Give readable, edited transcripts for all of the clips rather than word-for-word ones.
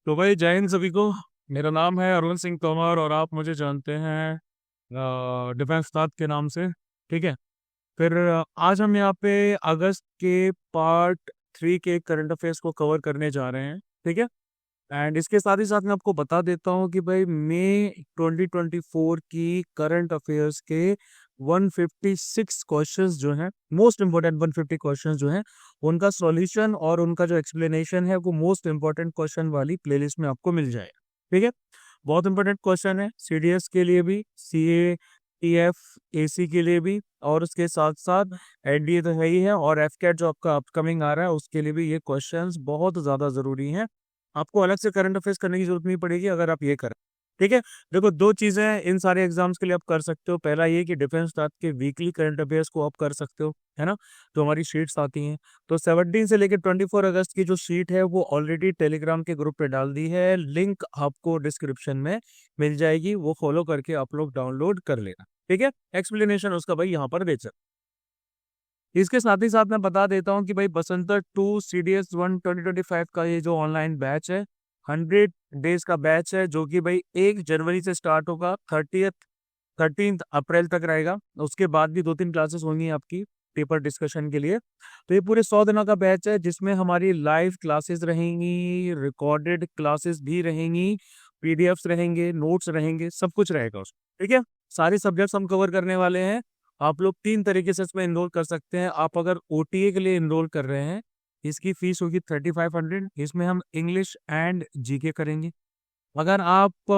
तो भाई जय हिंद सभी को। मेरा नाम है अरुण सिंह तोमर और आप मुझे जानते हैं डिफेंस उस्ताद के नाम से। ठीक है। फिर आज हम यहाँ पे अगस्त के पार्ट 3 के करंट अफेयर्स को कवर करने जा रहे हैं। ठीक है। एंड इसके साथ ही साथ मैं आपको बता देता हूँ कि भाई मई 2024 की करंट अफेयर्स के 156 क्वेश्चंस जो हैं, मोस्ट इंपोर्टेंट 150 क्वेश्चंस जो हैं, उनका सॉल्यूशन और उनका जो एक्सप्लेनेशन है वो मोस्ट इंपोर्टेंट क्वेश्चन वाली प्लेलिस्ट में आपको मिल जाएगा। ठीक है। बहुत इंपॉर्टेंट क्वेश्चन है सीडीएस के लिए भी, सीए, टीएफ, एसी के लिए भी, और उसके साथ साथ एनडीए तो है ही है, और एफकेट जो आपका अपकमिंग आ रहा है उसके लिए भी ये क्वेश्चंस बहुत ज्यादा जरूरी हैं। आपको अलग से करंट अफेयर्स करने की जरूरत नहीं पड़ेगी अगर आप ये करें। ठीक है। देखो, दो चीजें हैं इन सारे एग्जाम्स के लिए आप कर सकते हो। पहला ये कि डिफेंस स्टाफ के वीकली करंट अफेयर्स को आप कर सकते हो, है ना। तो हमारी शीट्स आती हैं। तो 17 से लेकर 24 अगस्त की जो शीट है वो ऑलरेडी टेलीग्राम के ग्रुप पे डाल दी है, लिंक आपको डिस्क्रिप्शन में मिल जाएगी, वो फॉलो करके आप लोग डाउनलोड कर लेना। ठीक है। एक्सप्लेनेशन उसका भाई यहाँ पर दे सकते। इसके साथ ही साथ मैं बता देता हूँ कि भाई बसंतर 2 CDS 1 2025 का ये जो ऑनलाइन बैच है, 100 डेज का बैच है, जो कि भाई 1 जनवरी से स्टार्ट होगा, 13th अप्रैल तक रहेगा। उसके बाद भी 2-3 क्लासेस होंगी आपकी पेपर डिस्कशन के लिए। तो ये पूरे 100 दिनों का बैच है जिसमें हमारी लाइव क्लासेस रहेंगी, रिकॉर्डेड क्लासेस भी रहेंगी, पीडीएफ्स रहेंगे, नोट्स रहेंगे, सब कुछ रहेगा उसमें। ठीक है। सारे सब्जेक्ट्स हम कवर करने वाले हैं। आप लोग 3 तरीके से इसमें इनरोल कर सकते हैं। आप अगर ओटीए के लिए इनरोल कर रहे हैं, इसकी फीस होगी 3500। इसमें हम इंग्लिश एंड जीके करेंगे। अगर आप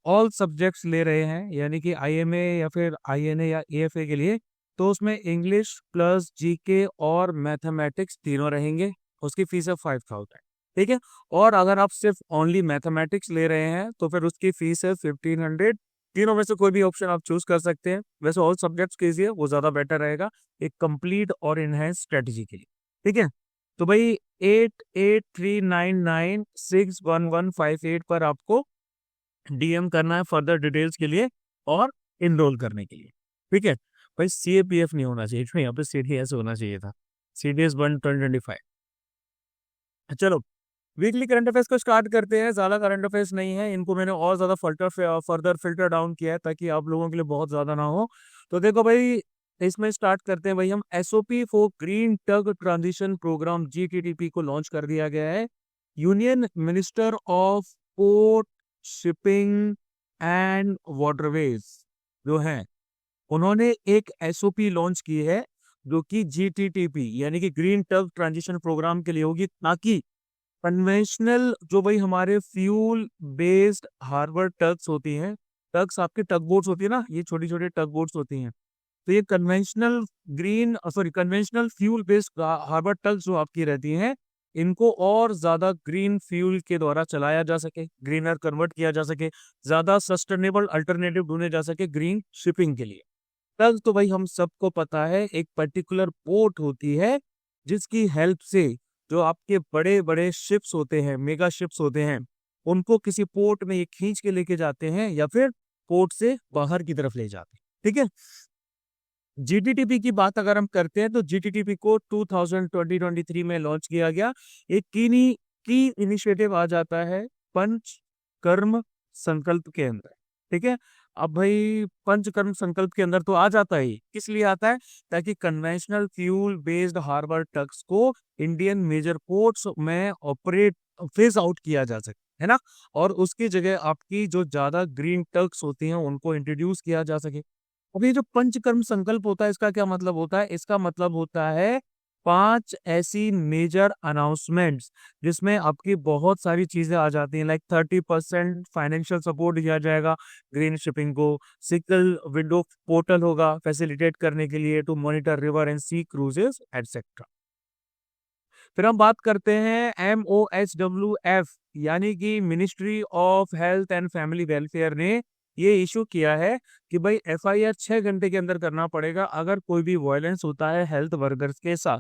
ऑल सब्जेक्ट्स ले रहे हैं, यानी कि आईएमए या फिर आईएनए या एएफए के लिए, तो उसमें इंग्लिश प्लस जीके और मैथमेटिक्स तीनों रहेंगे। उसकी फीस है 5000। ठीक है। और अगर आप सिर्फ ओनली मैथमेटिक्स ले रहे हैं तो फिर उसकी फीस है 1500। तीनों में से कोई भी ऑप्शन आप चूज कर सकते हैं। वैसे ऑल सब्जेक्ट्स कीजिए, वो ज्यादा बेटर रहेगा एक कंप्लीट और इनहेंस स्ट्रेटेजी के लिए। ठीक है। तो भाई 8839961158 पर आपको डीएम करना है फर्दर डिटेल्स के लिए और इनरोल करने के लिए। ठीक है। भाई सीएपीएफ नहीं होना चाहिए, इसमें यहाँ पे सीडीएस होना चाहिए था, CDS 1 2025। चलो, वीकली करंट अफेयर्स को स्टार्ट करते हैं। ज्यादा करंट अफेयर्स नहीं है, इनको मैंने और ज्यादा फर्दर फिल्टर डाउन किया है ताकि आप लोगों के लिए बहुत ज्यादा ना हो। तो देखो भाई, इसमें स्टार्ट करते हैं भाई हम। SOP for green tug transition programme GTTP को लॉन्च कर दिया गया है। Union minister of port, shipping and waterways जो है, उन्होंने एक एसओपी लॉन्च की है जो कि GTTP यानी कि ग्रीन टग ट्रांजिशन प्रोग्राम के लिए होगी, ताकि कन्वेंशनल जो भाई हमारे फ्यूल बेस्ड हार्बर टग्स होती हैं, टग्स आपकी टग बोट्स होती है ना, ये छोटी छोटी टग बोट्स होती हैं, तो ये conventional fuel based harbour tugs जो आपकी रहती हैं, इनको और ज्यादा ग्रीन फ्यूल के द्वारा चलाया जा सके, ग्रीनर कन्वर्ट किया जा सके, ज्यादा सस्टेनेबल अल्टरनेटिव ढूंढे जा सके ग्रीन शिपिंग के लिए। तब तो भाई हम सबको पता है एक पर्टिकुलर पोर्ट होती है जिसकी हेल्प से जो आपके बड़े बड़े शिप्स होते हैं, मेगा शिप्स होते हैं, उनको किसी पोर्ट में ये खींच के लेके जाते हैं या फिर पोर्ट से बाहर की तरफ ले जाते हैं। ठीक है। जीटीटीपी की बात अगर हम करते हैं तो जीटीटीपी को 2023 में लॉन्च किया गया। एक की इनिशिएटिव आ जाता है पंच कर्म संकल्प के अंदर। ठीक है। अब भाई पंच कर्म संकल्प के अंदर तो आ जाता है, किस लिए आता है, ताकि conventional fuel based harbour trucks को इंडियन मेजर पोर्ट्स में ऑपरेट फेज आउट किया जा सके, है ना। और उसकी जगह आपकी जो ज्यादा ग्रीन ट्रक्स होती हैं उनको इंट्रोड्यूस किया जा सके। अब ये जो पंचकर्म संकल्प होता है, इसका क्या मतलब होता है, इसका मतलब होता है 5 ऐसी मेजर अनाउंसमेंट्स जिसमें आपकी बहुत सारी चीजें आ जाती हैं, लाइक 30% फाइनेंशियल सपोर्ट दिया जाएगा ग्रीन शिपिंग को, सिंगल विंडो पोर्टल होगा फैसिलिटेट करने के लिए to monitor river and sea cruises etcetera. फिर हम बात करते हैं MOHWF यानी कि ministry of health and family welfare ने ये इशू किया है कि भाई FIR 6 घंटे के अंदर करना पड़ेगा अगर कोई भी वायलेंस होता है हेल्थ वर्कर्स के साथ।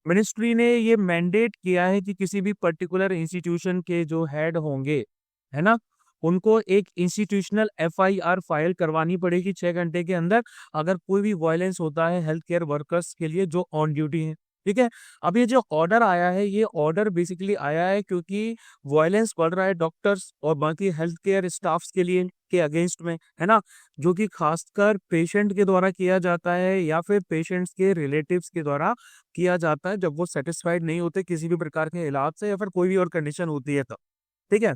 मिनिस्ट्री ने ये मैंडेट किया है कि किसी भी पर्टिकुलर इंस्टीट्यूशन के जो हेड होंगे, है ना, उनको एक इंस्टीट्यूशनल FIR फाइल करवानी पड़ेगी 6 घंटे के अंदर अगर कोई भी वायलेंस होता है हेल्थ केयर वर्कर्स के लिए जो ऑन ड्यूटी है। ठीक है। अब ये जो ऑर्डर आया है, ये ऑर्डर बेसिकली आया है क्योंकि वायलेंस बढ़ रहा है डॉक्टर्स और बाकी हेल्थ केयर स्टाफ्स के लिए के अगेंस्ट में, है ना, जो कि खासकर पेशेंट के द्वारा किया जाता है या फिर पेशेंट्स के रिलेटिव्स के द्वारा किया जाता है जब वो सेटिस्फाइड नहीं होते किसी भी प्रकार के इलाज से या फिर कोई भी और कंडीशन होती है तब। ठीक है।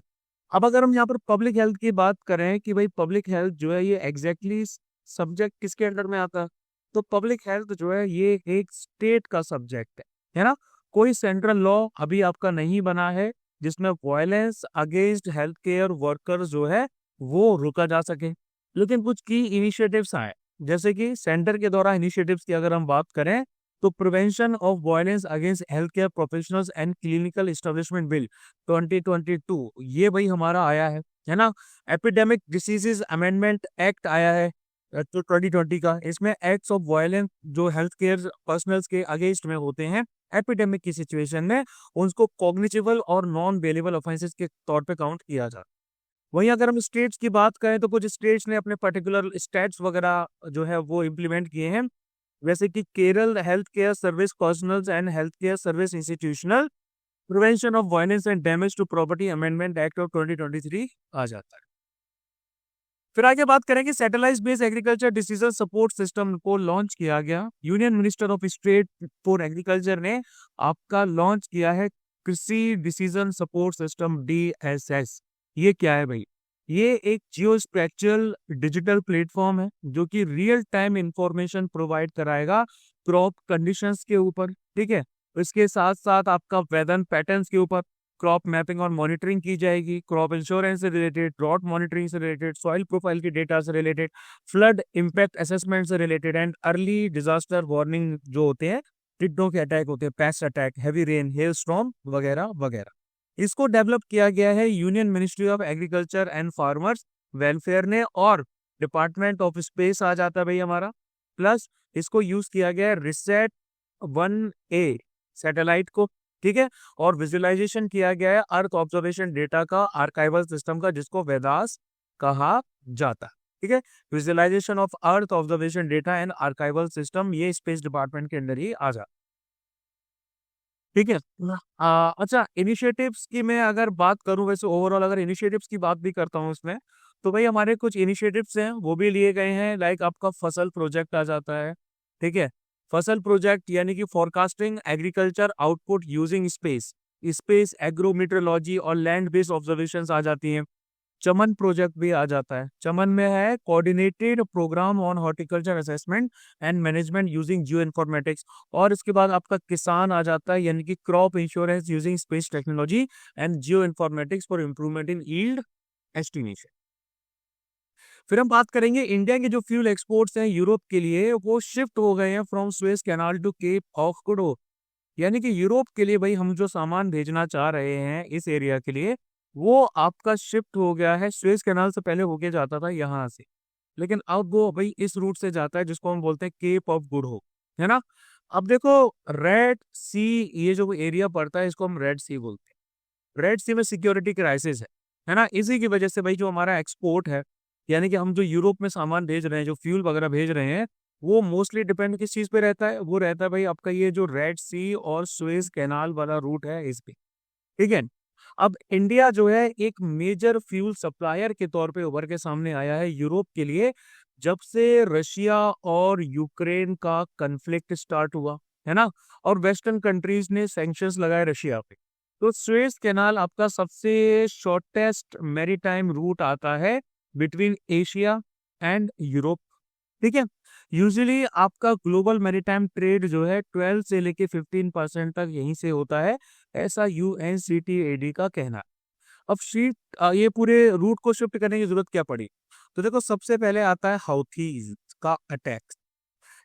अब अगर हम यहाँ पर पब्लिक हेल्थ की बात करें कि भाई पब्लिक हेल्थ जो है ये एग्जैक्टली सब्जेक्ट किसके अंडर में आता है, तो पब्लिक हेल्थ जो है ये एक स्टेट का सब्जेक्ट है ना। कोई सेंट्रल लॉ अभी आपका नहीं बना है जिसमें violence against health care workers जो है वो रोका जा सके। लेकिन कुछ की इनिशिएटिव्स आए, जैसे कि सेंटर के द्वारा इनिशिएटिव्स की अगर हम बात करें तो prevention of violence against health care professionals and clinical establishment bill 2022, ये भाई हमारा आया है ना। एपिडेमिक डिसीजेस अमेंडमेंट एक्ट आया है तो 2020 का। इसमें एक्ट्स ऑफ वायलेंस जो हेल्थ केयर पर्सनल्स के अगेंस्ट में होते हैं एपिडेमिक की सिचुएशन में, उनको कॉग्निटिबल और नॉन बेलेबल ऑफेंसेस के तौर पे काउंट किया जाता है। वहीं अगर हम स्टेट्स की बात करें तो कुछ स्टेट्स ने अपने पर्टिकुलर स्टेट्स वगैरह जो है वो इम्प्लीमेंट किए हैं, जैसे कि Kerala health care service personnels and health care service institutional prevention of violence and damage to property amendment act of 2023 आ जाता है। फिर आगे बात करेंगे satellite based agriculture decision support system को लॉन्च किया गया। Union minister of state for agriculture ने आपका लॉन्च किया है कृषि डिसीजन सपोर्ट सिस्टम DSS। ये क्या है भाई? ये एक जियो स्पेक्चुअल डिजिटल प्लेटफॉर्म है जो कि रियल टाइम इंफॉर्मेशन प्रोवाइड कराएगा क्रॉप कंडीशंस के ऊपर। ठीक है। इसके साथ साथ आपका वेदर पैटर्न्स के ऊपर क्रॉप मैपिंग और मॉनिटरिंग की जाएगी, क्रॉप इंश्योरेंस से रिलेटेड, ड्रॉट मॉनिटरिंग से रिलेटेड, सॉइल प्रोफाइल की डेटा से रिलेटेड, फ्लड इम्पैक्ट असेसमेंट से related and early disaster warning जो होते हैं, टिड्डों के अटैक होते हैं, paste attack, heavy rain, hello storm वगैरह वगैरह। इसको डेवलप किया गया है union ministry of agriculture and farmers welfare ने, और डिपार्टमेंट ऑफ स्पेस आ जाता है भाई हमारा। प्लस इसको यूज किया गया है रिसेट 1A सैटेलाइट को। ठीक है। और विजुअलाइजेशन किया गया है अर्थ ऑब्जर्वेशन डेटा का आर्काइवल सिस्टम का, जिसको वेदास कहा जाता है। ठीक है। Visualisation of earth observation data and archival system ये स्पेस डिपार्टमेंट के अंदर ही आ जाता। ठीक है। अच्छा, इनिशिएटिव्स की मैं अगर बात करूं, वैसे ओवरऑल अगर इनिशिएटिव्स की बात भी करता हूं इसमें, तो भाई हमारे कुछ इनिशिएटिव्स हैं वो भी लिए गए हैं। लाइक आपका फसल प्रोजेक्ट आ जाता है। ठीक है। फसल प्रोजेक्ट यानी कि forecasting agriculture output using space, space agrometeorology और लैंड बेस्ड ऑब्जर्वेशंस आ जाती हैं। चमन प्रोजेक्ट भी आ जाता है। चमन में है coordinated programme on horticulture assessment and management using geo informatics. और इसके बाद आपका किसान आ जाता है, यानी कि crop insurance using space technology and geo informatics for improvement in yield estimation. फिर हम बात करेंगे इंडिया के जो फ्यूल एक्सपोर्ट्स हैं यूरोप के लिए, वो शिफ्ट हो गए हैं from Suez canal to Cape of Good Hope. यानी कि यूरोप के लिए भाई हम जो सामान भेजना चाह रहे हैं इस एरिया के लिए, वो आपका शिफ्ट हो गया है। सुएज कैनाल से पहले होके जाता था यहाँ से, लेकिन अब वो भाई इस रूट से जाता है जिसको हम बोलते हैं केप ऑफ गुड होप, है ना। अब देखो, रेड सी ये जो एरिया पड़ता है इसको हम रेड सी बोलते हैं। रेड सी में सिक्योरिटी क्राइसिस है ना। इसी की वजह से भाई जो हमारा एक्सपोर्ट है, यानी कि हम जो यूरोप में सामान भेज रहे हैं, जो फ्यूल वगैरह भेज रहे हैं, वो मोस्टली डिपेंड किस चीज पे रहता है? वो रहता है भाई आपका ये जो रेड सी और सुएज कैनाल वाला रूट है इस पे। ठीक है। अब इंडिया जो है एक मेजर फ्यूल सप्लायर के तौर पे उभर के सामने आया है यूरोप के लिए, जब से रशिया और यूक्रेन का कन्फ्लिक्ट स्टार्ट हुआ, है ना, और वेस्टर्न कंट्रीज ने सैंक्शंस लगाए रशिया पे। तो सुएज कैनाल आपका सबसे शॉर्टेस्ट मैरीटाइम रूट आता है बिटवीन एशिया एंड यूरोप। ठीक है। यूजुअली आपका ग्लोबल मैरीटाइम ट्रेड जो है 12 से लेके 15% तक यहीं से होता है, ऐसा UNCTAD का कहना है। अब ये पूरे रूट को शिफ्ट करने की जरूरत क्या पड़ी? तो देखो, सबसे पहले आता है हाउथीज का अटैक,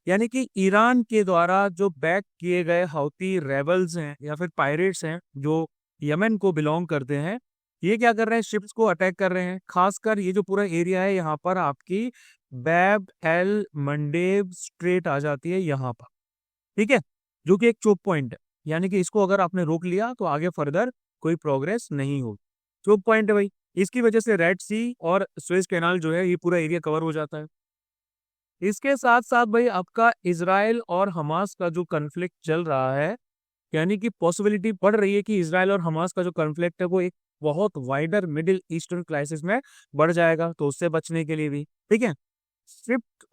यानी कि ईरान के द्वारा जो बैक किए गए हाउती रेबल्स हैं या फिर पायरेट्स हैं जो यमन को बिलोंग करते हैं, ये क्या कर रहे हैं? शिप्स को अटैक कर रहे हैं। खासकर ये जो पूरा एरिया है यहाँ पर आपकी बैब एल मंडेब स्ट्रेट आ जाती है यहाँ पर। ठीक है। जो कि एक चोक पॉइंट है, यानी कि इसको अगर आपने रोक लिया तो आगे फर्दर कोई प्रोग्रेस नहीं होगी। चोक पॉइंट है भाई। इसकी वजह से रेड सी और सुएज कैनाल जो है ये पूरा एरिया कवर हो जाता है। इसके साथ साथ भाई आपका इजराइल और हमास का जो कन्फ्लिक्ट चल रहा है, यानी कि पॉसिबिलिटी बढ़ रही है कि इजराइल और हमास का जो कन्फ्लिक्ट है वो एक बहुत वाइडर मिडिल ईस्टर्न क्राइसिस में बढ़ जाएगा, तो उससे बचने के लिए भी ठीक है शिफ्ट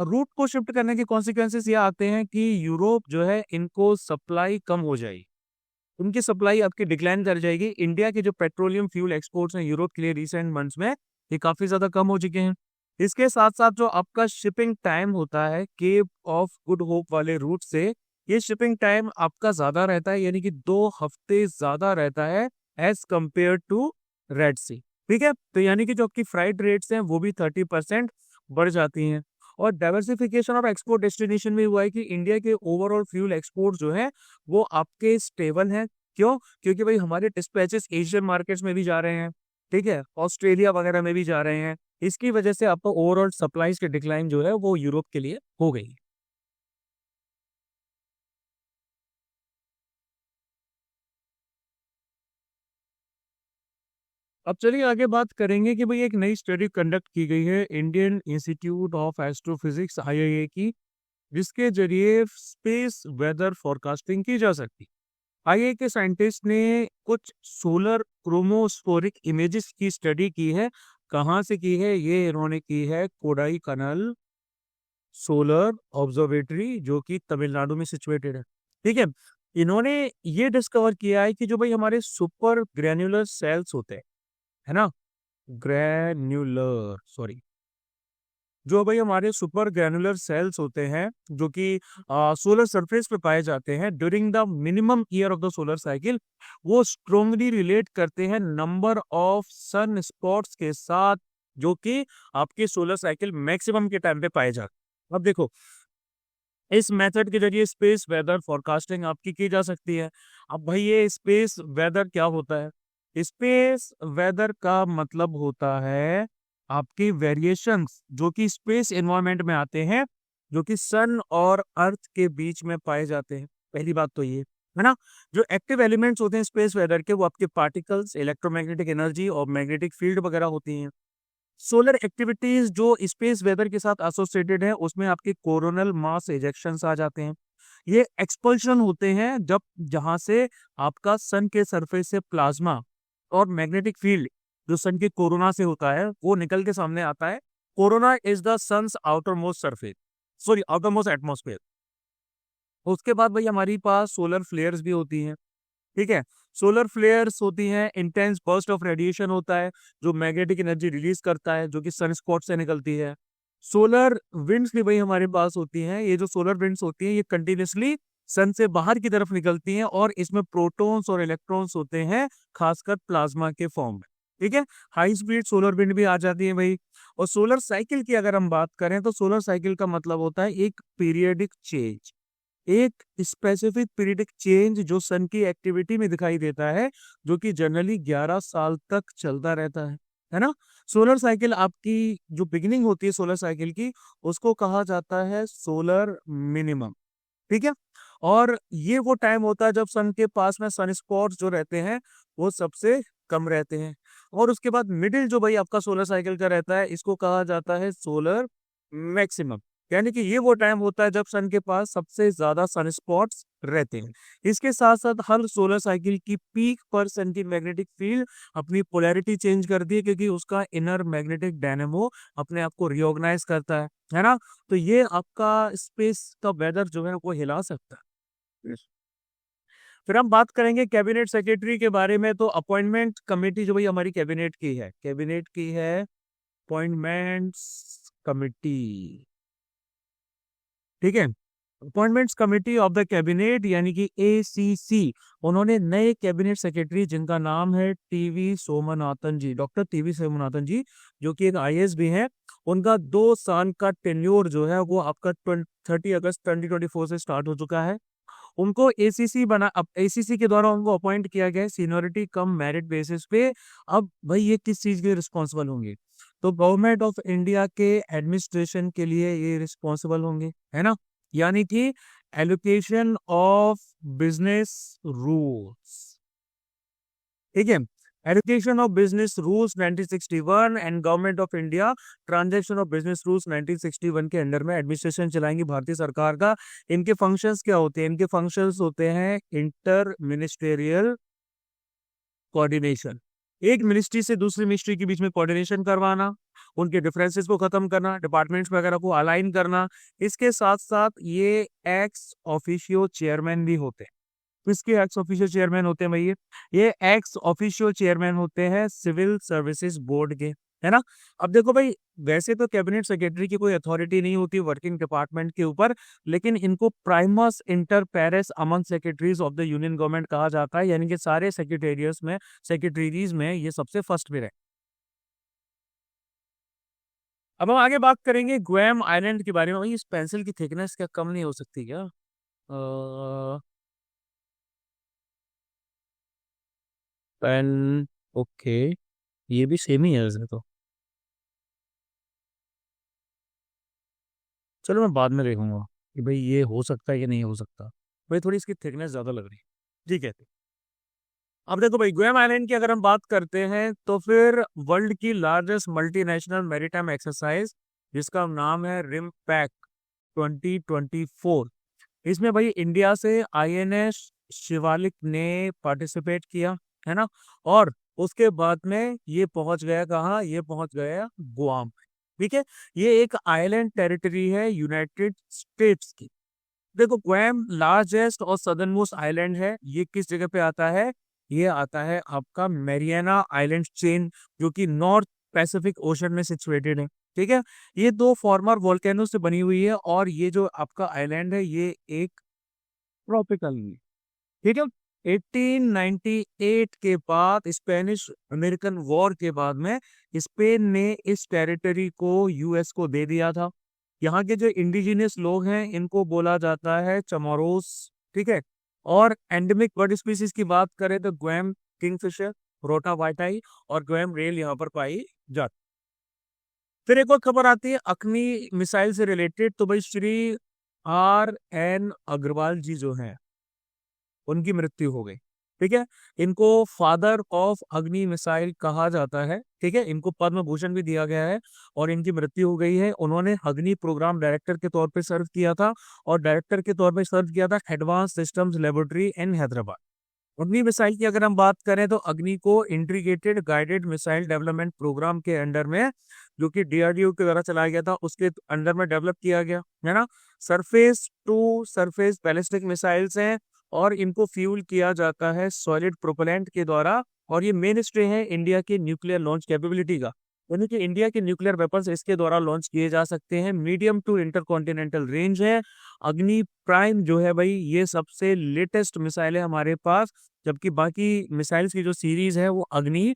रूट को शिफ्ट करने के कॉन्सिक्वेंसेस ये आते हैं कि यूरोप जो है इनको सप्लाई कम हो जाएगी, उनकी सप्लाई आपकी डिक्लाइन कर जाएगी। इंडिया के जो पेट्रोलियम फ्यूल एक्सपोर्ट्स हैं यूरोप के लिए रिसेंट मंथ्स में ये काफी ज्यादा कम हो चुके हैं। इसके साथ साथ जो आपका शिपिंग टाइम होता है केप ऑफ गुड होप वाले रूट से, ये शिपिंग टाइम आपका ज्यादा रहता है, यानी कि 2 हफ्ते ज्यादा रहता है एज कंपेयर टू रेड सी। ठीक है, तो यानी कि जो आपकी फ्राइट रेट्स हैं वो भी 30% बढ़ जाती हैं। और डाइवर्सिफिकेशन ऑफ एक्सपोर्ट डेस्टिनेशन में हुआ है कि इंडिया के ओवरऑल फ्यूल एक्सपोर्ट जो है वो आपके स्टेबल हैं। क्यों? क्योंकि भाई हमारे डिस्पैचेस एशियन मार्केट्स में भी जा रहे हैं, ठीक है, ऑस्ट्रेलिया वगैरह में भी जा रहे हैं। इसकी वजह से आपका ओवरऑल सप्लाईज की डिक्लाइन जो है वो यूरोप के लिए हो गई। अब चलिए आगे बात करेंगे कि भाई एक नई स्टडी कंडक्ट की गई है Indian institute of astrophysics IIA की, जिसके जरिए स्पेस वेदर फोरकास्टिंग की जा सकती। आईआईए के साइंटिस्ट ने कुछ सोलर क्रोमोस्फोरिक इमेजेस की स्टडी की है। कहाँ से की है? ये इन्होंने की है कोडाई कनाल सोलर ऑब्जर्वेटरी, जो कि तमिलनाडु में सिचुएटेड है। ठीक है, इन्होंने ये डिस्कवर किया है कि जो भाई हमारे सुपर ग्रेन्युलर सेल्स होते हैं, है ना, ग्रैन्युलर सॉरी, जो भाई हमारे सुपर ग्रैनुलर सेल्स होते हैं जो कि सोलर सरफेस पे पाए जाते हैं during the minimum year of the solar cycle, वो स्ट्रोंगली रिलेट करते हैं नंबर ऑफ सन स्पॉट्स के साथ जो कि आपके सोलर साइकिल मैक्सिमम के टाइम पे पाए जाते हैं। अब देखो, इस मेथड के जरिए स्पेस वेदर फोरकास्टिंग आपकी की जा सकती है। अब भाई ये स्पेस वेदर क्या होता है? स्पेस वेदर का मतलब होता है आपकी वेरिएशंस जो कि स्पेस एनवायरनमेंट में आते हैं, जो कि सन और अर्थ के बीच में पाए जाते हैं। पहली बात तो ये है ना, जो एक्टिव एलिमेंट्स होते हैं स्पेस वेदर के वो आपके पार्टिकल्स, इलेक्ट्रोमैग्नेटिक एनर्जी और मैग्नेटिक फील्ड वगैरह होती हैं। सोलर एक्टिविटीज जो स्पेस वेदर के साथ एसोसिएटेड है उसमें आपके कोरोनल मास इजेक्शंस आ जाते हैं। ये एक्सपल्शन होते हैं जब जहां से आपका सन के सरफेस से प्लाज्मा और मैग्नेटिक फील्ड जो सन के कोरोना से होता है वो निकल के सामने आता है। Corona is the sun's outer most surface, sorry outer most atmosphere. उसके बाद भाई हमारी पास सोलर फ्लेयर्स भी होती हैं। ठीक है, सोलर फ्लेयर्स होती हैं, इंटेंस बर्स्ट ऑफ रेडिएशन होता है जो मैग्नेटिक एनर्जी रिलीज करता है जो कि सन स्पॉट से निकलती है। सोलर विंड्स भी भाई हमारे पास होती हैं। ये जो सोलर विंड्स होती हैं ये कंटिन्यूसली सन से बाहर की तरफ निकलती हैं और इसमें प्रोटॉन्स और इलेक्ट्रॉन्स होते हैं, खासकर प्लाज्मा के फॉर्म में। ठीक है, हाई स्पीड सोलर विंड भी आ जाती है भाई। और सोलर साइकिल की अगर हम बात करें तो सोलर साइकिल का मतलब होता है एक पीरियडिक चेंज, एक स्पेसिफिक पीरियडिक चेंज जो सन की एक्टिविटी में दिखाई देता है, जो कि जनरली 11 साल तक चलता रहता है ना। सोलर साइकिल आपकी जो बिगिनिंग होती है सोलर साइकिल की उसको कहा जाता है सोलर मिनिमम। ठीक है, और ये वो टाइम होता है जब सन के पास में सन स्पॉट्स जो रहते हैं वो सबसे कम रहते हैं। और उसके बाद मिडिल जो भाई आपका सोलर साइकिल का रहता है इसको कहा जाता है सोलर मैक्सिमम, यानी कि ये वो टाइम होता है जब सन के पास सबसे ज्यादा सन स्पॉट्स रहते हैं। इसके साथ साथ हर सोलर साइकिल की पीक पर सन की मैग्नेटिक फील्ड अपनी पोलैरिटी चेंज करती है क्योंकि उसका इनर मैग्नेटिक डायनेमो अपने आप को रिऑर्गेनाइज करता है ना। तो ये आपका स्पेस का वेदर जो है वो हिला सकता है। फिर हम बात करेंगे कैबिनेट सेक्रेटरी के बारे में। तो अपॉइंटमेंट कमेटी जो भाई हमारी कैबिनेट की है अपॉइंटमेंट्स कमिटी। ठीक है, appointments committee of the cabinet यानी कि एसीसी, उन्होंने नए कैबिनेट सेक्रेटरी जिनका नाम है टीवी सोमनाथन जी, डॉक्टर टीवी सोमनाथन जी, जो कि एक आईएएस भी हैं। उनका 2 साल का टेन्योर जो है वो आपका 30 अगस्त 2024 से स्टार्ट हो चुका है। उनको एसीसी बना, अब एसीसी के द्वारा उनको अपॉइंट किया गया है सीनियोरिटी कम मेरिट बेसिस पे। अब भाई ये किस चीज के रिस्पॉन्सिबल होंगे? तो गवर्नमेंट ऑफ इंडिया के एडमिनिस्ट्रेशन के लिए ये रिस्पॉन्सिबल होंगे, है ना, यानी कि एलोकेशन ऑफ बिजनेस रूल्स। ठीक है, education of business rules 1961 and government of India transaction of business rules 1961 के अंडर में एडमिनिस्ट्रेशन चलाएंगी भारतीय सरकार का। इनके फंक्शंस क्या होते हैं? इनके फंक्शंस होते हैं इंटर मिनिस्टेरियल कोऑर्डिनेशन, एक मिनिस्ट्री से दूसरी मिनिस्ट्री के बीच में कोऑर्डिनेशन करवाना, उनके डिफरेंसेस को खत्म करना, डिपार्टमेंट्स वगैरह को अलाइन करना। इसके साथ साथ ये एक्स ऑफिशियो चेयरमैन भी होते हैं। किसके एक्स ऑफिशियो चेयरमैन होते हैं भाई? ये एक्स ऑफिशियो चेयरमैन होते हैं सिविल सर्विसेज बोर्ड के, है ना। अब देखो भाई, वैसे तो कैबिनेट सेक्रेटरी की कोई अथॉरिटी नहीं होती वर्किंग डिपार्टमेंट के ऊपर, लेकिन इनको primus inter pares among secretaries of the union government कहा जाता है, यानी कि सारे सेक्रेटरीज में ये सबसे फर्स्ट पे रहे। अब हम आगे बात करेंगे ग्वेम आइलैंड के बारे में। भाई इस पेंसिल की थिकनेस क्या कम नहीं हो सकती क्या? पेन, ओके, ये भी सेम ही है वैसे तो। चलो मैं बाद में देखूंगा कि भाई ये हो सकता है या नहीं हो सकता। भाई थोड़ी इसकी थिकनेस ज्यादा लग रही है। ठीक है। अब देखो भाई, ग्वेम आइलैंड की अगर हम बात करते हैं तो फिर वर्ल्ड की लार्जेस्ट मल्टीनेशनल मैरीटाइम एक्सरसाइज जिसका नाम है रिम पैक 2024, इसमें भाई इंडिया से आईएनएस शिवालिक ने पार्टिसिपेट किया, है ना। और उसके बाद में ये पहुंच गया कहाँ? ये पहुंच गया गुआम। ठीक है। ये एक आइलैंड टेरिटरी है यूनाइटेड स्टेट्स की। देखो, ग्वाम लार्जेस्ट और सदर्न मोस्ट आइलैंड है। ये किस जगह पे आता है? ये आता है आपका मैरियाना आइलैंड चेन, जो कि नॉर्थ पैसिफिक ओशन में सिचुएटेड है। ठीक है। ये दो फॉर्मर वोल्केनो से बनी हुई है, और ये जो आपका आइलैंड है ये एक ट्रॉपिकल में। ठीक है। 1898 के बाद स्पेनिश अमेरिकन वॉर के बाद में स्पेन ने इस टेरिटरी को यूएस को दे दिया था। यहाँ के जो इंडिजिनियस लोग हैं इनको बोला जाता है चमोरोस। ठीक है। और एंडेमिक बर्ड स्पीसीज की बात करें तो ग्वेम किंगफिशर, रोटा वाइटाई और ग्वेम रेल यहाँ पर पाई जाती। फिर एक और खबर आती है अग्नि मिसाइल से रिलेटेड। तो भाई श्री RN अग्रवाल जी जो हैं उनकी मृत्यु हो गई। ठीक है। इनको फादर ऑफ अग्नि मिसाइल कहा जाता है। ठीक है। इनको पद्म भूषण भी दिया गया है, और इनकी मृत्यु हो गई है। उन्होंने अग्नि प्रोग्राम डायरेक्टर के तौर पे सर्व किया था, और डायरेक्टर के तौर पे सर्व किया था advance systems laboratory in Hyderabad. अग्नि मिसाइल की अगर हम बात करें तो अग्नि को integrated guided missile development programme के अंडर में, जो कि DRDO के द्वारा चलाया गया था, उसके अंडर में डेवलप किया गया, है ना। Surface to surface ballistic missiles हैं, और इनको फ्यूल किया जाता है सॉलिड प्रोपेलेंट के द्वारा। और ये मेन स्टे है इंडिया के न्यूक्लियर लॉन्च कैपेबिलिटी का, यानी कि इंडिया के न्यूक्लियर वेपन्स इसके द्वारा लॉन्च किए जा सकते हैं। मीडियम टू इंटरकॉन्टिनेंटल रेंज है। अग्नि प्राइम जो है भाई, ये सबसे लेटेस्ट मिसाइल है हमारे पास, जबकि बाकी मिसाइल्स की जो सीरीज है वो अग्नि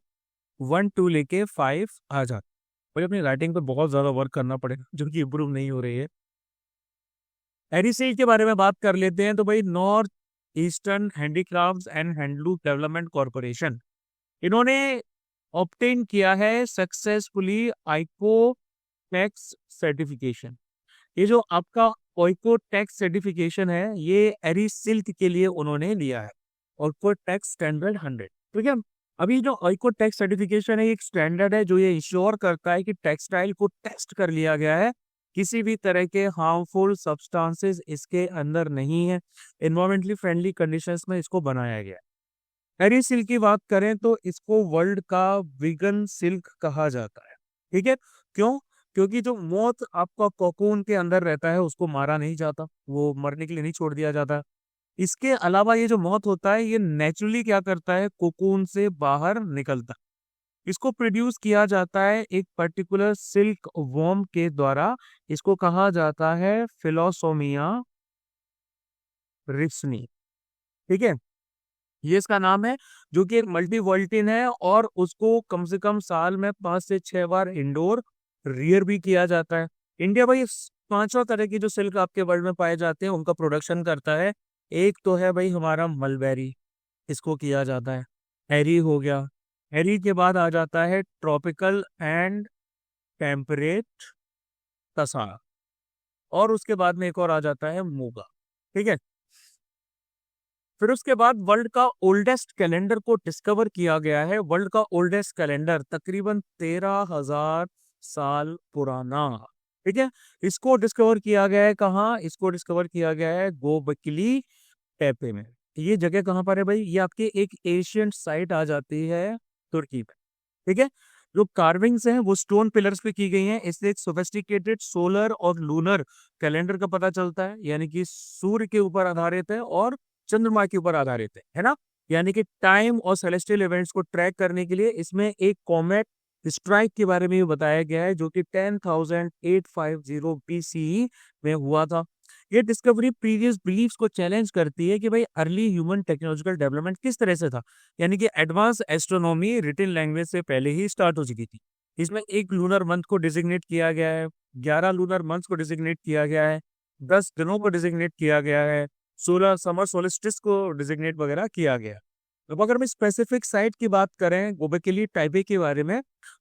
1 2 लेके 5 आ जाती। भाई अपनी राइटिंग पे बहुत ज्यादा वर्क करना पड़ेगा, जो कि इम्प्रूव नहीं हो रही है। एडिसी के बारे में बात कर लेते हैं। तो भाई north eastern handicrafts and handloom development corporation, इन्होंने ऑब्टेन किया है सक्सेसफुली आइको टैक्स सर्टिफिकेशन। ये जो आपका ओइको टैक्स सर्टिफिकेशन है, ये एरी सिल्क के लिए उन्होंने लिया है, ओइको टैक्स स्टैंडर्ड 100। ठीक है। अभी जो ओइको टैक्स सर्टिफिकेशन है, एक स्टैंडर्ड है जो ये इंश्योर करता है कि टेक्सटाइल को टेस्ट कर लिया गया है, किसी भी तरह के हार्मफुल सब्सटेंसेस इसके अंदर नहीं है, एनवायरमेंटली फ्रेंडली कंडीशंस में इसको बनाया गया है। एरी सिल्क की बात करें तो इसको वर्ल्ड का विगन सिल्क कहा जाता है। ठीक है। क्यों? क्योंकि जो मोथ आपका कोकून के अंदर रहता है उसको मारा नहीं जाता, वो मरने के लिए नहीं छोड़ दिया जाता। इसके अलावा ये जो मोथ होता है ये नेचुरली क्या करता है, कोकून से बाहर निकलता है। इसको प्रोड्यूस किया जाता है एक पर्टिकुलर सिल्क वॉर्म के द्वारा। इसको कहा जाता है फिलोसोमिया रिप्सनी। ठीक है। ये इसका नाम है, जो कि एक मल्टी वोल्टिन है, और उसको कम से कम साल में 5 से 6 बार इंडोर रियर भी किया जाता है। इंडिया भाई पांचों तरह की जो सिल्क आपके वर्ल्ड में पाए जाते हैं उनका प्रोडक्शन करता है। एक तो है भाई हमारा मलबेरी, इसको किया जाता है। एरी हो गया। एरी के बाद आ जाता है ट्रॉपिकल एंड टेम्परेट तसार, और उसके बाद में एक और आ जाता है मूगा। ठीक है। फिर उसके बाद वर्ल्ड का ओल्डेस्ट कैलेंडर को डिस्कवर किया गया है। वर्ल्ड का ओल्डेस्ट कैलेंडर तकरीबन 13,000 साल पुराना। ठीक है, इसको डिस्कवर किया गया है कहाँ? इसको डिस्कवर किया गया है गोबकली टेपे में। ये जगह कहाँ पर है भाई? ये आपकी एक एशियंट साइट आ जाती है तुर्की में। ठीक है, जो कार्विंग्स हैं वो स्टोन पिलर्स पे की गई हैं। इससे एक सोफिस्टिकेटेड सोलर और लूनर कैलेंडर का पता चलता है, यानी कि सूर्य के ऊपर आधारित है और चंद्रमा के ऊपर आधारित है ना। यानी कि टाइम और सेलेस्टियल इवेंट्स को ट्रैक करने के लिए इसमें एक कॉमेट स्ट्राइक के बारे में भी बताया गया है, जो कि 10,850 BCE में हुआ था। ये डिस्कवरी प्रीवियस बिलीफ्स को चैलेंज करती है कि भाई अर्ली ह्यूमन टेक्नोलॉजिकल डेवलपमेंट किस तरह से था, यानी कि एडवांस एस्ट्रोनॉमी रिटन लैंग्वेज से पहले ही स्टार्ट हो चुकी थी। इसमें एक लूनर मंथ को डिजिग्नेट किया गया है, 11 लूनर मंथ्स को डिजिग्नेट किया गया है, 10 दिनों को डिजिग्नेट किया गया है, 16 समर सोलिस्टिस को डिजिग्नेट वगैरह किया गया। अब अगर हम स्पेसिफिक साइट की बात करें गोबेकली टाइपे के बारे में,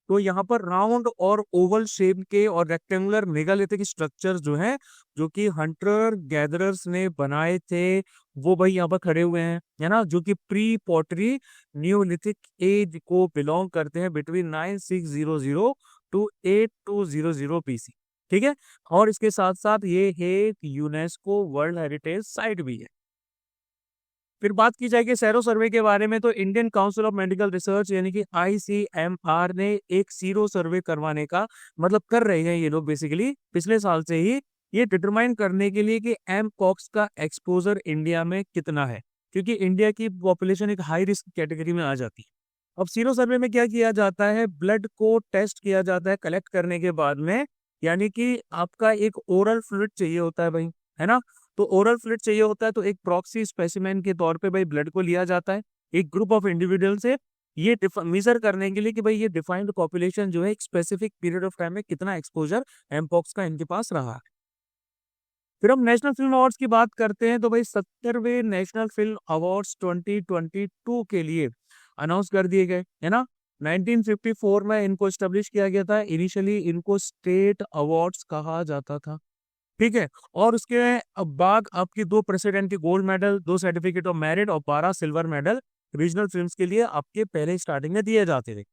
तो यहाँ पर राउंड और ओवल शेप के और रेक्टेंगुलर मेगालिथिक स्ट्रक्चर जो हैं, जो कि हंटर गैदरर्स ने बनाए थे, वो भाई यहाँ पर खड़े हुए हैं, है ना, जो कि प्री पॉटरी न्यूलिथिक एज को बिलोंग करते हैं, बिटवीन 9600 टू 8200 BC। ठीक है, और इसके साथ साथ ये है यूनेस्को वर्ल्ड हेरिटेज साइट भी है। फिर बात की जाएगी सेरो सर्वे के बारे में, तो Indian council of medical research यानी कि ICMR ने एक सीरो सर्वे करवाने का मतलब कर रहे हैं ये लोग बेसिकली पिछले साल से ही, ये डिटरमाइन करने के लिए कि एम पॉक्स का एक्सपोजर इंडिया में कितना है, क्योंकि इंडिया की पॉपुलेशन एक हाई रिस्क कैटेगरी में आ जाती है। अब सीरो सर्वे में क्या किया जाता है? ब्लड को टेस्ट किया जाता है कलेक्ट करने के बाद में, यानी कि आपका एक ओरल फ्लूइड चाहिए होता है भाई, है ना। तो ओरल फ्लूइड चाहिए होता है, तो एक प्रॉक्सी स्पेसिमेन के तौर पे भाई ब्लड को लिया जाता है एक ग्रुप ऑफ इंडिविजुअल से, ये मेजर करने के लिए कि भाई ये डिफाइंड पॉपुलेशन जो है एक स्पेसिफिक पीरियड ऑफ टाइम में कितना एक्सपोजर एमपॉक्स का इनके पास रहा है। फिर हम नेशनल फिल्म अवार्ड्स की बात करते हैं, तो भाई 70वें नेशनल फिल्म अवार्ड्स 2022 के लिए अनाउंस कर दिए गए, है ना। 1954 में इनको स्टेब्लिश किया गया था। इनिशियली इनको स्टेट अवार्ड्स कहा जाता था। ठीक है, और उसके बाद आपकी 2 प्रेसिडेंट की gold medal, 2 certificate of merit और 12 सिल्वर मेडल रीजनल फिल्म्स के लिए आपके पहले स्टार्टिंग में दिए जाते थे।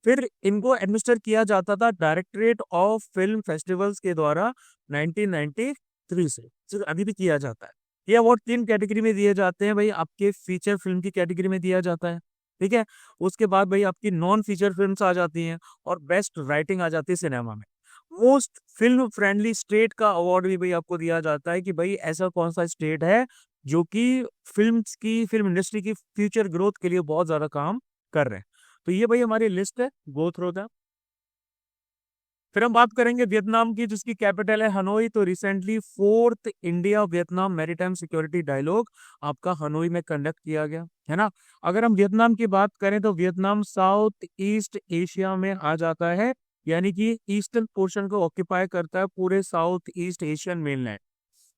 फिर इनको एडमिनिस्टर किया जाता था डायरेक्टरेट ऑफ फिल्म फेस्टिवल्स के द्वारा 1993 से, सिर्फ अभी भी किया जाता है। ये अवार्ड 3 कैटेगरी में दिए जाते हैं भाई, आपके फीचर फिल्म की कैटेगरी में दिया जाता है। ठीक है, उसके बाद भाई आपकी नॉन फीचर फिल्म्स आ जाती हैं और बेस्ट राइटिंग आ जाती है सिनेमा में। मोस्ट फिल्म फ्रेंडली स्टेट का अवार्ड भी भाई आपको दिया जाता है कि भाई ऐसा कौन सा स्टेट है जो कि फिल्म इंडस्ट्री की फ्यूचर ग्रोथ के लिए बहुत ज्यादा काम कर रहे हैं। तो ये भाई हमारी लिस्ट है, गो थ्रू दैट। फिर हम बात करेंगे वियतनाम की, जिसकी कैपिटल है हनोई। तो recently 4th India Vietnam maritime security dialogue आपका हनोई में कंडक्ट किया गया, है ना। अगर हम वियतनाम की बात करें तो वियतनाम साउथ ईस्ट एशिया में आ जाता है, यानी कि ईस्टर्न पोर्शन को ऑक्यूपाई करता है पूरे south east Asian mainland.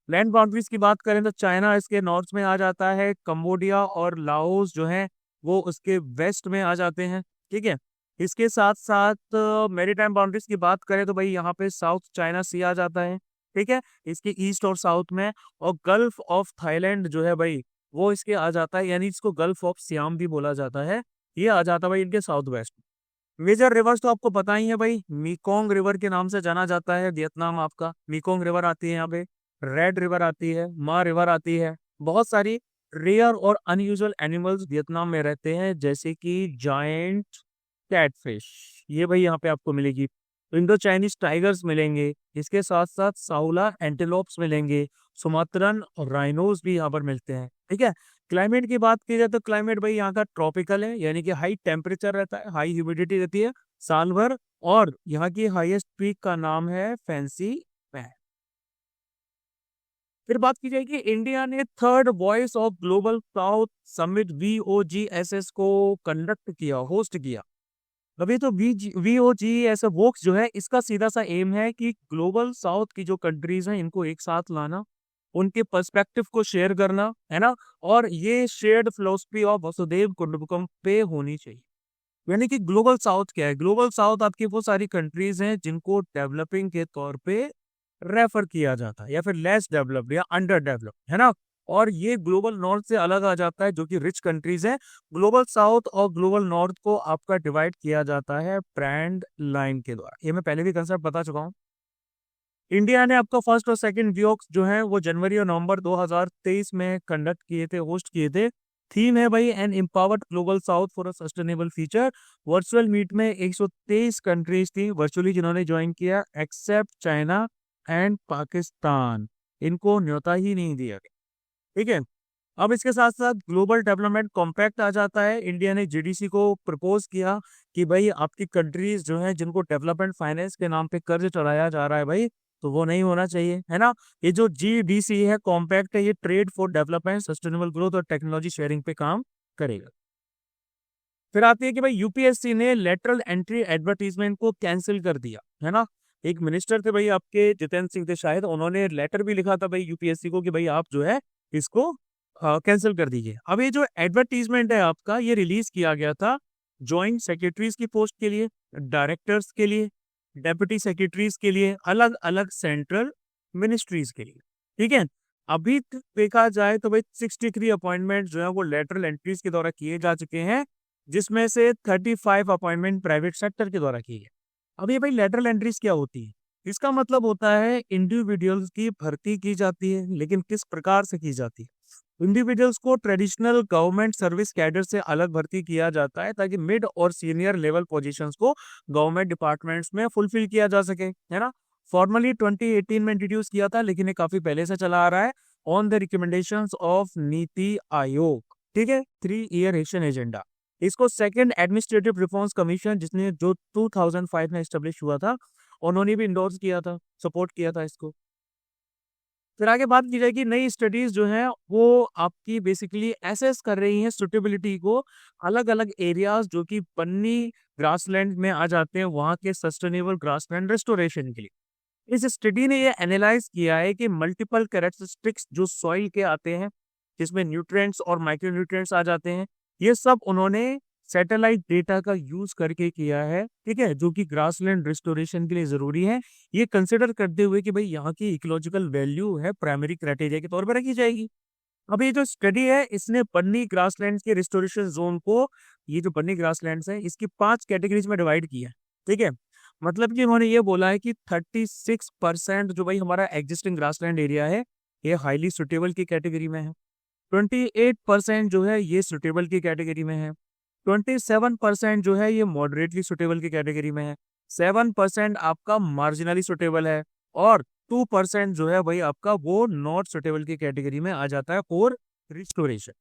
Land boundaries की बात करें तो चाइना इसके नॉर्थ में आ जाता है, कंबोडिया और लाओस जो है वो उसके वेस्ट में आ जाते हैं। ठीक है, इसके साथ साथ मैरीटाइम बाउंड्रीज की बात करें तो भाई यहाँ पे साउथ चाइना सी आ जाता है। ठीक है, इसके ईस्ट और साउथ में, और गल्फ ऑफ थाईलैंड जो है भाई वो इसके आ जाता है, यानी इसको गल्फ ऑफ सियाम भी बोला जाता है, ये आ जाता है भाई इनके साउथ वेस्ट। मेजर रिवर्स तो आपको पता ही है भाई, मीकोंग रिवर के नाम से जाना जाता है वियतनाम आपका। मीकोंग रिवर आती है यहाँ पे, रेड रिवर आती है, मा रिवर आती है। बहुत सारी रेयर और अनयूजुअल एनिमल्स वियतनाम में रहते हैं, जैसे कि जायंट कैटफिश, ये भाई यहाँ पे आपको मिलेगी। इंडो चाइनीज टाइगर्स मिलेंगे, इसके साथ साथ साउला एंटेलोप्स मिलेंगे, सुमात्रन और राइनोस भी यहाँ पर मिलते हैं। ठीक है, क्लाइमेट की बात की जाए तो क्लाइमेट भाई यहाँ का ट्रॉपिकल है, यानी कि हाई टेम्परेचर रहता है, हाई ह्यूमिडिटी रहती है साल भर, और यहाँ की हाईएस्ट पीक का नाम है फैंसी मैन। फिर बात की जाएगी, इंडिया ने 3rd voice of global south summit VOGSS को कंडक्ट किया, होस्ट किया। अभी तो VOGSS वोक्स जो है, इसका सीधा सा एम है कि ग्लोबल साउथ की जो कंट्रीज हैं इनको एक साथ लाना, उनके पर्सपेक्टिव को शेयर करना, है ना, और ये शेयर्ड फिलोसफी ऑफ वसुदेव कुटुंबकम पे होनी चाहिए। यानी कि ग्लोबल साउथ क्या है? ग्लोबल साउथ आपकी वो सारी कंट्रीज हैं जिनको डेवलपिंग के तौर पे रेफर किया जाता है, या फिर लेस डेवलप्ड या अंडर डेवलप्ड, है ना। और ये ग्लोबल नॉर्थ से अलग आ जाता है, जो कि रिच कंट्रीज है। ग्लोबल साउथ और ग्लोबल नॉर्थ को आपका डिवाइड किया जाता है ब्रांड लाइन के द्वारा। ये मैं पहले भी कंसेप्ट बता चुका हूँ। इंडिया ने आपका फर्स्ट और सेकंड वियोक्स जो है वो जनवरी और नवंबर 2023 में कंडक्ट किए थे, होस्ट किए थे। थीम है भाई an empowered global south for a sustainable future. Virtual meet में 123 कंट्रीज थी वर्चुअली जिन्होंने ज्वाइन किया, एक्सेप्ट चाइना एंड पाकिस्तान। इनको न्योता ही नहीं दिया गया। ठीक है। अब इसके साथ साथ ग्लोबल डेवलपमेंट कॉम्पैक्ट आ जाता है। इंडिया ने जीडीसी को प्रपोज किया कि भाई आपकी कंट्रीज जो है जिनको डेवलपमेंट फाइनेंस के नाम पे कर्ज चढ़ाया जा रहा है भाई, तो वो नहीं होना चाहिए, है ना। ये जो जीडीसी है, कॉम्पैक्ट है, ये trade for development, sustainable growth और टेक्नोलॉजी शेयरिंग पे काम करेगा। फिर आती है कि भाई यूपीएससी ने लेटरल एंट्री एडवर्टीजमेंट को कैंसिल कर दिया, है ना। एक मिनिस्टर थे भाई आपके, जितेंद्र सिंह थे शायद, उन्होंने लेटर भी लिखा था भाई यूपीएससी को कि भाई आप जो है इसको कैंसिल कर दीजिए। अब ये जो एडवर्टीजमेंट है आपका, ये रिलीज किया गया था जॉइंट सेक्रेटरीज की पोस्ट के लिए, डायरेक्टर्स के लिए, डेप्यूटी सेक्रेटरीज के लिए, अलग अलग सेंट्रल मिनिस्ट्रीज के लिए। ठीक है। अभी देखा जाए तो भाई 63 अपॉइंटमेंट जो है वो लेटरल एंट्रीज के द्वारा किए जा चुके हैं, जिसमें से 35 अपॉइंटमेंट प्राइवेट सेक्टर के द्वारा की है। अब ये भाई लेटरल एंट्रीज क्या होती है? इसका मतलब होता है इंडिविजुअल्स की भर्ती की जाती है, लेकिन किस प्रकार से की जाती है? इंडिविजुअल्स को ट्रेडिशनल गवर्नमेंट सर्विस कैडर से अलग भर्ती किया जाता है, ताकि मिड और सीनियर लेवल पोजीशंस को गवर्नमेंट डिपार्टमेंट्स में फुलफिल किया जा सके, है ना। फॉर्मली 2018 में इंट्रोड्यूस किया था, लेकिन ये काफी पहले से चला आ रहा है on the recommendations of NITI Aayog. ठीक है, 3 ईयर एक्शन एजेंडा। इसको सेकंड एडमिनिस्ट्रेटिव रिफॉर्म्स कमीशन, जिसने जो 2005 में एस्टेब्लिश हुआ था, उन्होंने भी इंडोर्स किया था, सपोर्ट किया था इसको। फिर आगे बात की जाएगी, नई स्टडीज जो है वो आपकी बेसिकली एसेस कर रही हैं सुटेबिलिटी को, अलग अलग एरियाज जो कि पन्नी ग्रासलैंड में आ जाते हैं, वहां के सस्टेनेबल ग्रासलैंड रेस्टोरेशन के लिए। इस स्टडी ने ये एनालाइज किया है कि मल्टीपल कैरेक्टरिस्टिक्स जो सॉइल के आते हैं, जिसमें न्यूट्रिएंट्स और माइक्रोन्यूट्रिएंट्स आ जाते हैं, ये सब उन्होंने सैटेलाइट डेटा का यूज करके किया है। ठीक है, जो कि ग्रासलैंड रिस्टोरेशन के लिए जरूरी है। ये कंसिडर करते हुए कि भाई यहाँ की इकोलॉजिकल वैल्यू है, प्राइमरी क्राइटेरिया के तौर पर रखी जाएगी। अब ये जो स्टडी है, इसने पन्नी ग्रासलैंड के रिस्टोरेशन जोन को, ये जो पन्नी ग्रासलैंड है, इसकी 5 कैटेगरीज में डिवाइड किया है। ठीक है, मतलब कि उन्होंने ये बोला है कि 36% जो भाई हमारा एग्जिस्टिंग ग्रासलैंड एरिया है, ये हाईली सुटेबल की कैटेगरी में है। 28% जो है ये सुटेबल की कैटेगरी में है। 27% जो है ये मॉडरेटली सुटेबल की कैटेगरी में है। 7% आपका मार्जिनली सुटेबल है, और 2% जो है भाई आपका वो नॉट सुटेबल की कैटेगरी में आ जाता है फॉर रिस्टोरेशन।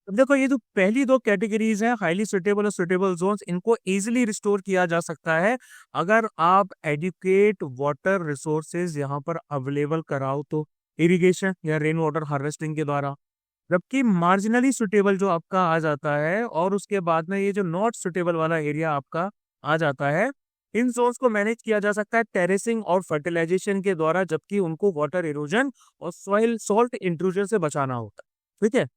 अब देखो, ये जो पहली 2 कैटेगरीज हैं, हाईली सुटेबल और सुटेबल जोन्स, इनको इजीली रिस्टोर किया जा सकता है अगर आप एडुकेट वाटर रिसोर्सेज यहाँ पर अवेलेबल कराओ, तो इरिगेशन या रेन वाटर हार्वेस्टिंग के द्वारा। जबकि मार्जिनली सुटेबल जो आपका आ जाता है, और उसके बाद में ये जो नॉट सुटेबल वाला एरिया आपका आ जाता है, इन जोन्स को मैनेज किया जा सकता है टेरेसिंग और फर्टिलाइजेशन के द्वारा, जबकि उनको वाटर इरोजन और सॉइल सॉल्ट इंट्रूजन से बचाना होता है। ठीक है।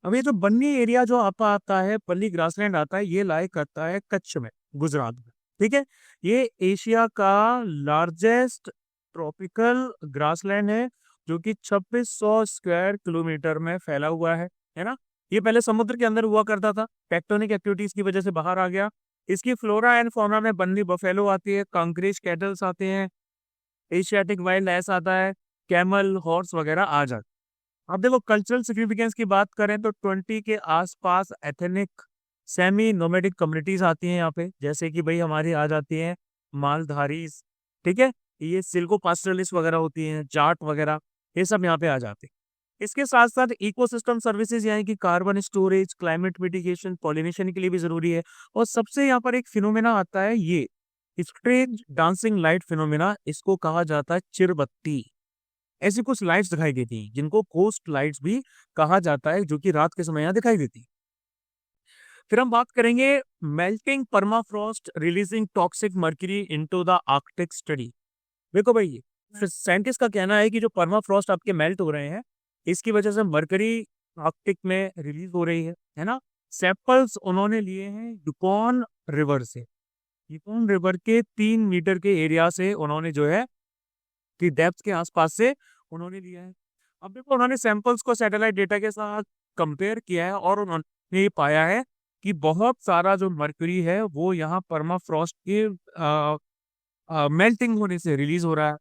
अब ये जो बन्नी एरिया जो आपका आता है, पल्ली ग्रासलैंड आता है, ये लाई करता है कच्छ में, गुजरात में। ठीक है, ये एशिया का लार्जेस्ट ट्रॉपिकल ग्रासलैंड है, जो कि 2600 स्क्वायर किलोमीटर में फैला हुआ है ना। ये पहले समुद्र के अंदर हुआ करता था, टेक्टोनिक एक्टिविटीज की वजह से बाहर आ गया। इसकी फ्लोरा एंड फौना में बन्नी बफेलो आती है, कांक्रीज कैटल्स आते हैं, एशियाटिक वाइल्ड एस आता है, कैमल हॉर्स वगैरह आ जाते। अब देखो, कल्चरल सिग्निफिकेंस की बात करें तो 20 के आसपास एथनिक सेमी नोमेडिक कम्युनिटीज आती हैं यहाँ पे, जैसे कि भाई हमारी आ जाती हैं मालधारीज। ठीक है, ये सिल्को पास्टरलिस्ट वगैरह होती हैं, जाट वगैरह, ये सब यहाँ पे आ जाते हैं। इसके साथ साथ इकोसिस्टम सर्विसेज यानी कि carbon storage, climate mitigation, pollination के लिए भी जरूरी है। और सबसे यहाँ पर एक फिनोमेना आता है, ये स्ट्रेंज डांसिंग लाइट फिनोमेना, इसको कहा जाता है चिरबत्ती। ऐसी कुछ लाइट्स दिखाई देती हैं, जिनको कोस्ट लाइट्स भी कहा जाता है, जो कि रात के समय यहाँ दिखाई देती। फिर हम बात करेंगे melting permafrost releasing toxic mercury into the Arctic study. देखो भाई, साइंटिस्ट का कहना है कि जो परमाफ्रॉस्ट आपके मेल्ट हो रहे हैं, इसकी वजह से मरकरी आर्कटिक में रिलीज हो रही है ना। सैंपल्स उन्होंने लिए हैं यूकॉन रिवर से। यूकॉन रिवर के 3 मीटर के एरिया से उन्होंने जो है कि डेप्थ के आसपास से उन्होंने लिया है। अब देखो उन्होंने सैंपल्स को सैटेलाइट डेटा के साथ कंपेयर किया है और उन्होंने ये पाया है कि बहुत सारा जो मर्क्यूरी है वो यहाँ परमाफ्रॉस्ट के मेल्टिंग होने से रिलीज हो रहा है।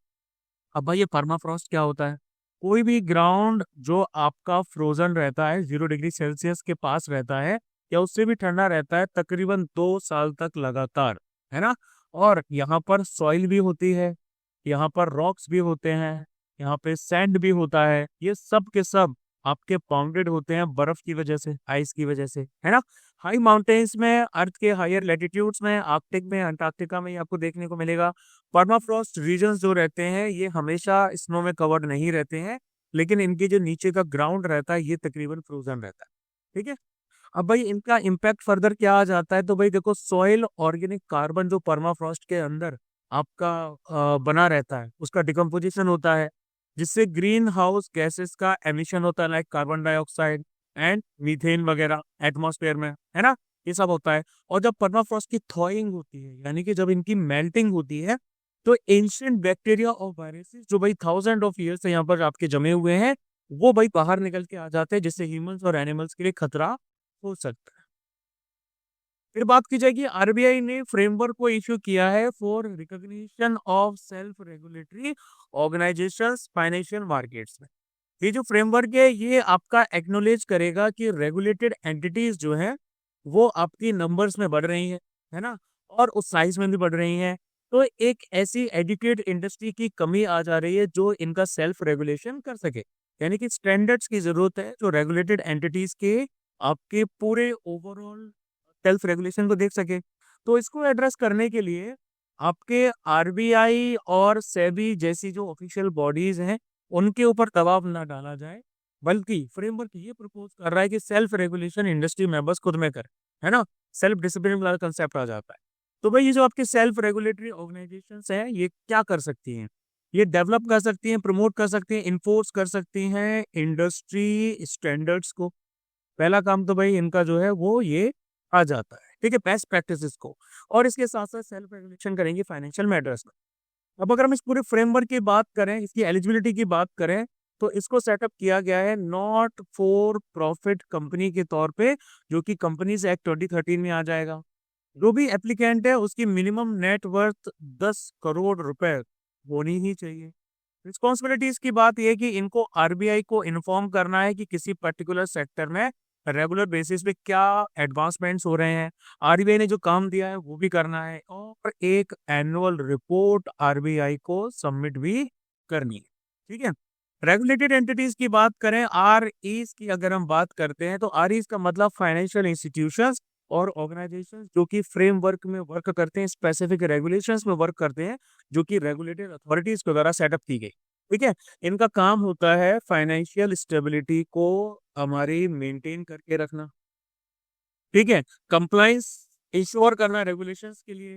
अब भाई ये परमाफ्रॉस्ट क्या होता है? कोई भी ग्राउंड जो आपका फ्रोजन रहता है 0 डिग्री सेल्सियस के पास रहता है या उससे भी ठंडा रहता है तकरीबन 2 साल तक लगातार, है ना। और यहाँ पर सॉइल भी होती है, यहाँ पर रॉक्स भी होते हैं, यहाँ पे सैंड भी होता है, ये सब के सब आपके बाउंडेड होते हैं बर्फ की वजह से, आइस की वजह से, है ना। हाई माउंटेन्स में, अर्थ के हायर लेटीट्यूड्स में, आर्कटिक में, अंटार्कटिका में ये आपको देखने को मिलेगा। परमाफ्रॉस्ट रीजन्स जो रहते हैं ये हमेशा स्नो में कवर्ड नहीं रहते हैं, लेकिन इनके जो नीचे का ग्राउंड रहता है ये तकरीबन फ्रोजन रहता है। ठीक है। अब भाई इनका इम्पैक्ट फर्दर क्या आ जाता है, तो भाई देखो सॉइल ऑर्गेनिक कार्बन जो परमाफ्रॉस्ट के अंदर आपका बना रहता है उसका डिकम्पोजिशन होता है, जिससे ग्रीन हाउस गैसेस का एमिशन होता है, like carbon dioxide and methane वगैरह एटमॉस्फेयर में, है ना। ये सब होता है। और जब परमाफ्रॉस्ट की थॉइंग होती है यानी कि जब इनकी मेल्टिंग होती है तो एंशिएंट बैक्टीरिया और वायरसेस जो भाई थाउजेंड ऑफ ईयर से यहाँ पर आपके जमे हुए हैं वो भाई बाहर निकल के आ जाते हैं, जिससे ह्यूमंस और एनिमल्स के लिए खतरा हो सकता है। फिर बात की जाएगी, आरबीआई ने फ्रेमवर्क को इश्यू किया है for recognition of self regulatory organisations financial markets में। ये जो फ्रेमवर्क है ये आपका एक्नोलेज करेगा कि रेगुलेटेड एंटिटीज जो हैं वो आपकी नंबर्स में बढ़ रही है ना, और उस साइज में भी बढ़ रही हैं। तो एक ऐसी एजुकेट इंडस्ट्री की कमी आ जा रही है जो इनका सेल्फ रेगुलेशन कर सके, यानी कि स्टैंडर्ड्स की जरूरत है जो रेगुलेटेड एंटिटीज के आपके पूरे ओवरऑल सेल्फ रेगुलेशन को देख सके। तो इसको एड्रेस करने के लिए आपके आरबीआई और सेबी जैसी जो ऑफिशियल बॉडीज हैं उनके ऊपर दबाव ना डाला जाए, बल्कि फ्रेमवर्क ये प्रपोज कर रहा है कि सेल्फ रेगुलेशन इंडस्ट्री मेंबर्स खुद में करें, है ना। सेल्फ डिसिप्लिन वाला कंसेप्ट आ जाता है। तो भाई ये जो आपके सेल्फ रेगुलेटरी ऑर्गेनाइजेशंस हैं ये क्या कर सकती हैं? ये डेवलप कर सकती हैं, प्रमोट कर सकती हैं, इन्फोर्स कर सकती हैं इंडस्ट्री स्टैंडर्ड्स को। पहला काम तो भाई इनका जो है वो ये आ जाता है, ठीक है, बेस्ट प्रैक्टिसेस को। और इसके साथ साथ सेल्फ रेगुलेशन करेंगे फाइनेंशियल मैटर्स में। अब अगर हम इस पूरे फ्रेमवर्क की बात करें, इसकी एलिजिबिलिटी की बात करें, तो इसको सेटअप किया गया है नॉट फॉर प्रॉफिट कंपनी के तौर पे, जो कि कंपनीज एक्ट 2013 में आ जाएगा। जो भी एप्लीकेंट है उसकी मिनिमम नेट वर्थ 10 करोड़ रुपए होनी ही चाहिए। रिस्पॉन्सिबिलिटीज की बात यह है कि इनको आरबीआई को इन्फॉर्म करना है कि किसी पर्टिकुलर सेक्टर में रेगुलर बेसिस पे क्या एडवांसमेंट्स हो रहे हैं, आरबीआई ने जो काम दिया है वो भी करना है, और एक एनुअल रिपोर्ट आरबीआई को सबमिट भी करनी है। ठीक है। रेगुलेटेड एंटिटीज की बात करें, आर की अगर हम बात करते हैं तो आर का मतलब फाइनेंशियल इंस्टीट्यूशंस और ऑर्गेनाइजेशंस जो कि फ्रेमवर्क में वर्क करते हैं, स्पेसिफिक रेगुलेशंस में वर्क करते हैं, जो कि रेगुलेटेड अथॉरिटीज के द्वारा सेटअप की गई। ठीक है। इनका काम होता है फाइनेंशियल स्टेबिलिटी को हमारी मेंटेन करके रखना, ठीक है, कंप्लाइंस इंश्योर करना रेगुलेशंस के लिए,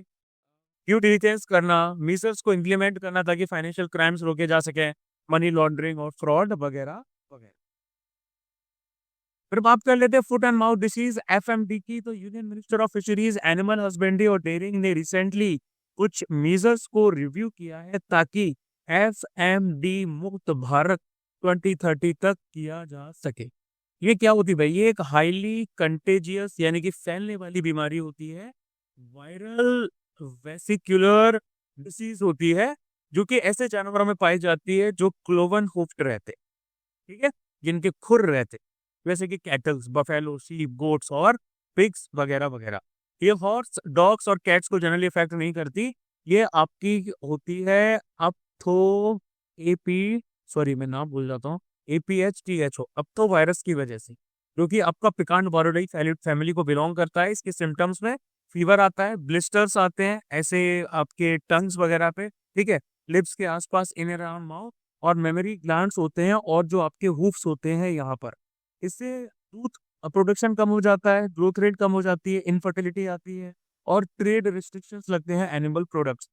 ड्यू डिलिजेंस करना, मीजर्स को इम्प्लीमेंट करना ताकि फाइनेंशियल क्राइम्स रोके जा सके, मनी लॉन्ड्रिंग और फ्रॉड वगैरह वगैरह। फिर बात कर लेते हैं foot and mouth disease FMD की। तो union minister of fisheries, animal husbandry और डेयरिंग ने रिसेंटली कुछ मेजर्स को रिव्यू किया है ताकि एफएमडी मुक्त भारत 2030 तक किया जा सके। ये क्या होती है भाई? ये एक हाईली कंटेजियस यानी कि फैलने वाली बीमारी होती है, वायरल वेसिकुलर डिसीज होती है, जो कि ऐसे जानवरों में पाई जाती है जो क्लोवन हुफ्ड रहते, ठीक है, जिनके खुर रहते, जैसे कि कैटल्स, बफेलो, शीप, गोट्स और पिग्स वगैरह वगैरह। ये हॉर्स, डॉग्स और कैट्स को जनरली इफेक्ट नहीं करती। ये आपकी होती है अप्थो एपी सॉरी मैं नाम भूल जाता हूँ, APHTHO अप्थो वायरस की वजह से, जो कि आपका पिकांट बारोडी फैमिली को बिलोंग करता है। इसके सिम्टम्स में फीवर आता है, ब्लिस्टर्स आते हैं ऐसे आपके टंग्स वगैरह पे, ठीक है, लिप्स के आसपास, इन अराउंड माउथ, और मेमोरी ग्लैंड्स होते हैं और जो आपके हूफ्स होते हैं यहाँ पर। इससे दूध प्रोडक्शन कम हो जाता है, ग्रोथ रेट कम हो जाती है, इनफर्टिलिटी आती है और ट्रेड रिस्ट्रिक्शंस लगते हैं एनिमल प्रोडक्ट्स।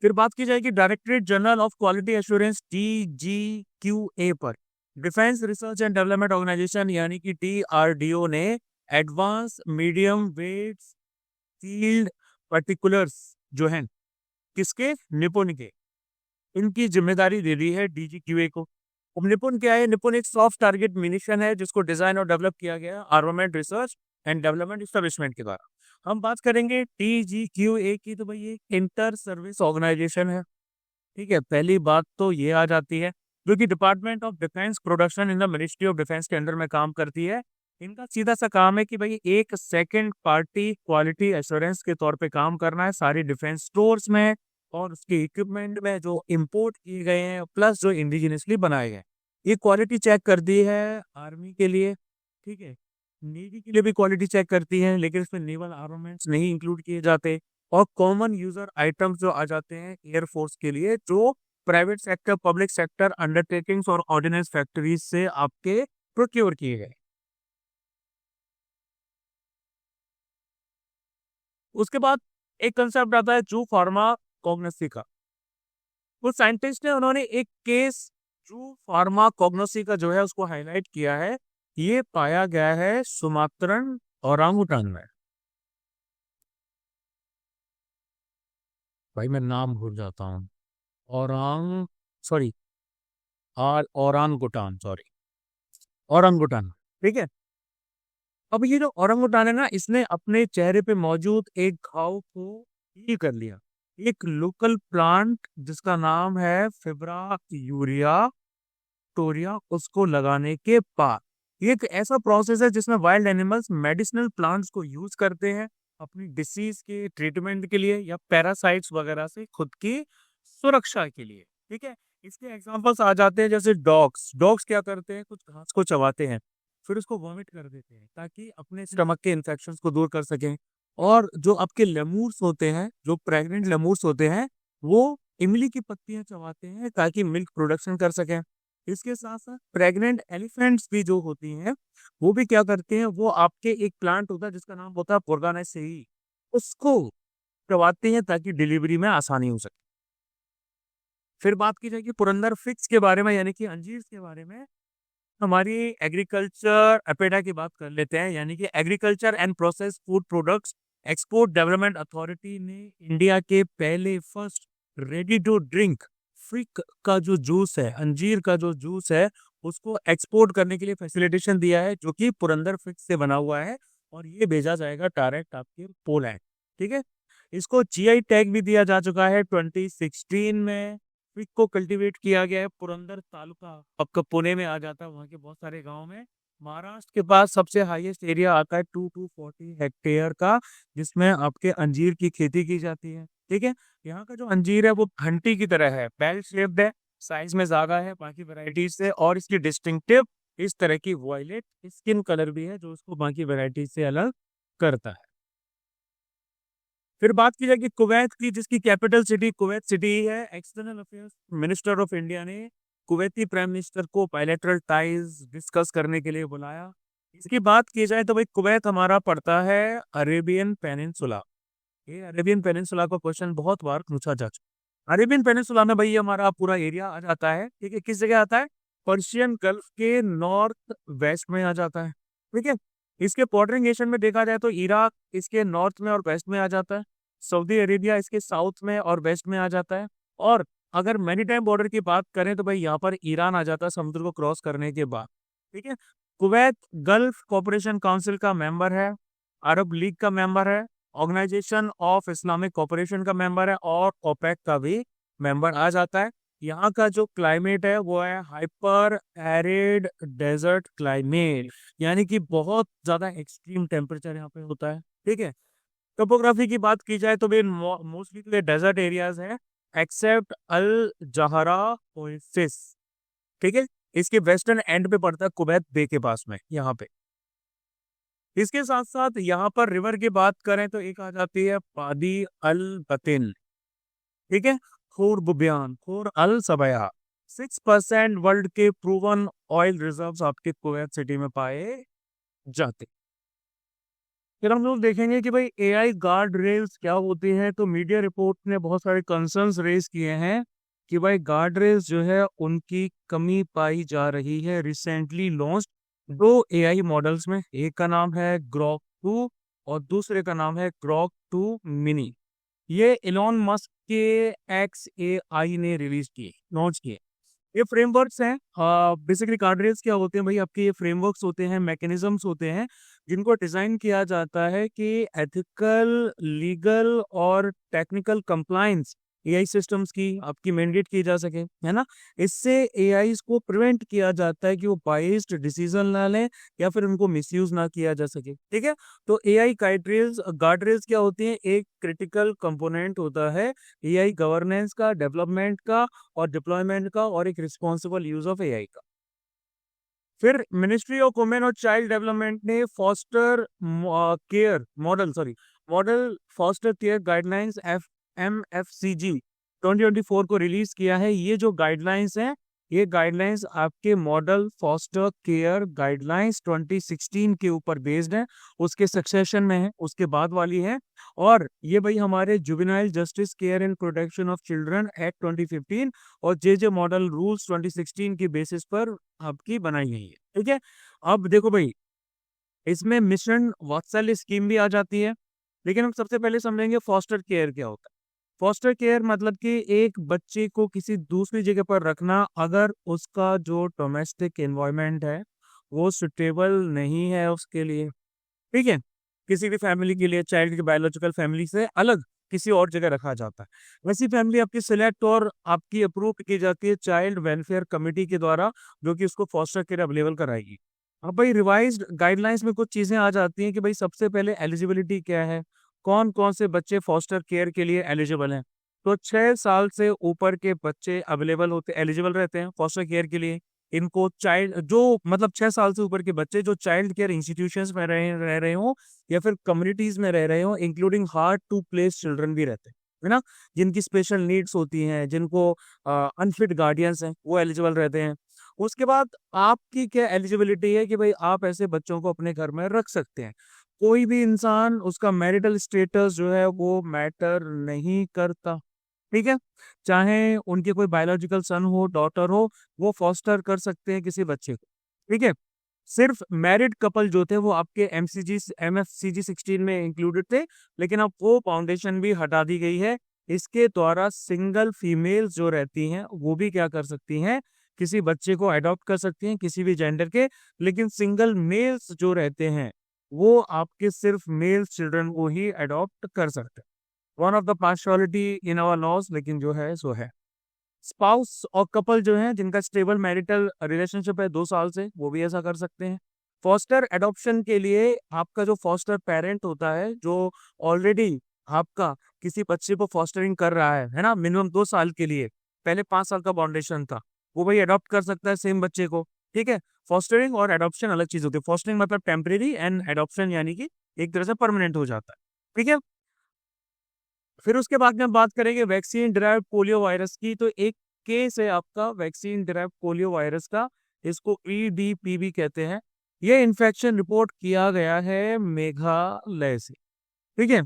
फिर बात की जाएगी directorate general of quality assurance DGQA पर। Defence research and development organisation यानी कि DRDO ने advance medium weight field particulars जो हैं किसके, निपुण के, इनकी जिम्मेदारी दे दी है DGQA को। अब निपुण क्या है? निपुण एक सॉफ्ट टारगेट मिशन है जिसको डिजाइन और डेवलप किया गया armament research and development establishment के द्वारा। हम बात करेंगे TGQA की, तो भाई ये इंटर सर्विस ऑर्गेनाइजेशन है। ठीक है, पहली बात तो ये आ जाती है, जो कि department of defence production in the ministry of defence के अंडर में काम करती है। इनका सीधा सा काम है कि भाई एक सेकंड पार्टी क्वालिटी एश्योरेंस के तौर पे काम करना है सारी डिफेंस स्टोर्स में और उसके इक्विपमेंट में जो इंपोर्ट किए गए हैं प्लस जो इंडिजिनियसली बनाए गए। ये क्वालिटी चेक कर दी है आर्मी के लिए, ठीक है, नेवी के लिए भी क्वालिटी चेक करती है, लेकिन इसमें नेवल आर्मामेंट्स नहीं इंक्लूड किए जाते। और कॉमन यूजर आइटम्स जो आ जाते हैं एयरफोर्स के लिए, जो private sector, public sector undertakings और ऑर्डिनेंस फैक्ट्रीज से आपके प्रोक्योर किए गए। उसके बाद एक कंसेप्ट आता है जू फार्मा कॉग्नोसी का। वो साइंटिस्ट ने, उन्होंने एक केस जू फार्मा कॉग्नोसी का जो है उसको हाईलाइट किया है। ये पाया गया है सुमात्रन ओरांगुटान में। भाई मैं नाम भूल जाता हूँ। Orang sorry orangutan, sorry, orangutan. ठीक है। अब ये जो औरंगुटान है ना, इसने अपने चेहरे पे मौजूद एक घाव को हील कर लिया। एक लोकल प्लांट जिसका नाम है फिब्रा यूरिया टोरिया, उसको लगाने के बाद ये एक ऐसा प्रोसेस है जिसमें वाइल्ड एनिमल्स मेडिसिनल प्लांट्स को यूज करते हैं अपनी डिसीज के ट्रीटमेंट के लिए या पैरासाइट्स वगैरह से खुद की सुरक्षा के लिए। ठीक है। इसके एग्जांपल्स आ जाते हैं जैसे डॉग्स। डॉग्स क्या करते हैं? कुछ घास को चबाते हैं, फिर उसको वॉमिट कर देते हैं ताकि अपने स्टमक के इन्फेक्शंस को दूर कर सकें। और जो आपके लेमूर्स होते हैं, जो प्रेग्नेंट लेमूर्स होते हैं, वो इमली की पत्तियां चबाते हैं ताकि मिल्क प्रोडक्शन कर सकें। इसके साथ साथ प्रेग्नेंट एलिफेंट्स भी जो होती हैं, वो भी क्या करते हैं, वो आपके एक प्लांट होता है जिसका नाम होता है पोर्गानासेई, उसको चबाते हैं ताकि डिलीवरी में आसानी हो सके। फिर बात की जाएगी पुरंदर फिक्स के बारे में, यानी कि अंजीर के बारे में। हमारी एग्रीकल्चर अपेडा की बात कर लेते हैं, यानी कि agriculture and process food products export development authority ने इंडिया के पहले फर्स्ट रेडी टू ड्रिंक फिक का जो जूस है, अंजीर का जो जूस है, उसको एक्सपोर्ट करने के लिए फैसिलिटेशन दिया है, जो कि पुरंदर फिक्स से बना हुआ है और ये भेजा जाएगा डायरेक्ट आपके पोलैंड। ठीक है। इसको GI टैग भी दिया जा चुका है 2016 में। फिग को कल्टीवेट किया गया है पुरंदर तालुका, आपका पुणे में आ जाता है, वहाँ के बहुत सारे गांव में। महाराष्ट्र के पास सबसे हाईएस्ट एरिया आता है 240 हेक्टेयर का, जिसमें आपके अंजीर की खेती की जाती है। ठीक है। यहाँ का जो अंजीर है वो घंटी की तरह है, बेल शेप्ड है, साइज में ज्यादा है बाकी वेराइटीज से, और इसकी डिस्टिंक्टिव इस तरह की वॉयलेट स्किन कलर भी है जो उसको बाकी वेराइटीज से अलग करता है। फिर बात की जाएगी कुवैत की, जिसकी कैपिटल सिटी कुवैत सिटी है। External affairs minister of India ने कुवैती प्राइम मिनिस्टर को बायलैटरल टाइज डिस्कस करने के लिए बुलाया। इसकी बात की जाए तो भाई कुवैत हमारा पड़ता है अरेबियन पेनिनसुला। ये अरेबियन पेनिनसुला का क्वेश्चन बहुत बार पूछा जा चुका। अरेबियन पेनिनसुला में भाई हमारा पूरा एरिया आ जाता है। ठीक है। किस जगह आता है? पर्शियन गल्फ के नॉर्थ वेस्ट में आ जाता है। ठीक है। इसके बॉर्डरिंग एशियन में देखा जाए तो इराक इसके नॉर्थ में और वेस्ट में आ जाता है। सऊदी अरेबिया इसके साउथ में और वेस्ट में आ जाता है। और अगर मैरीटाइम बॉर्डर की बात करें तो भाई यहाँ पर ईरान आ जाता है समुद्र को क्रॉस करने के बाद। ठीक है। कुवैत गल्फ कॉपरेशन काउंसिल का मेंबर है, अरब लीग का मेंबर है, ऑर्गेनाइजेशन ऑफ इस्लामिक कोऑपरेशन का मेंबर है, और ओपेक का भी मेंबर आ जाता है। यहाँ का जो क्लाइमेट है वो है हाइपर एरिड डेजर्ट क्लाइमेट, यानी कि बहुत ज्यादा एक्सट्रीम टेम्परेचर यहाँ पे होता है। ठीक है। टोपोग्राफी की बात की जाए तो भी मोस्टली तो ये डेजर्ट एरियाज है एक्सेप्ट अल जहरा ओएसिस। ठीक है। इसके वेस्टर्न एंड पे पड़ता है कुवैत बे के पास में यहाँ पे। इसके साथ साथ यहाँ पर रिवर की बात करें तो एक आ जाती है पादी अल बतिन। ठीक है। खोर बुबियान, खोर अल सबया। 6% वर्ल्ड के प्रूवन ऑयल रिजर्व्स आपके कुवैत सिटी में पाए जाते। फिर हम लोग देखेंगे कि भाई AI गार्ड रेल्स क्या होती हैं। तो मीडिया रिपोर्ट ने बहुत सारे कंसर्न्स रेज किए हैं कि भाई गार्ड रेल्स जो है उनकी कमी पाई जा रही है। रिसेंटली लॉन्च दो AI मॉडल्स में, एक का नाम है ग्रॉक 2 और दूसरे का नाम है ग्रॉक 2 मिनी। ये इलॉन मस्क के XAI ने रिलीज किए, लॉन्च किए। ये फ्रेमवर्क्स हैं। बेसिकली गार्डरेल्स क्या होते हैं भाई, आपके ये फ्रेमवर्क्स होते हैं, मैकेनिज्म्स होते हैं, जिनको डिजाइन किया जाता है कि एथिकल, लीगल और टेक्निकल कंप्लायंस एआई सिस्टम्स की आपकी मैंडेट की जा सके, है ना। इससे एआई को प्रिवेंट किया जाता है कि वो बाइस्ड डिसीजन ना लें या फिर उनको मिसयूज ना किया जा सके, ठीक है। तो एआई गाइडरेल्स, गार्डरेल्स क्या होती हैं, एक क्रिटिकल कंपोनेंट होता है एआई गवर्नेंस का, डेवलपमेंट का और डिप्लॉयमेंट का, और एक रिस्पॉन्सिबल यूज ऑफ एआई का। फिर मिनिस्ट्री ऑफ वुमेन और चाइल्ड डेवलपमेंट ने foster care model, sorry, model foster care guidelines MFCG 2024 को रिलीज किया है। ये जो गाइडलाइंस हैं, ये गाइडलाइंस आपके मॉडल फॉस्टर केयर गाइडलाइंस 2016 के ऊपर बेस्ड है, उसके सक्सेशन में है, उसके बाद वाली है। और ये भाई हमारे juvenile justice care and protection of children act 2015 और जे मॉडल रूल्स 2016 की बेसिस पर आपकी बनाई गई है, ठीक है। अब देखो भाई, इसमें मिशन वात्सल्य स्कीम भी आ जाती है, लेकिन हम सबसे पहले समझेंगे फॉस्टर केयर क्या होता है। फॉस्टर केयर मतलब कि एक बच्चे को किसी दूसरी जगह पर रखना, अगर उसका जो डोमेस्टिक एनवायरनमेंट है वो सुटेबल नहीं है उसके लिए, ठीक है। किसी भी फैमिली के लिए चाइल्ड की बायोलॉजिकल फैमिली से अलग किसी और जगह रखा जाता है, वैसी फैमिली आपकी सिलेक्ट और आपकी अप्रूव की जाती है चाइल्ड वेलफेयर कमेटी के द्वारा, जो कि उसको फॉस्टर केयर अवेलेबल कराएगी। अब भाई रिवाइज्ड गाइडलाइंस में कुछ चीजें आ जाती हैं कि भाई सबसे पहले एलिजिबिलिटी क्या है, कौन कौन से बच्चे फॉस्टर केयर के लिए एलिजिबल हैं। तो 6 साल से ऊपर के बच्चे अवेलेबल होते, एलिजिबल रहते हैं फॉस्टर केयर के लिए। इनको चाइल्ड जो मतलब 6 साल से ऊपर के बच्चे जो चाइल्ड केयर इंस्टीट्यूशंस में रह रहे हो या फिर कम्युनिटीज में रह रहे हो, including hard to place children भी रहते हैं, है ना, जिनकी स्पेशल नीड्स होती हैं, जिनको अनफिट गार्डियंस हैं, वो एलिजिबल रहते हैं। उसके बाद आपकी क्या एलिजिबिलिटी है कि भाई आप ऐसे बच्चों को अपने घर में रख सकते हैं। कोई भी इंसान, उसका मैरिटल स्टेटस जो है वो मैटर नहीं करता, ठीक है। चाहे उनके कोई बायोलॉजिकल सन हो, डॉटर हो, वो फॉस्टर कर सकते हैं किसी बच्चे को, ठीक है। सिर्फ मैरिड कपल जो थे वो आपके MFCG 16 में इंक्लूडेड थे, लेकिन अब वो फाउंडेशन भी हटा दी गई है। इसके द्वारा सिंगल फीमेल्स जो रहती हैं वो भी क्या कर सकती हैं, किसी बच्चे को अडॉप्ट कर सकती हैं किसी भी जेंडर के, लेकिन सिंगल मेल्स जो रहते हैं वो आपके सिर्फ मेल चिल्ड्रन को ही अडॉप्ट कर सकते हैं। One of the partiality in our laws, लेकिन जो है सो है। स्पाउस और कपल जो हैं जिनका स्टेबल मैरिटल रिलेशनशिप है 2 साल से, वो भी ऐसा कर सकते हैं। फॉस्टर एडॉप्शन के लिए आपका जो फॉस्टर पेरेंट होता है, जो ऑलरेडी आपका किसी बच्चे को फॉस्टरिंग कर रहा है ना, मिनिमम 2 साल के लिए, पहले 5 साल का बाउंडेशन था, वो भाई अडॉप्ट कर सकता है सेम बच्चे को, ठीक है। फॉस्टरिंग और एडॉप्शन अलग चीज होती है। फॉस्टरिंग मतलब टेम्परेरी एंड एडॉप्शन यानी कि एक तरह से परमानेंट हो जाता है, ठीक है। फिर उसके बाद में हम बात करेंगे वैक्सीन ड्राइव पोलियो वायरस की। तो एक केस है आपका वैक्सीन ड्राइव पोलियो वायरस का, इसको EDPV कहते हैं। ये इन्फेक्शन रिपोर्ट किया गया है मेघालय से, ठीक है।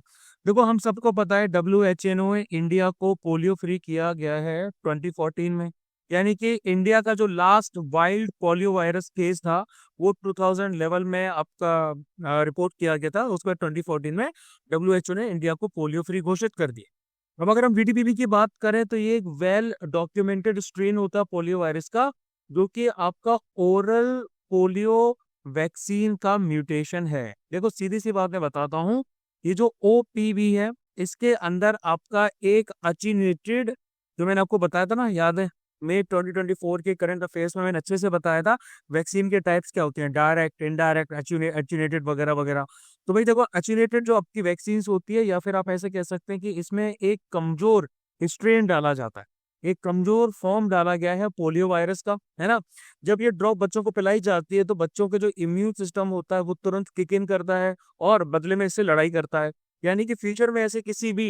देखो हम सबको पता है WHO ने इंडिया को पोलियो फ्री किया गया है 2014 में, यानी कि इंडिया का जो last wild polio virus case था वो 2000 लेवल में आपका रिपोर्ट किया गया था, उसके बाद 2014 में WHO ने इंडिया को पोलियो फ्री घोषित कर दिया। अब अगर हम VTPV की बात करें तो ये एक वेल डॉक्यूमेंटेड स्ट्रेन होता है पोलियो वायरस का, जो कि आपका ओरल पोलियो वैक्सीन का म्यूटेशन है। देखो सीधी सी बात मैं बताता हूँ, ये जो OPV है, इसके अंदर आपका एक अचिनेटेड, जो मैंने आपको बताया था ना, याद है मई 2024 के करंट अफेयर्स में मैंने अच्छे से बताया था वैक्सीन के टाइप्स क्या होते हैं, डायरेक्ट, इनडायरेक्ट, अचिनेटेड वगैरह वगैरह। तो भाई देखो अचिनेटेड जो आपकी वैक्सीन होती है, या फिर आप ऐसे कह सकते हैं कि इसमें एक कमजोर स्ट्रेन डाला जाता है, एक कमजोर फॉर्म डाला गया है पोलियो वायरस का, है ना। जब ये ड्रॉप बच्चों को पिलाई जाती है तो बच्चों के जो इम्यून सिस्टम होता है वो तुरंत किक इन करता है और बदले में इससे लड़ाई करता है। यानी कि फ्यूचर में ऐसे किसी भी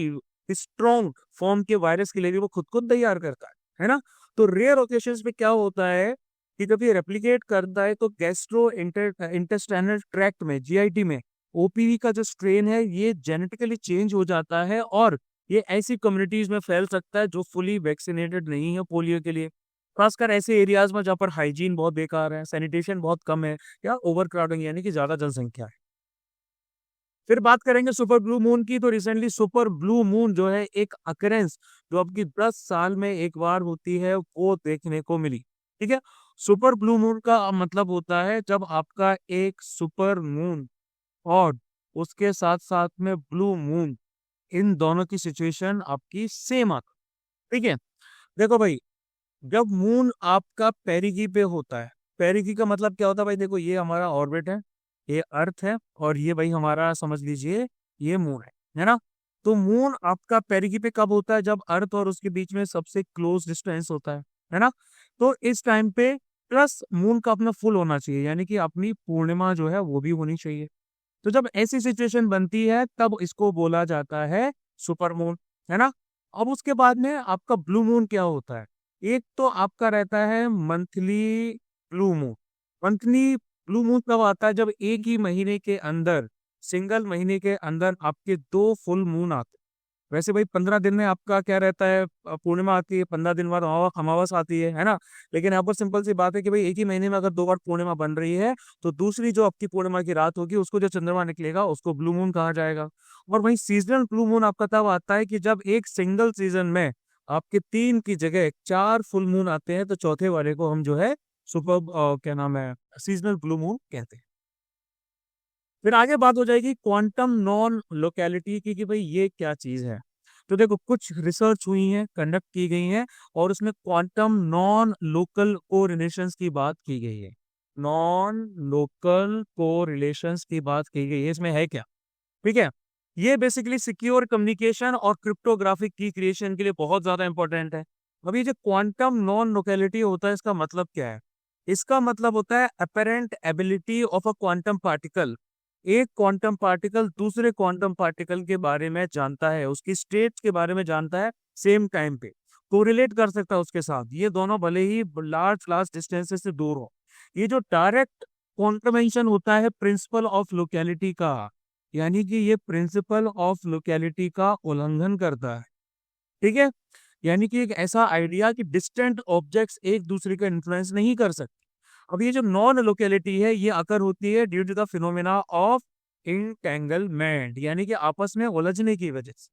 स्ट्रॉन्ग फॉर्म के वायरस के लिए भी वो खुद तैयार करता है ना। तो रेयर ओकेशंस पे क्या होता है कि जब ये रेप्लिकेट करता है तो गैस्ट्रो इंटेस्टाइनल ट्रैक्ट में, GIT में, OPV का जो स्ट्रेन है ये जेनेटिकली चेंज हो जाता है, और ये ऐसी कम्युनिटीज में फैल सकता है जो फुली वैक्सीनेटेड नहीं है पोलियो के लिए। खासकर ऐसे एरियाज में जहाँ पर हाइजीन बहुत बेकार है, सैनिटेशन बहुत कम है, या ओवर क्राउडिंग यानी कि ज्यादा जनसंख्या है। फिर बात करेंगे सुपर ब्लू मून की। तो रिसेंटली सुपर ब्लू मून जो है एक अकरेंस जो आपकी 10 साल में एक बार होती है वो देखने को मिली। ठीक है, सुपर ब्लू मून का मतलब होता है जब आपका एक सुपर मून और उसके साथ साथ में ब्लू मून, इन दोनों की सिचुएशन आपकी सेम आती। ठीक है, देखो भाई, जब मून आपका पेरिगी पे होता है, पेरिगी का मतलब क्या होता है भाई, देखो ये हमारा ऑर्बिट है, ये अर्थ है, और ये भाई हमारा समझ लीजिए ये मून है ना। तो मून आपका पेरिगी पे कब होता है, जब अर्थ और उसके बीच में सबसे क्लोज डिस्टेंस होता है ना। तो इस टाइम पे प्लस मून का अपना फुल होना चाहिए, यानी कि अपनी पूर्णिमा जो है वो भी होनी चाहिए। तो जब ऐसी सिचुएशन बनती है तब इसको बोला जाता है सुपर मून, है ना। अब उसके बाद में आपका ब्लू मून क्या होता है, एक तो आपका रहता है monthly blue moon. Monthly blue moon कब आता है, जब एक ही महीने के अंदर, सिंगल महीने के अंदर आपके 2 फुल मून आते हैं। वैसे भाई 15 दिन में आपका क्या रहता है, पूर्णिमा आती है, 15 दिन बाद अमावस आती है ना। लेकिन यहाँ पर सिंपल सी बात है कि भाई एक ही महीने में अगर 2 बार पूर्णिमा बन रही है तो दूसरी जो आपकी पूर्णिमा की रात होगी उसको जो चंद्रमा निकलेगा उसको ब्लू मून कहा जाएगा। और वहीं सीजनल ब्लू मून आपका तब आता है कि जब एक सिंगल सीजन में आपके 3 की जगह 4 फुल मून आते हैं, तो चौथे वाले को हम जो है सुपर क्या नाम है, सीजनल ब्लू मून कहते हैं। फिर आगे बात हो जाएगी क्वांटम नॉन लोकेलिटी की कि भाई ये क्या चीज है। तो देखो कुछ रिसर्च हुई है, कंडक्ट की गई है, और उसमें क्वांटम नॉन लोकल कोरिलेशंस की बात की गई है। नॉन लोकल कोरिलेशंस की बात की गई है, इसमें है क्या, ठीक है। ये बेसिकली सिक्योर कम्युनिकेशन और क्रिप्टोग्राफिक की क्रिएशन के लिए बहुत ज्यादा इंपॉर्टेंट है। अभी जो क्वांटम नॉन लोकेलिटी होता है इसका मतलब क्या है, इसका मतलब होता है apparent ability of a quantum particle. एक क्वांटम पार्टिकल दूसरे क्वांटम पार्टिकल के बारे में जानता है, उसकी स्टेट के बारे में जानता है, सेम टाइम पे कोरिलेट कर सकता है उसके साथ, ये दोनों भले ही लार्ज लार्ज डिस्टेंसेस से दूर हो। ये जो डायरेक्ट क्वांटमाइजेशन होता है प्रिंसिपल ऑफ लोकेलिटी का, यानी कि ये प्रिंसिपल ऑफ लोकेलिटी का उल्लंघन करता है। ठीक है, यानी कि एक ऐसा आइडिया कि डिस्टेंट ऑब्जेक्ट्स एक दूसरे का इन्फ्लुएंस नहीं कर सकते। अब ये जो नॉन लोकेलिटी है ये अकर होती है due to the phenomena of entanglement, यानी कि आपस में उलझने की वजह से।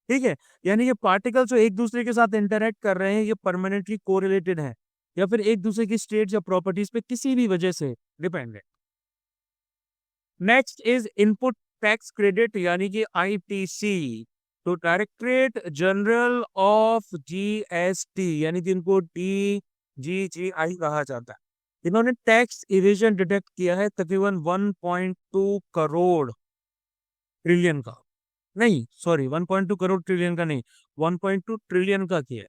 ठीक है, यानी कि पार्टिकल्स जो एक दूसरे के साथ इंटरेक्ट कर रहे हैं ये परमानेंटली कोरिलेटेड है, या फिर एक दूसरे की स्टेट या प्रॉपर्टीज पे किसी भी वजह से dependent. Next is input tax credit, यानी कि आईटीसी। तो डायरेक्टरेट जनरल ऑफ जीएसटी, यानी कि इनको DGGI कहा जाता है। इन्होंने टैक्स इवेजन डिटेक्ट किया है तकरीबन 1.2 करोड़ ट्रिलियन का, नहीं सॉरी 1.2 करोड़ ट्रिलियन का नहीं, 1.2 ट्रिलियन का किया है।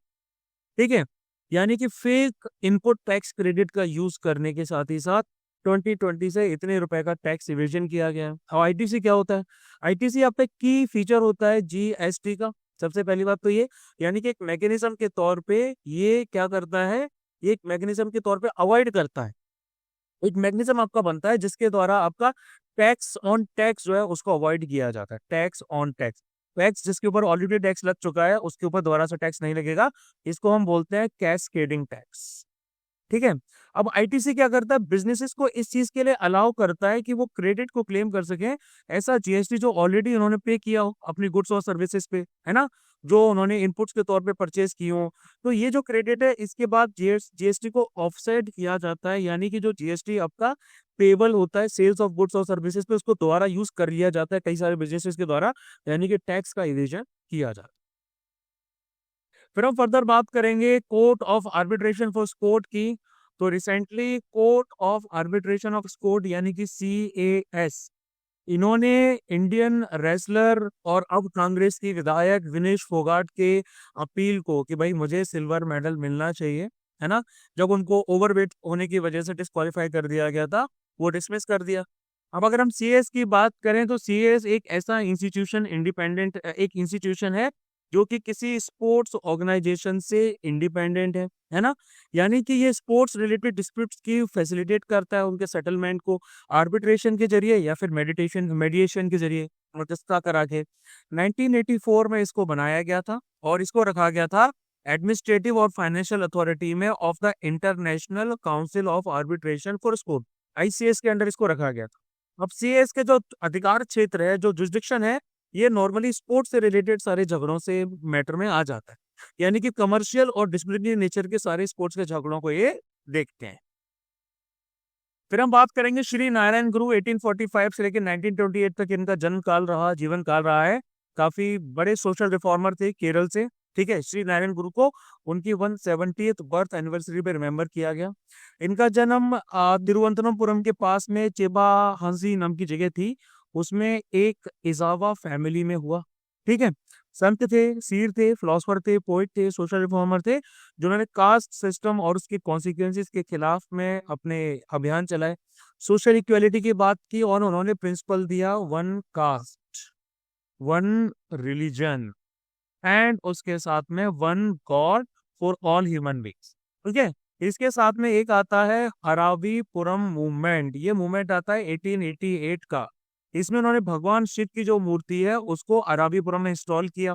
ठीक है, यानी कि फेक इनपुट टैक्स क्रेडिट का यूज करने के साथ ही साथ 2020 से इतने रुपए का टैक्स इवेजन किया गया है। और आईटीसी क्या होता है, आईटीसी आपका की फीचर होता है जीएसटी का। सबसे पहली बात तो ये, यानी कि एक मैकेनिज्म के तौर पे ये क्या करता है, ये एक मैकेनिज्म के तौर पे अवॉइड करता है। एक मैकेनिज्म आपका बनता है जिसके द्वारा आपका टैक्स ऑन टैक्स जो है उसको अवॉइड किया जाता है। टैक्स ऑन टैक्स, टैक्स जिसके ऊपर ऑलरेडी टैक्स लग चुका है उसके ऊपर दोबारा से टैक्स नहीं लगेगा, इसको हम बोलते हैं कैस्केडिंग टैक्स। ठीक है, अब आईटीसी क्या करता है, बिजनेसेस को इस चीज के लिए अलाउ करता है कि वो क्रेडिट को क्लेम कर सके, ऐसा जीएसटी जो ऑलरेडी उन्होंने पे किया हो अपनी गुड्स और सर्विसेज पे, है ना, जो उन्होंने इनपुट्स के तौर पे परचेज की हो। तो ये जो क्रेडिट है इसके बाद जीएसटी को ऑफसेट किया जाता है, यानी कि जो जीएसटी आपका पेबल होता है सेल्स ऑफ गुड्स और सर्विसेज पे उसको दोबारा यूज कर लिया जाता है कई सारे बिजनेसेस के द्वारा, यानी कि टैक्स का इवेजन किया जाता है। फिर हम फर्दर बात करेंगे court of arbitration for sport की। तो recently court of arbitration of sport यानी कि CAS, इन्होंने इंडियन रेसलर और अब कांग्रेस की विधायक विनेश फोगाट के अपील को कि भाई मुझे सिल्वर मेडल मिलना चाहिए, है ना, जब उनको ओवरवेट होने की वजह से डिस्क्वालीफाई कर दिया गया था, वो डिसमिस कर दिया। अब अगर हम CAS की बात करें तो CAS एक ऐसा इंस्टीट्यूशन, इंडिपेंडेंट एक इंस्टीट्यूशन है जो कि किसी स्पोर्ट्स ऑर्गेनाइजेशन से इंडिपेंडेंट है ना। यानी कि ये स्पोर्ट्स रिलेटेड डिस्प्यूट्स की फैसिलिटेट करता है, उनके सेटलमेंट को आर्बिट्रेशन के जरिए या फिर मेडिएशन के जरिए मध्यस्थता करा के। 1984 में इसको बनाया गया था और इसको रखा गया था एडमिनिस्ट्रेटिव और फाइनेंशियल अथॉरिटी में of the international council of arbitration for sport, ICS के अंडर इसको रखा गया था। अब सीएस के जो अधिकार क्षेत्र है, जो जुरिस्डिक्शन है, ये नॉर्मली स्पोर्ट्स से रिलेटेड सारे झगड़ों से मैटर में आ जाता है। यानी कि कमर्शियल और डिसिप्लिनरी नेचर के सारे स्पोर्ट्स के झगड़ों को ये देखते हैं। फिर हम बात करेंगे श्री नारायण गुरु, 1845 से लेकर 1928 तक इनका जन्म काल रहा, जीवन काल रहा है। काफी बड़े सोशल रिफॉर्मर थे, केरल से। ठीक है, श्री नारायण गुरु को उनकी 170th बर्थ एनिवर्सरी पे रिमेम्बर किया गया। इनका जन्म तिरुवनंतपुरम के पास में चेबा हंसी नाम की जगह थी, उसमें एक इजावा फैमिली में हुआ। ठीक है, संत थे, सीर थे, फिलोसफर थे, पोइट थे, सोशल रिफॉर्मर थे, जिन्होंने कास्ट सिस्टम और उसके कॉन्सिक्वेंसेस के खिलाफ में अपने अभियान चलाए, सोशल इक्वालिटी की बात की, और उन्होंने प्रिंसिपल दिया one cast, one religion, and उसके साथ में one God for all human beings. ठीक है, इसके साथ में एक आता है अराबीपुरम मूवमेंट। ये मूवमेंट आता है 1888 का। इसमें उन्होंने भगवान शिव की जो मूर्ति है उसको अराबीपुरम में इंस्टॉल किया।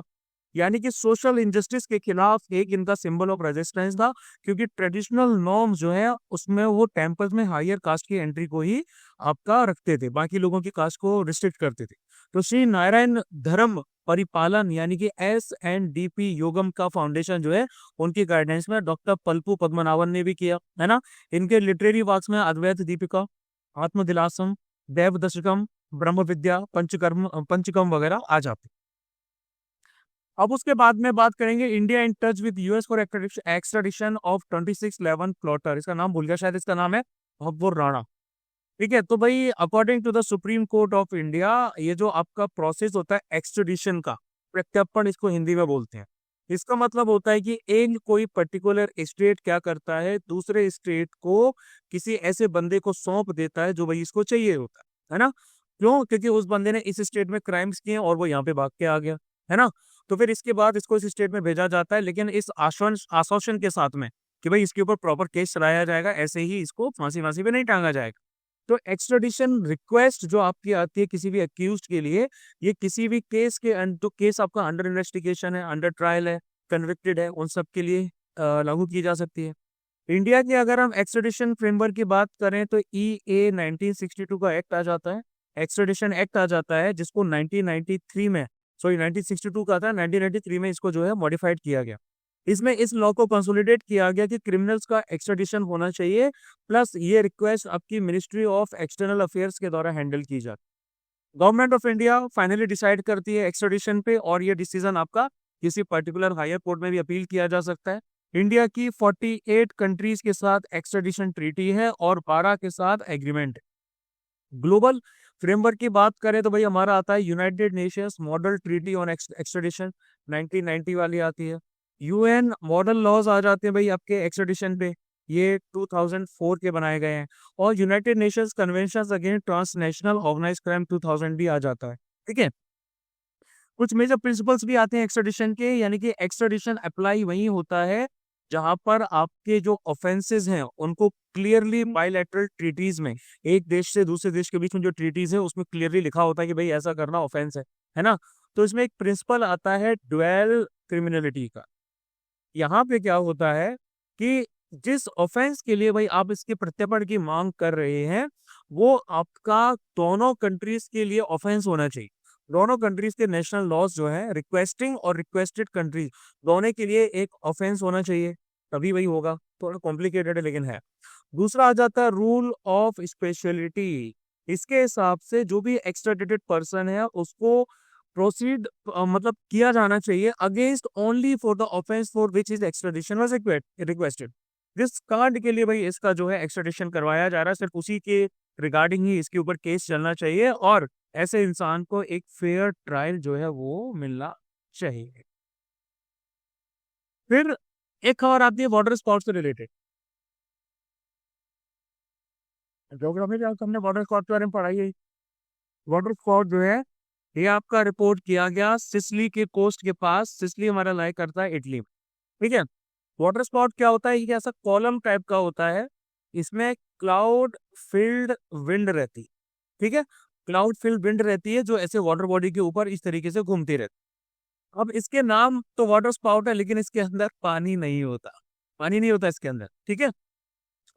यानी कि सोशल इंजस्टिस के खिलाफ एक इनका सिंबल ऑफ रेजिस्टेंस था, क्योंकि ट्रेडिशनल नॉर्म्स जो है उसमें वो टेम्पल्स में हायर कास्ट की एंट्री को ही आपका रखते थे, बाकी लोगों की कास्ट को रिस्ट्रिक्ट करते थे। तो श्री नारायण धर्म परिपालन यानी कि SNDP योगम का फाउंडेशन जो है उनकी गाइडेंस में डॉक्टर पल्पू पद्मनाभन ने भी किया, है ना। इनके लिटरेरी वर्क्स में अद्वैत दीपिका, आत्मदिलासम, देव दशकम, ब्रह्म विद्या, पंचकम वगैरह आ जाते। अब उसके बाद में बात करेंगे India in touch with US for extradition of 2611 plotter. इसका नाम भूल गया शायद, इसका नाम है भगवत राणा। ठीक है, तो भाई according to the Supreme Court of India, ये जो आपका प्रोसेस होता है एक्स्ट्रेडिशन का, प्रत्यर्पण इसको हिंदी में बोलते हैं, इसका मतलब होता है कि एक कोई पर्टिकुलर स्टेट क्या करता है, दूसरे स्टेट को किसी ऐसे बंदे को सौंप देता है जो भाई इसको चाहिए होता है ना। क्यों? क्योंकि उस बंदे ने इस स्टेट में क्राइम्स किए और वो यहाँ पे भाग के आ गया, है ना। तो फिर इसके बाद इसको इस स्टेट में भेजा जाता है, लेकिन इस आश्वासन के साथ में कि भाई इसके ऊपर प्रॉपर केस चलाया जाएगा, ऐसे ही इसको फांसी फांसी पे नहीं टांगा जाएगा। तो एक्स्ट्राडिशन रिक्वेस्ट जो आपकी आती है किसी भी अक्यूज्ड के लिए, ये किसी भी केस के जो केस आपका अंडर इन्वेस्टिगेशन है, अंडर ट्रायल है, कन्विक्टेड है, उन सब के लिए लागू की जा सकती है। इंडिया की अगर हम एक्स्ट्राडिशन फ्रेमवर्क की बात करें तो EA 1962 का एक्ट आ जाता है, एक्स्ट्राडिशन एक्ट आ जाता है, जिसको 1993 में, सॉरी 1962 का था, 1993 में इसको जो है मॉडिफाइड किया गया। इसमें इस लॉ को कंसोलिडेट किया गया कि क्रिमिनल्स का एक्स्ट्राडिशन होना चाहिए, प्लस ये रिक्वेस्ट आपकी मिनिस्ट्री ऑफ एक्सटर्नल अफेयर्स के द्वारा हैंडल की जाती। Government of India finally decide करती है एक्स्ट्राडिशन पे, और ये डिसीजन आपका किसी पर्टिकुलर हायर कोर्ट में भी अपील किया जा सकता है। इंडिया की 48 कंट्रीज के साथ एक्स्ट्राडिशन ट्रीटी है और 12 के साथ एग्रीमेंट। ग्लोबल फ्रेमवर्क की बात करें तो भाई हमारा आता है United Nations model treaty on extradition, 1990 वाली आती है। UN मॉडल लॉज आ जाते हैं भाई आपके एक्स्ट्राडिशन पे, ये 2004 के बनाए गए हैं। और United Nations convention against transnational organise crime 2000 भी आ जाता है। ठीक है, कुछ मेजर प्रिंसिपल्स भी आते हैं एक्स्ट्राडिशन के, यानी कि एक्स्ट्राडिशन अप्लाई वही होता है जहां पर आपके जो ऑफेंसेस हैं उनको क्लियरली बायलैटरल ट्रीटीज में, एक देश से दूसरे देश के बीच में जो ट्रीटीज है उसमें क्लियरली लिखा होता है कि भाई ऐसा करना ऑफेंस है ना। तो इसमें एक प्रिंसिपल आता है ड्वेल क्रिमिनलिटी का। यहाँ पे क्या होता है कि जिस ऑफेंस के लिए भाई आप इसके प्रत्यर्पण की मांग कर रहे हैं, वो आपका दोनों कंट्रीज के लिए ऑफेंस होना चाहिए। दोनों कंट्रीज के नेशनल लॉज जो है, रिक्वेस्टिंग और रिक्वेस्टेड कंट्रीज दोनों के लिए एक ऑफेंस होना चाहिए, तभी वही होगा। थोड़ा कॉम्प्लिकेटेड है लेकिन है। दूसरा आ जाता है रूल ऑफ स्पेशलिटी। इसके हिसाब से जो भी एक्स्ट्राडिटेड पर्सन है उसको प्रोसीड मतलब किया जाना चाहिए against only for the offence for which is extradition was requested. जिस कांड के लिए भाई इसका जो है एक्स्ट्राडिशन करवाया जा रहा है, सिर्फ उसी के रिगार्डिंग ही इसके ऊपर केस चलना चाहिए, और ऐसे इंसान को एक फेयर ट्रायल जो है वो मिलना चाहिए। फिर एक खबर आती है वाटर स्पोर्ट्स से रिलेटेड। ज्योग्राफी में हमने वाटर स्पोर्ट्स के बारे में पढ़ाई है। वाटर स्पोर्ट जो है ये आपका रिपोर्ट किया गया सिसिली के कोस्ट के पास। सिसिली हमारा लाई करता है इटली में। ठीक है, वाटर स्पाउट क्या होता है, ये ऐसा कॉलम टाइप का होता है, इसमें क्लाउड फिल्ड विंड रहती है। ठीक है, क्लाउड फिल्ड विंड रहती है जो ऐसे वाटर बॉडी के ऊपर इस तरीके से घूमती रहती है। अब इसके नाम तो वाटर स्पाउट है, लेकिन इसके अंदर पानी नहीं होता, पानी नहीं होता इसके अंदर। ठीक है,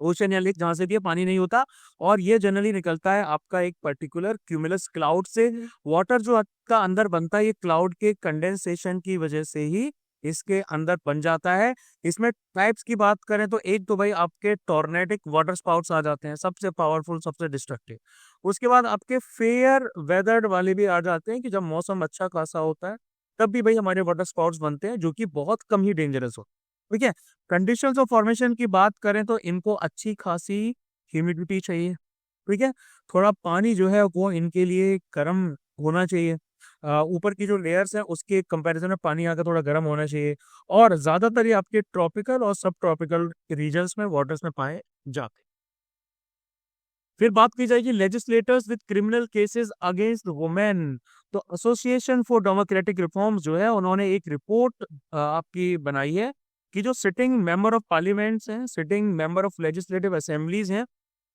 ओशन या लेक जहां से भी है, पानी नहीं होता। और ये जनरली निकलता है आपका एक पर्टिकुलर क्यूमुलस क्लाउड से। वाटर जो आपका अंदर बनता है, ये क्लाउड के कंडेंसेशन की वजह से ही इसके अंदर बन जाता है। इसमें टाइप्स की बात करें तो एक तो भाई आपके टॉर्नेटिक वाटर स्पाउट्स आ जाते हैं, सबसे पावरफुल, सबसे डिस्ट्रक्टिव। उसके बाद आपके फेयर वेदर्ड वाले भी आ जाते हैं कि जब मौसम अच्छा खासा होता है तब भी भाई हमारे वाटर स्पाउट्स बनते हैं, जो कि बहुत कम ही डेंजरस हो। ठीक है। कंडीशंस ऑफ फॉर्मेशन की बात करें तो इनको अच्छी खासी ह्यूमिडिटी चाहिए। ठीक है। थोड़ा पानी जो है वो इनके लिए गर्म होना चाहिए। ऊपर की जो लेयर्स है उसके कंपैरिजन में पानी आकर थोड़ा गर्म होना चाहिए। और ज्यादातर ये आपके ट्रॉपिकल और सब ट्रॉपिकल रीजन्स में वाटर्स में पाए जाते हैं। फिर बात की जाएगी legislators with criminal cases against women. तो एसोसिएशन फॉर डेमोक्रेटिक रिफॉर्म्स जो है उन्होंने एक रिपोर्ट आपकी बनाई है कि जो सिटिंग मेंबर ऑफ पार्लियामेंट्स हैं, sitting member of legislative assemblies हैं,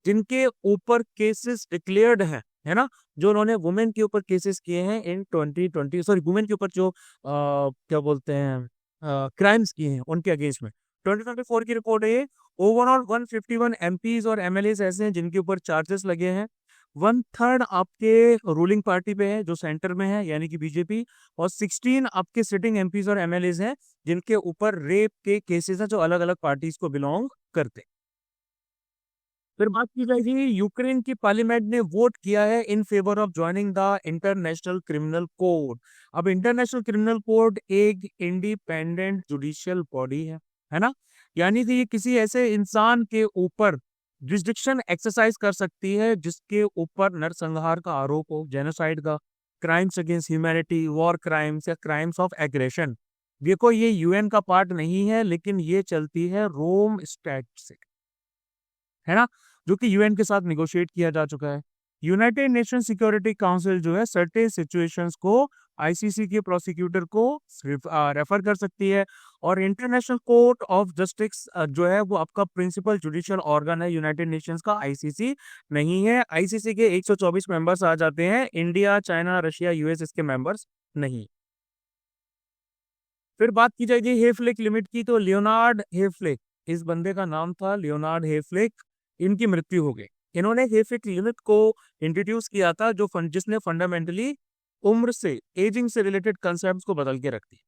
जिनके ऊपर केसेस डिक्लेयर्ड हैं, है ना, जो उन्होंने वुमेन के ऊपर केसेस किए हैं इन 2020, सॉरी वुमेन के ऊपर जो क्या बोलते हैं क्राइम्स किए हैं उनके अगेंस्ट में 2024 की रिपोर्ट है ये। ओवरऑल 151 एमपीज और एमएलएस ऐसे हैं जिनके ऊपर चार्जेस लगे हैं। 1/3 आपके रूलिंग पार्टी पे है जो सेंटर में है यानी कि बीजेपी। और 16 आपके सिटिंग एमपीज और एमएलएस हैं जिनके ऊपर रेप के केसेस हैं, जो अलग अलग पार्टीज को बिलोंग करते हैं। फिर बात की जाएगी, यूक्रेन की पार्लियामेंट ने वोट किया है in favour of joining the international criminal court. अब इंटरनेशनल क्रिमिनल कोर्ट एक इंडिपेंडेंट जुडिशियल बॉडी है ना, यानी कि ये किसी ऐसे इंसान के ऊपर जुरिस्डिक्शन एक्सरसाइज कर सकती है जिसके ऊपर नरसंहार का आरोप हो, जेनोसाइड का, crimes against humanity, war crimes या क्राइम्स ऑफ एग्रेशन। देखो ये यूएन का पार्ट नहीं है, लेकिन ये चलती है रोम स्टैट से, है ना, जो कि यूएन के साथ निगोशिएट किया जा चुका है। यूनाइटेड नेशन सिक्योरिटी काउंसिल जो है सर्टेन सिचुएशंस को आईसीसी के प्रोसिक्यूटर को रेफर कर सकती है। और इंटरनेशनल कोर्ट ऑफ जस्टिस जो है वो आपका प्रिंसिपल जुडिशियल ऑर्गन है यूनाइटेड नेशंस का, आईसीसी नहीं है। आईसीसी के 124 मेंबर्स आ जाते हैं, इंडिया, चाइना, रशिया, यूएस इसके मेंबर्स नहीं। फिर बात की जाएगी हेफ्लिक लिमिट की, तो लियोनार्ड हेफ्लिक, इस बंदे का नाम था लियोनार्ड हेफ्लिक, इनकी मृत्यु हो गई। इन्होंने हेफ्लिक लिमिट को इंट्रोड्यूस किया था जिसने फंडामेंटली उम्र से, एजिंग से रिलेटेड कंसेप्ट को बदल के रख दी।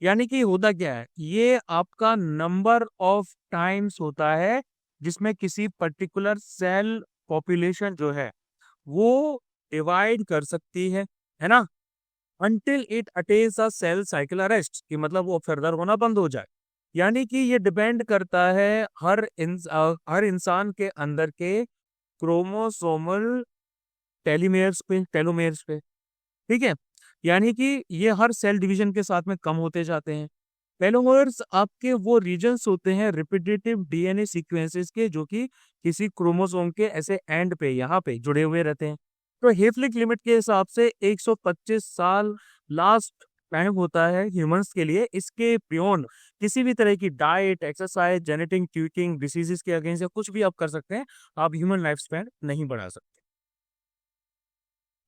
यानी कि होता क्या है, ये आपका नंबर ऑफ टाइम्स होता है जिसमें किसी पर्टिकुलर सेल पॉपुलेशन जो है वो डिवाइड कर सकती है ना, until it attains a cell cycle arrest, कि मतलब वो फर्दर होना बंद हो जाए। यानी कि ये डिपेंड करता है हर इंसान के अंदर के क्रोमोसोमल टेलोमेयर्स पे। ठीक है। यानी कि ये हर सेल डिवीजन के साथ में कम होते जाते हैं। टेलोमेयर्स आपके वो रीजन्स होते हैं रिपीटेटिव डीएनए सीक्वेंसेस के, जो कि किसी क्रोमोसोम के ऐसे एंड पे, यहाँ पे जुड़े हुए रहते हैं। तो हेफलिक लिमिट के हिसाब से 125 साल लास्ट टाइम होता है ह्यूमंस के लिए। इसके बियॉन्ड किसी भी तरह की diet, exercise, genetic tutoring, diseases के अगेंस्ट या कुछ भी आप कर सकते हैं, आप ह्यूमन लाइफ स्पैन नहीं बढ़ा सकते।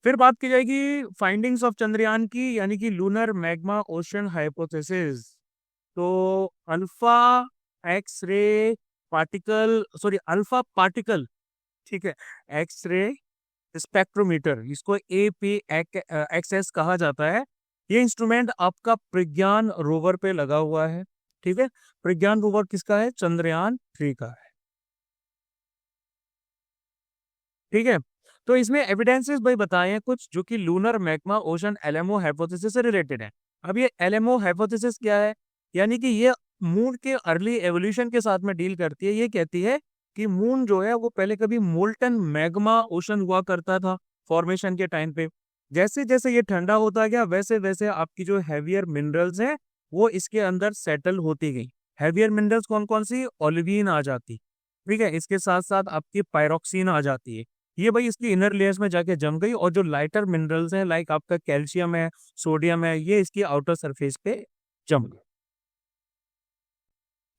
फिर बात की जाएगी फाइंडिंग्स ऑफ चंद्रयान की, यानी कि लूनर मैग्मा ओशन हाइपोथेसिस। तो alpha X ray particle, sorry alpha particle, ठीक है, एक्स रे स्पेक्ट्रोमीटर, इसको एपी एक्सएस कहा जाता है। ये इंस्ट्रूमेंट आपका प्रज्ञान रोवर पे लगा हुआ है। ठीक है। प्रज्ञान रोवर किसका है? चंद्रयान 3 का है। ठीक है। तो इसमें एविडेंसेस भाई बताए हैं कुछ, जो कि lunar magma ocean LMO hypothesis से रिलेटेड है। अब ये एलएमओ हाइपोथेसिस क्या है? यानी कि ये मून के अर्ली एवोल्यूशन के साथ में डील करती है। ये कहती है कि मून जो है वो पहले कभी मोल्टन मैग्मा ओशन हुआ करता था फॉर्मेशन के टाइम पे। जैसे जैसे ये ठंडा होता गया वैसे वैसे आपकी जो हैवियर मिनरल्स हैं वो इसके अंदर सेटल होती गई। हैवियर मिनरल्स कौन कौन सी? ओलिवीन आ जाती, ठीक है, इसके साथ साथ आपकी पायरोक्सिन आ जाती है। ये भाई इसकी इनर लेयर्स में जाके जम गई, और जो लाइटर मिनरल्स हैं लाइक आपका कैल्शियम है, सोडियम है, ये इसकी आउटर सरफेस पे जम गए।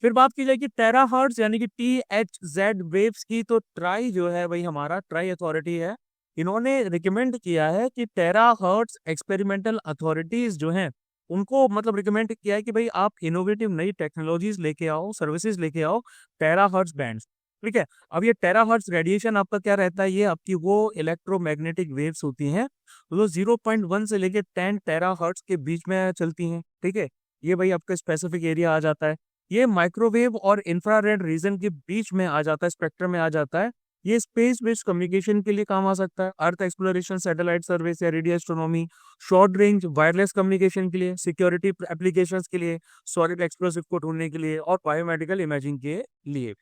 फिर बात की जाएगी टेराहर्ट्ज यानी कि THZ वेव्स की, तो ट्राई जो है भाई हमारा ट्राई अथॉरिटी है, इन्होंने रिकमेंड किया है कि टेराहर्ट्ज एक्सपेरिमेंटल अथॉरिटीज जो हैं उनको मतलब रिकमेंड किया है कि भाई आप इनोवेटिव नई टेक्नोलॉजीज लेके आओ, सर्विसेज लेके आओ टेराहर्ट्ज बैंड। ठीक है। अब ये टेराहर्ट्ज रेडिएशन आपका क्या रहता है, ये आपकी वो इलेक्ट्रोमैग्नेटिक वेव्स होती हैं जो 0.1 से लेके 10 टेराहर्ट्ज के बीच में चलती हैं। ठीक है, ये भाई आपका स्पेसिफिक एरिया आ जाता है। ये माइक्रोवेव और इंफ्रारेड रीजन के बीच में आ जाता है, स्पेक्ट्रम में आ जाता है। ये स्पेस बेस्ड कम्युनिकेशन के लिए काम आ सकता है, अर्थ एक्सप्लोरेशन, सैटेलाइट सर्विस या radio astronomy, short range wireless communication के लिए, सिक्योरिटी एप्लीकेशंस के लिए, सॉलिड एक्सप्लोसिव को ढूंढने के लिए और बायोमेडिकल इमेजिंग के लिए।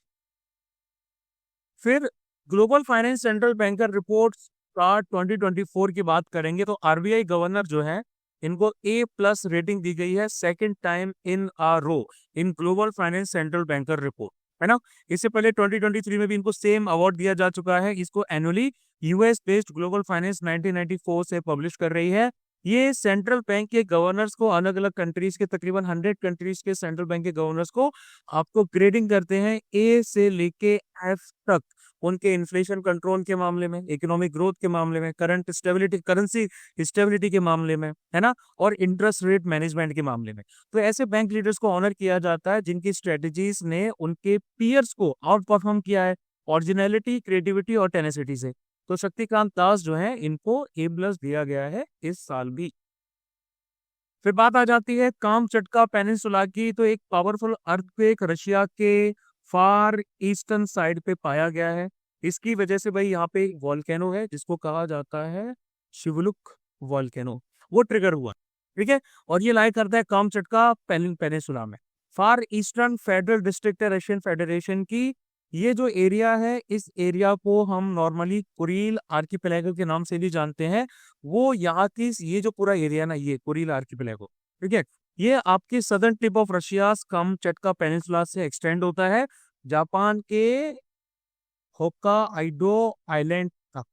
फिर global finance central banker report का 2024 की बात करेंगे तो आरबीआई गवर्नर जो है इनको A+ रेटिंग दी गई है, second time in a row in global finance central banker report, है ना। इससे पहले 2023 में भी इनको सेम अवार्ड दिया जा चुका है। इसको annually US based global finance 1994 से पब्लिश कर रही है। ये सेंट्रल बैंक के गवर्नर्स को, अलग अलग कंट्रीज के तकरीबन 100 कंट्रीज के सेंट्रल बैंक के गवर्नर्स को आपको ग्रेडिंग करते हैं A से लेके F तक, उनके इन्फ्लेशन कंट्रोल के मामले में, इकोनॉमिक ग्रोथ के मामले में, करंट स्टेबिलिटी, करेंसी स्टेबिलिटी के मामले में, है ना, और इंटरेस्ट रेट मैनेजमेंट के मामले में। तो ऐसे बैंक लीडर्स को ऑनर किया जाता है जिनकी स्ट्रेटजीज ने उनके पीयर्स को आउट परफॉर्म किया है ओरिजिनलिटी, क्रिएटिविटी और टेनेसिटी से। तो शक्तिकांत दास जो है इनको A+ दिया गया है इस साल भी। फिर बात आ जाती है कामचटका पेनिनसुला की। तो एक पावरफुल अर्थक्वेक रशिया के फार ईस्टर्न साइड पे पाया गया है। इसकी वजह से भाई यहाँ पे एक वॉल्केनो है जिसको कहा जाता है शिवलुक वॉल्केनो, वो ट्रिगर हुआ। ठीक है, और ये लाई करता है कामचटका पेनिनसुला में। फार ईस्टर्न फेडरल डिस्ट्रिक्ट है रशियन फेडरेशन की। ये जो एरिया है, इस एरिया को हम नॉर्मली कुरील आर्किपेलागो के नाम से भी जानते हैं। वो यहाँ की, ये जो पूरा एरिया ना, ये कुरील आर्किपेलागो, ठीक है, ये आपके southern tip of Russia Kamchatka peninsula से एक्सटेंड होता है जापान के होक्काइडो आइलैंड तक।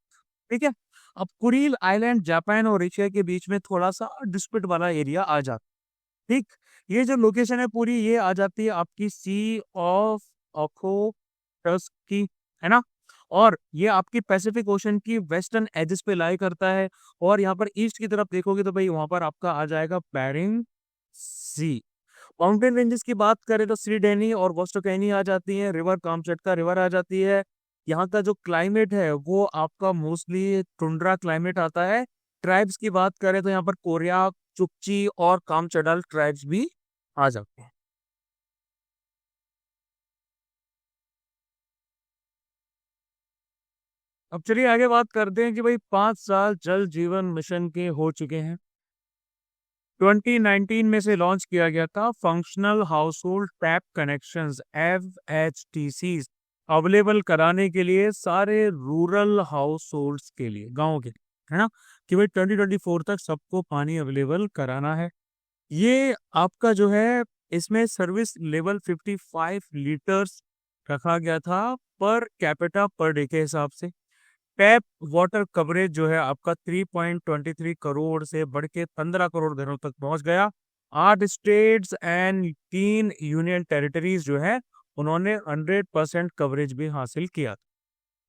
ठीक है, अब कुरील आइलैंड जापान और रशिया के बीच में थोड़ा सा डिस्प्यूट वाला एरिया आ जाता है। ठीक, ये जो लोकेशन है पूरी, ये आ जाती है आपकी सी ऑफ ओखोटस्क की, है ना। और ये आपकी पैसिफिक ओशन की वेस्टर्न एजेस पे लाई करता है। और यहाँ पर ईस्ट की तरफ देखोगे तो भाई वहां पर आपका आ जाएगा बेरिंग सी। माउंटेन रेंजेस की बात करें तो श्रीडेनी और वोस्टोकैनी आ जाती है, रिवर कामचटका रिवर आ जाती है। यहाँ का जो क्लाइमेट है वो आपका मोस्टली टुंड्रा क्लाइमेट आता है। ट्राइब्स की बात करें तो यहाँ पर कोरिया, चुपची और कामचड़ाल ट्राइब्स भी आ जाते हैं। अब चलिए आगे बात करते हैं कि भाई 5 साल जल जीवन मिशन के हो चुके हैं। 2019 में से लॉन्च किया गया था functional house hold tap connections FHTC available कराने के लिए सारे रूरल हाउस होल्ड्स के लिए, गाँव के, है ना, कि भाई 2024 तक सबको पानी अवेलेबल कराना है। ये आपका जो है, इसमें सर्विस लेवल 55 लीटर्स रखा गया था पर कैपिटा पर डे के हिसाब से। टैप वाटर कवरेज जो है आपका 3.23 करोड़ से बढ़ के 15 करोड़ घरों तक पहुंच गया। 8 स्टेट्स एंड 3 यूनियन टेरिटरीज जो है उन्होंने 100% कवरेज भी हासिल किया।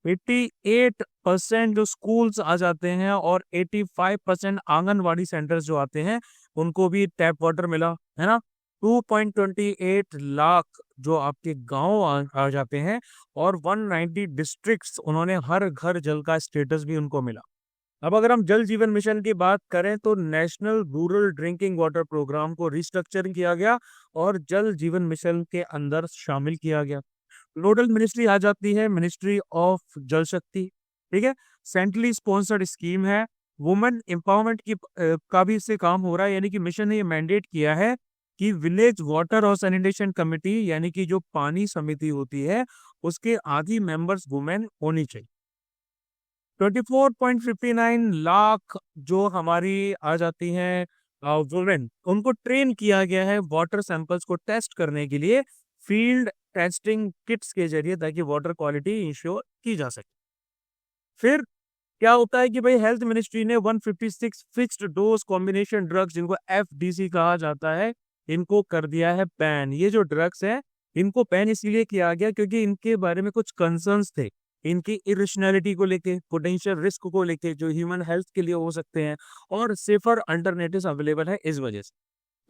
88% जो स्कूल्स आ जाते हैं और 85% आंगनवाड़ी सेंटर्स जो आते हैं उनको भी टैप वाटर मिला, है ना। 2.28 लाख जो आपके गांव आ जाते हैं और 190 डिस्ट्रिक्ट्स, उन्होंने हर घर जल का स्टेटस भी उनको मिला। अब अगर हम जल जीवन मिशन की बात करें तो national rural drinking water programme को रिस्ट्रक्चर किया गया और जल जीवन मिशन के अंदर शामिल किया गया। नोडल मिनिस्ट्री आ जाती है मिनिस्ट्री ऑफ जल शक्ति। ठीक है, सेंट्रली स्पॉन्सर्ड स्कीम है। वुमेन एम्पावरमेंट की का भी इससे काम हो रहा है, यानी कि मिशन ने ये मैंडेट किया है कि विलेज वाटर और सैनिटेशन कमेटी, यानी कि जो पानी समिति होती है, उसके आधी मेंबर्स वुमेन होनी चाहिए। 24.59 लाख जो हमारी आ जाती हैं वुमेन, उनको ट्रेन किया गया है वाटर सैंपल्स को टेस्ट करने के लिए फील्ड टेस्टिंग किट्स के जरिए, ताकि वाटर क्वालिटी इंश्योर की जा सके। फिर क्या होता है कि भाई हेल्थ मिनिस्ट्री ने 156 फिक्स्ड डोज कॉम्बिनेशन ड्रग्स, जिनको FDC कहा जाता है, इनको कर दिया है बैन। ये जो ड्रग्स है इनको बैन इसलिए किया गया क्योंकि इनके बारे में कुछ कंसर्न्स थे, इनकी इरेशनैलिटी को लेके, पोटेंशियल रिस्क को लेके जो ह्यूमन हेल्थ के लिए हो सकते हैं, और सेफर अल्टरनेटिव्स अवेलेबल है इस वजह से।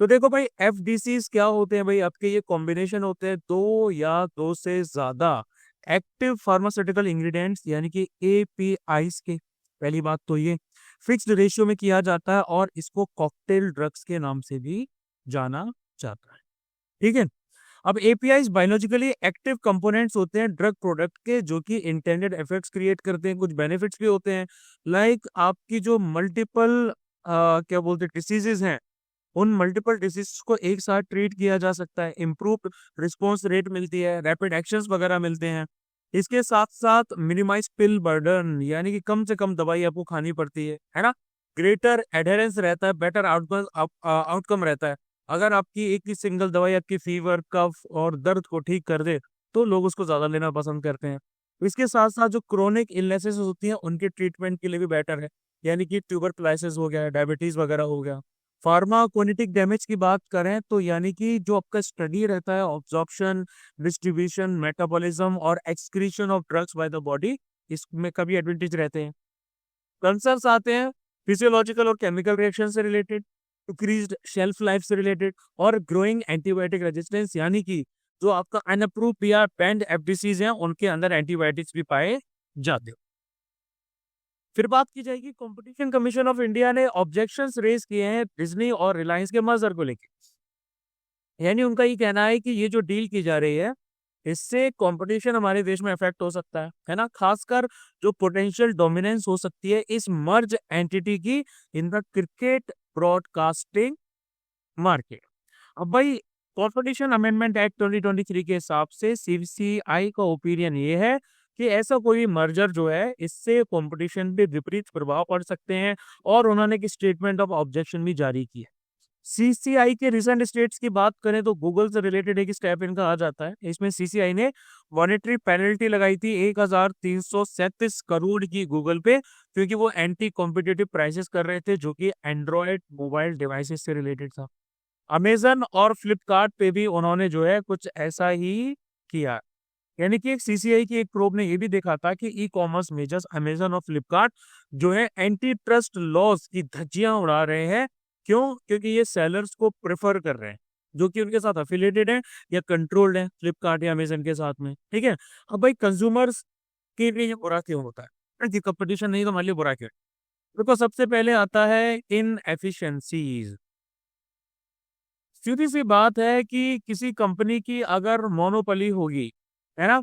तो देखो भाई FDCs क्या होते हैं भाई, आपके ये कॉम्बिनेशन होते हैं दो या दो से ज्यादा एक्टिव फार्मास्यूटिकल इंग्रेडिएंट्स यानी कि एपीआईज के, पहली बात तो ये फिक्स्ड रेशियो में किया जाता है और इसको कॉकटेल ड्रग्स के नाम से भी जाना जाता है। ठीक है। अब एपीआईज बायोलॉजिकली एक्टिव कंपोनेंट्स होते हैं ड्रग प्रोडक्ट के, जो कि इंटेंडेड इफेक्ट्स क्रिएट करते हैं, कुछ बेनिफिट्स भी होते हैं। लाइक आपकी जो मल्टीपल क्या बोलते हैं डिसीजेज हैं, उन मल्टीपल डिसीज को एक साथ ट्रीट किया जा सकता है, इम्प्रूव रिस्पॉन्स रेट मिलती है, रैपिड एक्शंस वगैरह मिलते हैं। इसके साथ साथ मिनिमाइज पिल बर्डन, यानी कि कम से कम दवाई आपको खानी पड़ती है ना। ग्रेटर एडहेरेंस रहता है, बेटर आउटकम रहता है। अगर आपकी एक ही सिंगल दवाई आपकी फीवर, कफ और दर्द को ठीक कर दे तो लोग उसको ज्यादा लेना पसंद करते हैं। इसके साथ साथ जो क्रोनिक इलनेसेस होती हैं उनके ट्रीटमेंट के लिए भी बेटर है, यानी कि ट्यूबरकुलोसिस हो गया, डायबिटीज वगैरह हो गया। फार्माकोनिटिक डैमेज की बात करें तो यानी कि जो आपका स्टडी रहता है, ऑब्जॉर्प्शन, डिस्ट्रीब्यूशन, मेटाबॉलिज्म और excretion of drugs by the body, इसमें कभी एडवांटेज रहते हैं। कंसर्न्स आते हैं फिजियोलॉजिकल और केमिकल रिएक्शन से रिलेटेड, इंक्रीज्ड शेल्फ लाइफ से रिलेटेड और ग्रोइंग एंटीबायोटिक रेजिस्टेंस, यानी कि जो आपका अनअप्रूव्ड या बैंड एफडीसीज हैं उनके अंदर एंटीबायोटिक्स भी पाए जाते हैं। फिर बात की जाएगी, कंपटीशन कमीशन ऑफ इंडिया ने ऑब्जेक्शंस रेज किए हैं डिज्नी और रिलायंस के मर्जर को लेकर। यानी उनका ये कहना है कि ये जो डील की जा रही है इससे कंपटीशन हमारे देश में इफेक्ट हो सकता है ना, खासकर जो पोटेंशियल डोमिनेंस हो सकती है इस मर्ज एंटिटी की in the cricket broadcasting market. अब भाई कंपटीशन अमेंडमेंट एक्ट 2023 के हिसाब से सीसीआई का ओपिनियन ये है कि ऐसा कोई मर्जर जो है इससे कंपटीशन पे विपरीत प्रभाव पड़ सकते हैं और उन्होंने एक स्टेटमेंट ऑफ ऑब्जेक्शन भी जारी की है। सीसीआई के रिसेंट स्टेट्स की बात करें तो गूगल से रिलेटेड एक स्टेप इनका आ जाता है। इसमें सीसीआई ने मॉनेटरी पेनल्टी लगाई थी 1337 करोड़ की गूगल पे, क्योंकि वो एंटी कॉम्पिटिटिव प्राइसेस कर रहे थे जो कि एंड्रॉयड मोबाइल डिवाइसेस से रिलेटेड था। अमेजन और फ्लिपकार्ट पे भी उन्होंने जो है कुछ ऐसा ही किया। यानी कि एक सीसीआई की एक प्रोब ने ये भी देखा था कि ई कॉमर्स मेजर्स अमेजन और फ्लिपकार्ट जो है एंटी ट्रस्ट लॉस की धज्जियां उड़ा रहे हैं। क्यों? क्योंकि ये सेलर्स को प्रेफर कर रहे हैं जो कि उनके साथ एफिलिएटेड है या कंट्रोल्ड है, फ्लिपकार्ट या अमेजन के साथ में। ठीक है। अब भाई कंज्यूमर्स के लिए ये बुरा क्यों होता है? कंपटीशन नहीं तो हमारे लिए बुरा क्यों? देखो सबसे पहले आता है इन एफिशिएंसीज। सीधी सी बात है कि किसी कंपनी की अगर मोनोपोली होगी, है ना,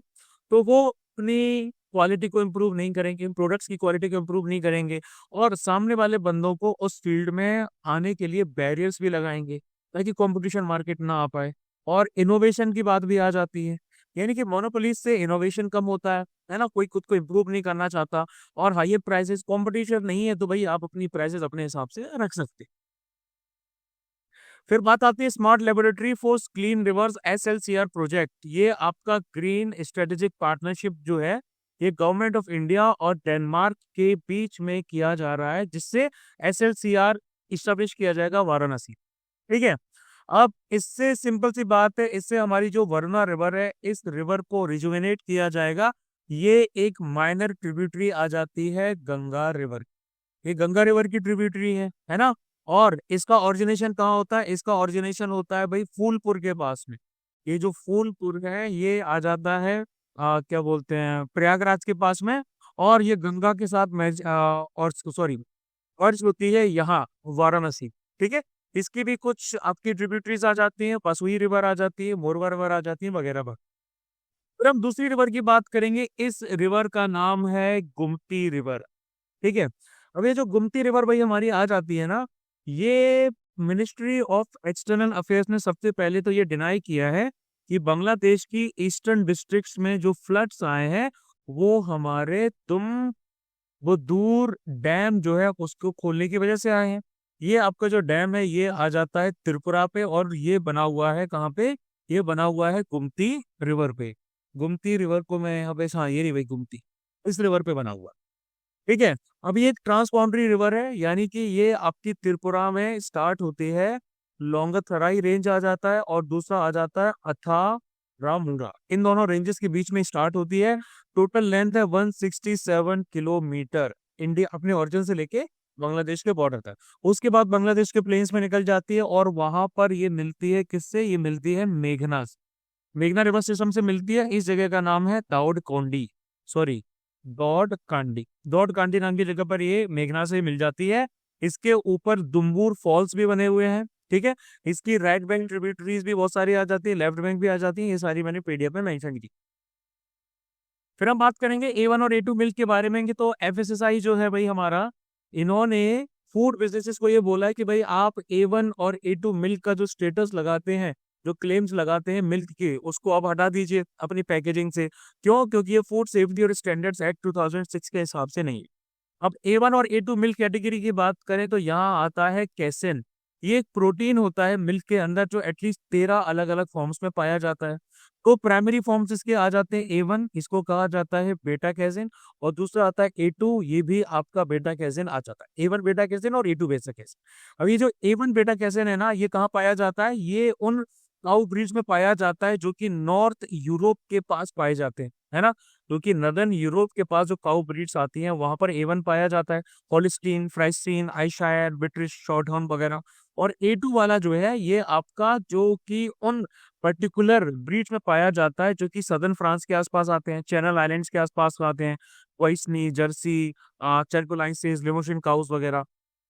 तो वो अपनी क्वालिटी को इम्प्रूव नहीं करेंगे, प्रोडक्ट्स की क्वालिटी को इम्प्रूव नहीं करेंगे और सामने वाले बंदों को उस फील्ड में आने के लिए बैरियर्स भी लगाएंगे ताकि कंपटीशन मार्केट ना आ पाए। और इनोवेशन की बात भी आ जाती है, यानी कि मोनोपोली से इनोवेशन कम होता है ना, कोई खुद को इम्प्रूव नहीं करना चाहता और हायर प्राइसेस, कंपटीशन नहीं है तो भाई आप अपनी प्राइसेस अपने हिसाब से रख सकते। फिर बात आती है smart laboratory for clean rivers SLCR project. ये आपका ग्रीन स्ट्रेटेजिक पार्टनरशिप जो है ये गवर्नमेंट ऑफ इंडिया और डेनमार्क के बीच में किया जा रहा है, जिससे एसएलसीआर इस्टेब्लिश किया जाएगा वाराणसी। ठीक है। अब इससे सिंपल सी बात है, इससे हमारी जो वरुणा रिवर है इस रिवर को रिजुवेनेट किया जाएगा। ये एक माइनर ट्रिब्यूटरी आ जाती है गंगा रिवर, ये गंगा रिवर की ट्रिब्यूटरी है ना। और इसका ओरिजिनेशन कहाँ होता है? इसका ओरिजिनेशन होता है भाई फूलपुर के पास में। ये जो फूलपुर है ये आ जाता है क्या बोलते हैं प्रयागराज के पास में, और ये गंगा के साथ और सॉरी अर्ज होती है यहाँ वाराणसी। ठीक है। इसकी भी कुछ आपकी ट्रिब्यूटरीज आ जाती हैं, पसुई रिवर आ जाती है, मोरवा रिवर आ जाती है वगैरह वगैरह। फिर हम दूसरी रिवर की बात करेंगे, इस रिवर का नाम है गुमती रिवर। ठीक है। अब ये जो गुमती रिवर भाई हमारी आ जाती है ना, ये मिनिस्ट्री ऑफ एक्सटर्नल अफेयर्स ने सबसे पहले तो ये डिनाई किया है कि बांग्लादेश की ईस्टर्न डिस्ट्रिक्ट्स में जो फ्लड्स आए हैं वो हमारे वो दूर डैम जो है उसको खोलने की वजह से आए हैं। ये आपका जो डैम है ये आ जाता है त्रिपुरा पे और ये बना हुआ है कहाँ पे? ये बना हुआ है गुमती रिवर पे। गुमती रिवर को मैं यहाँ पे, हाँ ये रही भाई गुमती, इस रिवर पे बना हुआ। ठीक है। अब ये एक ट्रांसबाउंडरी रिवर है, यानी कि ये आपकी त्रिपुरा में स्टार्ट होती है, लोंगथराई रेंज आ जाता है और दूसरा आ जाता है अथा राममुंडा, इन दोनों रेंजेस के बीच में स्टार्ट होती है। टोटल लेंथ है 167 किलोमीटर, इंडिया अपने ओरिजिन से लेके बांग्लादेश के बॉर्डर तक। उसके बाद बांग्लादेश के प्लेन्स में निकल जाती है और वहां पर ये मिलती है किससे? ये मिलती है मेघना से। मेघना रिवर सिस्टम से मिलती है। इस जगह का नाम है दाऊद कोंडी, सॉरी दौड कांडी, दौड कांडी नाम की जगह पर ये मेघना से मिल जाती है। इसके ऊपर दुम्बूर फॉल्स भी बने हुए हैं, ठीक है। इसकी राइट बैंक ट्रिब्यूटरीज भी बहुत सारी आ जाती है, लेफ्ट बैंक भी आ जाती है, ये सारी मैंने पीडीएफ में मेंशन की। फिर हम बात करेंगे A1 और A2 मिल्क के बारे में। तो FSSAI जो है भाई हमारा, इन्होंने फूड बिजनेसेस को ये बोला है कि भाई आप A1 और A2 मिल्क का जो स्टेटस लगाते हैं, जो क्लेम्स लगाते हैं मिल्क के, उसको आप हटा दीजिए अपनी पैकेजिंग से। क्यों? क्योंकि ये फूड सेफ्टी और स्टैंडर्ड्स एक्ट 2006 के हिसाब से नहीं है। अब A1 और A2 मिल्क कैटेगरी की बात करें तो यहाँ आता है कैसेन। ये एक प्रोटीन होता है मिल्क के अंदर जो एटलीस्ट 13 अलग अलग फॉर्म्स में पाया जाता है। तो प्राइमरी फॉर्म्स इसके आ जाते हैं A1, इसको कहा जाता है बेटा कैसेन, और दूसरा आता है A2, ये भी आपका बेटा कैसेन आ जाता है। A1 बेटा कैसेन और A2 बेटा कैसेन। अब ये जो A1 बेटा कैसेन है ना, ये कहाँ पाया जाता है? ये उन काउ ब्रीड्स में पाया जाता है जो कि नॉर्थ यूरोप के पास पाए जाते हैं, है ना। क्योंकि नदर्न यूरोप के पास जो काउ ब्रीड्स आती हैं वहां पर A1 पाया जाता है, हॉलिस्टीन, फ्राइस्टीन, आयरशायर, ब्रिटिश शॉर्टहॉर्न वगैरह। और A2 वाला जो है ये आपका जो कि उन पर्टिकुलर ब्रीड्स में पाया जाता है जो कि सदर्न फ्रांस के आसपास आते हैं, चैनल आइलैंड्स के आसपास आते हैं, वाइसनी, जर्सी, चर्कोलाइंसिस, लिमोसिन काउस वगैरह।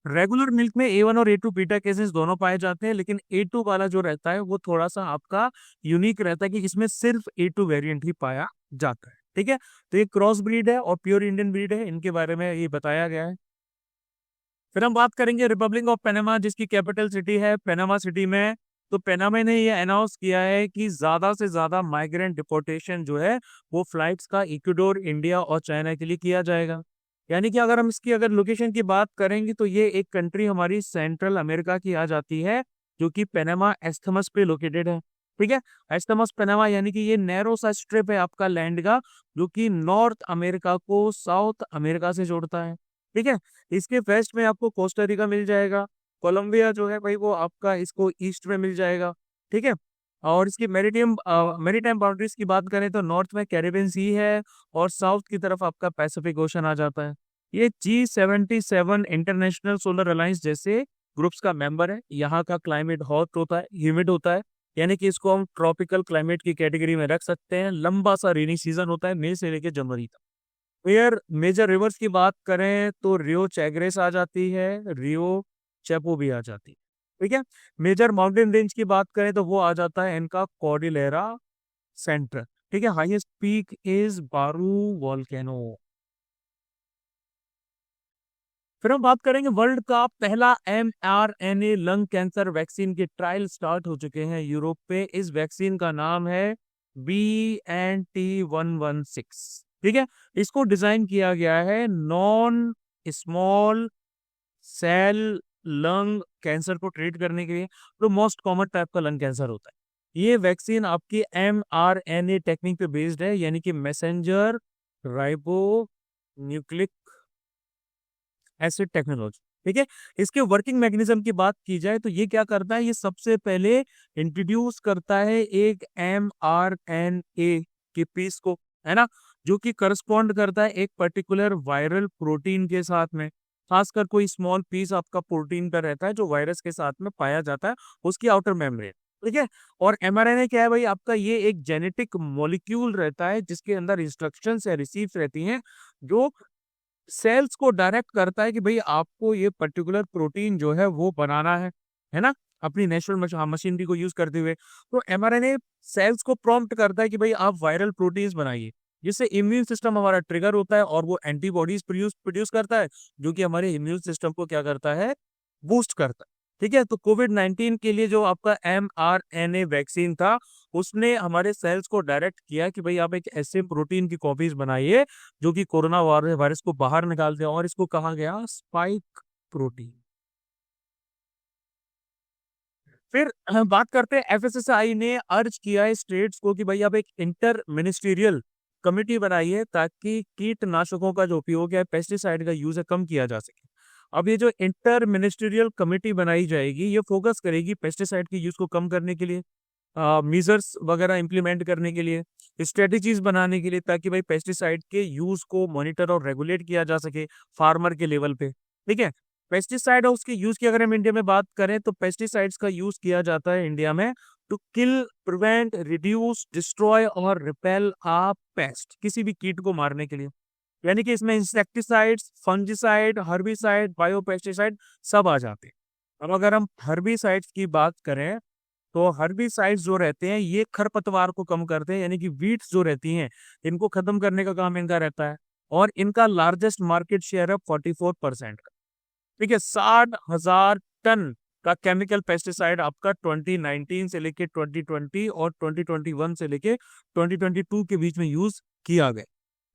रेगुलर मिल्क में A1 और A2 बीटा केसेस दोनों पाए जाते हैं, लेकिन A2 वाला जो रहता है वो थोड़ा सा आपका यूनिक रहता है कि इसमें सिर्फ A2 वेरिएंट ही पाया जाता है, ठीक है। तो ये क्रॉस ब्रीड है और प्योर इंडियन ब्रीड है, इनके बारे में ये बताया गया है। फिर हम बात करेंगे रिपब्लिक ऑफ पनामा, जिसकी कैपिटल सिटी है पनामा सिटी में। तो पनामा ने ये अनाउंस किया है कि ज्यादा से ज्यादा माइग्रेंट डिपोर्टेशन जो है वो फ्लाइट्स का इक्वाडोर, इंडिया और चाइना के लिए किया जाएगा। यानी कि अगर हम इसकी अगर लोकेशन की बात करेंगे तो ये एक कंट्री हमारी सेंट्रल अमेरिका की आ जाती है, जो कि पनामा एस्थमस पे लोकेटेड है, ठीक है। एस्थमस पनामा यानी कि ये नैरो सा स्ट्रिप है आपका लैंड का, जो कि नॉर्थ अमेरिका को साउथ अमेरिका से जोड़ता है, ठीक है। इसके वेस्ट में आपको कोस्टारिका मिल जाएगा, कोलंबिया जो है भाई वो आपका इसको ईस्ट में मिल जाएगा, ठीक है। और इसकी मेरीटाइम बाउंड्रीज की बात करें तो नॉर्थ में कैरिबियन सी है और साउथ की तरफ आपका पैसिफिक ओशन आ जाता है। ये G77 इंटरनेशनल सोलर अलायंस जैसे ग्रुप्स का मेंबर है। यहाँ का क्लाइमेट हॉट होता है, ह्यूमिड होता है, यानी कि इसको हम ट्रॉपिकल क्लाइमेट की कैटेगरी में रख सकते हैं। लंबा सा रेनी सीजन होता है मई से लेकर जनवरी तक। फिर मेजर रिवर्स की बात करें तो रियो चैग्रेस आ जाती है, रियो चैपो भी आ जाती है, ठीक है। मेजर माउंटेन रेंज की बात करें तो वो आ जाता है इनका कॉर्डिलेरा सेंट्रल, ठीक है। हाईएस्ट पीक इज बारू वॉल्केनो। फिर हम बात करेंगे वर्ल्ड का पहला mRNA लंग कैंसर वैक्सीन के ट्रायल स्टार्ट हो चुके हैं यूरोप पे। इस वैक्सीन का नाम है BNT116, ठीक है। इसको डिजाइन किया गया है non small cell lung cancer को ट्रीट करने के लिए, तो मोस्ट कॉमन टाइप का लंग कैंसर होता है। ये वैक्सीन आपकी mRNA टेक्निक पे बेस्ड है, यानी कि messenger ribo nucleic acid technology, ठीक है। इसके वर्किंग मैकेनिज्म की बात की जाए तो ये क्या करता है, ये सबसे पहले इंट्रोड्यूस करता है एक mRNA के पीस को, है ना, जो कि करस्पॉन्ड करता है एक पर्टिकुलर वायरल प्रोटीन के साथ में। खासकर कोई स्मॉल पीस आपका प्रोटीन का रहता है जो वायरस के साथ में पाया जाता है, उसकी आउटर मेम्ब्रेन, ठीक है। और mRNA क्या है भाई आपका, ये एक जेनेटिक मॉलिक्यूल रहता है जिसके अंदर इंस्ट्रक्शंस या रिसीव्स रहती हैं, जो सेल्स को डायरेक्ट करता है कि भाई आपको ये पर्टिकुलर प्रोटीन जो है वो बनाना है ना, अपनी नेचुरल मशीनरी को यूज करते हुए। तो mRNA सेल्स को प्रॉम्प्ट करता है कि भाई आप वायरल प्रोटीन्स बनाइए, जिससे इम्यून सिस्टम हमारा ट्रिगर होता है और वो एंटीबॉडीज प्रोड्यूस करता है, जो कि हमारे इम्यून सिस्टम को क्या करता है, बूस्ट करता है, ठीक है। तो कोविड-19 के लिए जो आपका mRNA वैक्सीन था, उसने हमारे सेल्स को डायरेक्ट किया कि भाई आप एक ऐसे प्रोटीन की कॉपीज बनाइए जो कि कोरोना वायरस को बाहर निकाल दे, और इसको कहा गया स्पाइक प्रोटीन। फिर हम बात करते हैं FSSAI ने अर्ज किया है स्टेट्स को कि भाई आप एक इंटर मिनिस्ट्रियल कमिटी बनाइए ताकि कीटनाशकों का जो उपयोग है, पेस्टिसाइड का यूज है, कम किया जा सके। अब ये जो इंटर मिनिस्ट्रियल कमिटी बनाई जाएगी, ये फोकस करेगी पेस्टिसाइड के यूज को कम करने के लिए, मीजर्स वगैरह इंप्लीमेंट करने के लिए, स्ट्रेटेजीज बनाने के लिए, ताकि भाई पेस्टिसाइड के यूज को मॉनिटर और रेगुलेट किया जा सके फार्मर के लेवल पे, ठीक है। पेस्टिसाइड और उसके यूज की अगर हम इंडिया में बात करें तो पेस्टिसाइड्स का यूज किया जाता है इंडिया में to kill, prevent, reduce, destroy और रिपेल आ पेस्ट, किसी भी कीट को मारने के लिए। यानी कि इसमें इंसेक्टिसाइड्स, फंजिसाइड, हर्बिसाइड, बायोपेस्टिसाइड सब आ जाते हैं। अब अगर हम हर्बिसाइड्स की बात करें तो हर्बिसाइड्स जो रहते हैं ये खरपतवार को कम करते हैं, यानी कि वीड्स जो रहती हैं इनको खत्म करने का काम इनका रहता है। और इनका लार्जेस्ट मार्केट शेयर है 44% का। ठीक है, 60,000 टन का केमिकल पेस्टिसाइड आपका 2019 से लेके 2020 और 2021 से लेके 2022 के बीच में यूज किया गया,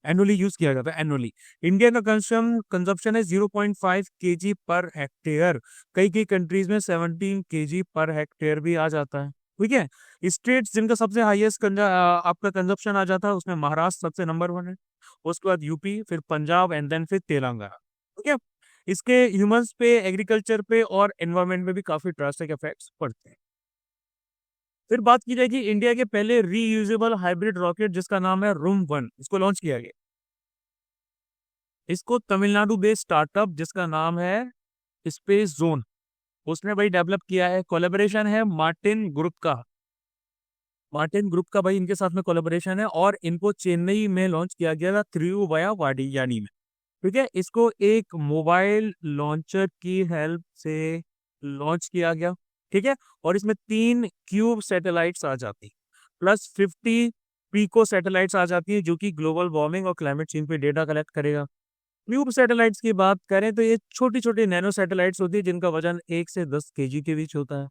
एनुअली यूज किया जाता है एनुअली। इंडिया का कंजप्शन है 0.5 केजी पर हेक्टेयर। कई कई कंट्रीज में 17 केजी पर हेक्टेयर भी आ जाता है। ठीक है, स्टेट्स जिनका सबसे हाईएस्ट आपका कंजप्शन आ जाता है उसमें महाराष्ट्र सबसे नंबर 1 है, उसके बाद यूपी, फिर पंजाब एंड देन फिर तेलंगाना। ठीक है, इसके ह्यूमंस पे, एग्रीकल्चर पे और एनवायरमेंट में भी काफी ड्रास्टिक इफेक्ट्स पड़ते हैं। फिर बात की जाएगी इंडिया के पहले रीयूजेबल हाइब्रिड रॉकेट जिसका नाम है रूम 1, इसको लॉन्च किया गया। इसको तमिलनाडु बेस्ड स्टार्टअप जिसका नाम है स्पेस जोन, उसने भाई डेवलप किया है। कोलैबोरेशन है मार्टिन ग्रुप का भाई इनके साथ में कोलैबोरेशन है, और इनको चेन्नई में लॉन्च किया गया था थिरुवयावाडी में। ठीक है, इसको एक मोबाइल लॉन्चर की हेल्प से लॉन्च किया गया। ठीक है, और इसमें 3 क्यूब सैटेलाइट्स आ जाती प्लस 50 पीको सैटेलाइट्स आ जाती है जो कि ग्लोबल वार्मिंग और क्लाइमेट चेंज पे डेटा कलेक्ट करेगा। क्यूब सैटेलाइट्स की बात करें तो ये छोटी छोटी नैनो सैटेलाइट्स होती है जिनका वजन 1 से 10 केजी के बीच होता है।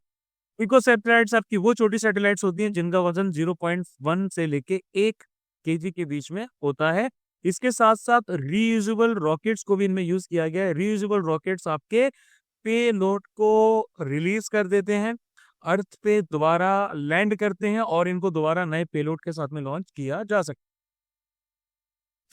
पिको सैटेलाइट्स आपकी वो छोटी सैटेलाइट्स होती हैं जिनका वजन 0.1 से लेके 1 केजी के बीच में होता है। इसके साथ साथ रीयूजेबल रॉकेट्स को भी इनमें यूज किया गया है। रीयूजेबल रॉकेट्स आपके पे लोड को रिलीज कर देते हैं, अर्थ पे दोबारा लैंड करते हैं और इनको दोबारा नए पेलोड के साथ में लॉन्च किया जा सकता है।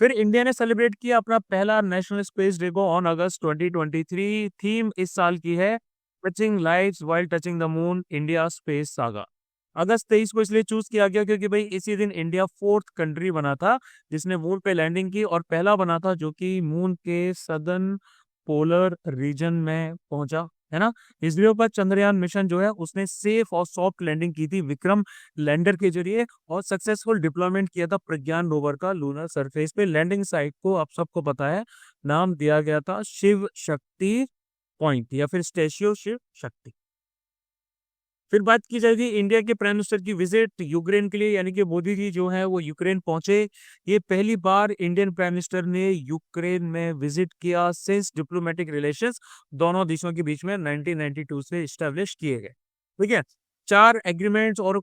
फिर इंडिया ने सेलिब्रेट किया अपना पहला नेशनल स्पेस डे को ऑन अगस्त 2023। थीम इस साल की है touching lights while touching the moon, India space saga. अगस्त 23 को इसलिए चूज किया गया क्योंकि भाई इसी दिन इंडिया 4th कंट्री बना था जिसने मून पे लैंडिंग की, और पहला बना था जो कि मून के सदर्न पोलर रीजन में पहुंचा, है ना। इसलिए पर चंद्रयान मिशन जो है उसने सेफ और सॉफ्ट लैंडिंग की थी विक्रम लैंडर के जरिए, और सक्सेसफुल डिप्लॉयमेंट किया था प्रज्ञान रोवर का लूनर सरफेस पे। लैंडिंग साइट को आप सबको पता है नाम दिया गया था शिव शक्ति पॉइंट या फिर स्टेशियो शिव शक्ति। फिर बात की जाएगी इंडिया के प्राइम मिनिस्टर की विजिट यूक्रेन के लिए, यानी कि मोदी जी जो है वो यूक्रेन पहुंचे। ये पहली बार इंडियन प्राइम मिनिस्टर ने यूक्रेन में विजिट किया सिंस डिप्लोमेटिक रिलेशंस दोनों देशों के बीच में 1992 से इस्टेब्लिश किए गए। ठीक है, 4 एग्रीमेंट्स और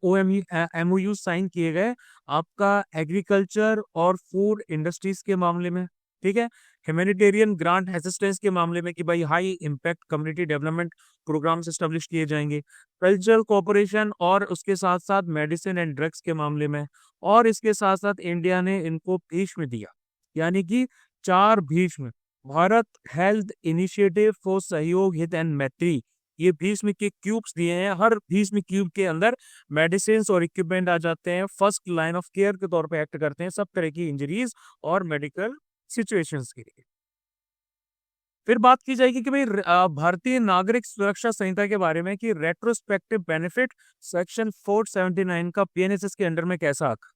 एमओयू साइन किए गए आपका एग्रीकल्चर और फूड इंडस्ट्रीज के मामले में। ठीक है, ह्यूमैनिटेरियन ग्रांट असिस्टेंस के मामले में कि भाई high impact community development programmes establish किए जाएंगे, कल्चरल कोऑपरेशन और उसके साथ साथ मेडिसिन एंड ड्रग्स के मामले में। और इसके साथ साथ इंडिया ने इनको भीष्म दिया, यानी कि 4 Bhishma, Bharat health initiative for सहयोग हित एंड मैत्री, ये भीष्म के क्यूब्स दिए हैं। हर भीष्म क्यूब के अंदर मेडिसिन और इक्विपमेंट आ जाते हैं, फर्स्ट लाइन ऑफ केयर के तौर पे एक्ट करते हैं सब तरह की इंजरीज और मेडिकल सिचुएशंस के लिए। फिर बात की जाएगी कि भाई भारतीय नागरिक सुरक्षा संहिता के बारे में कि रेट्रोस्पेक्टिव बेनिफिट सेक्शन 479 का पीएनएसएस के अंडर में कैसा आता।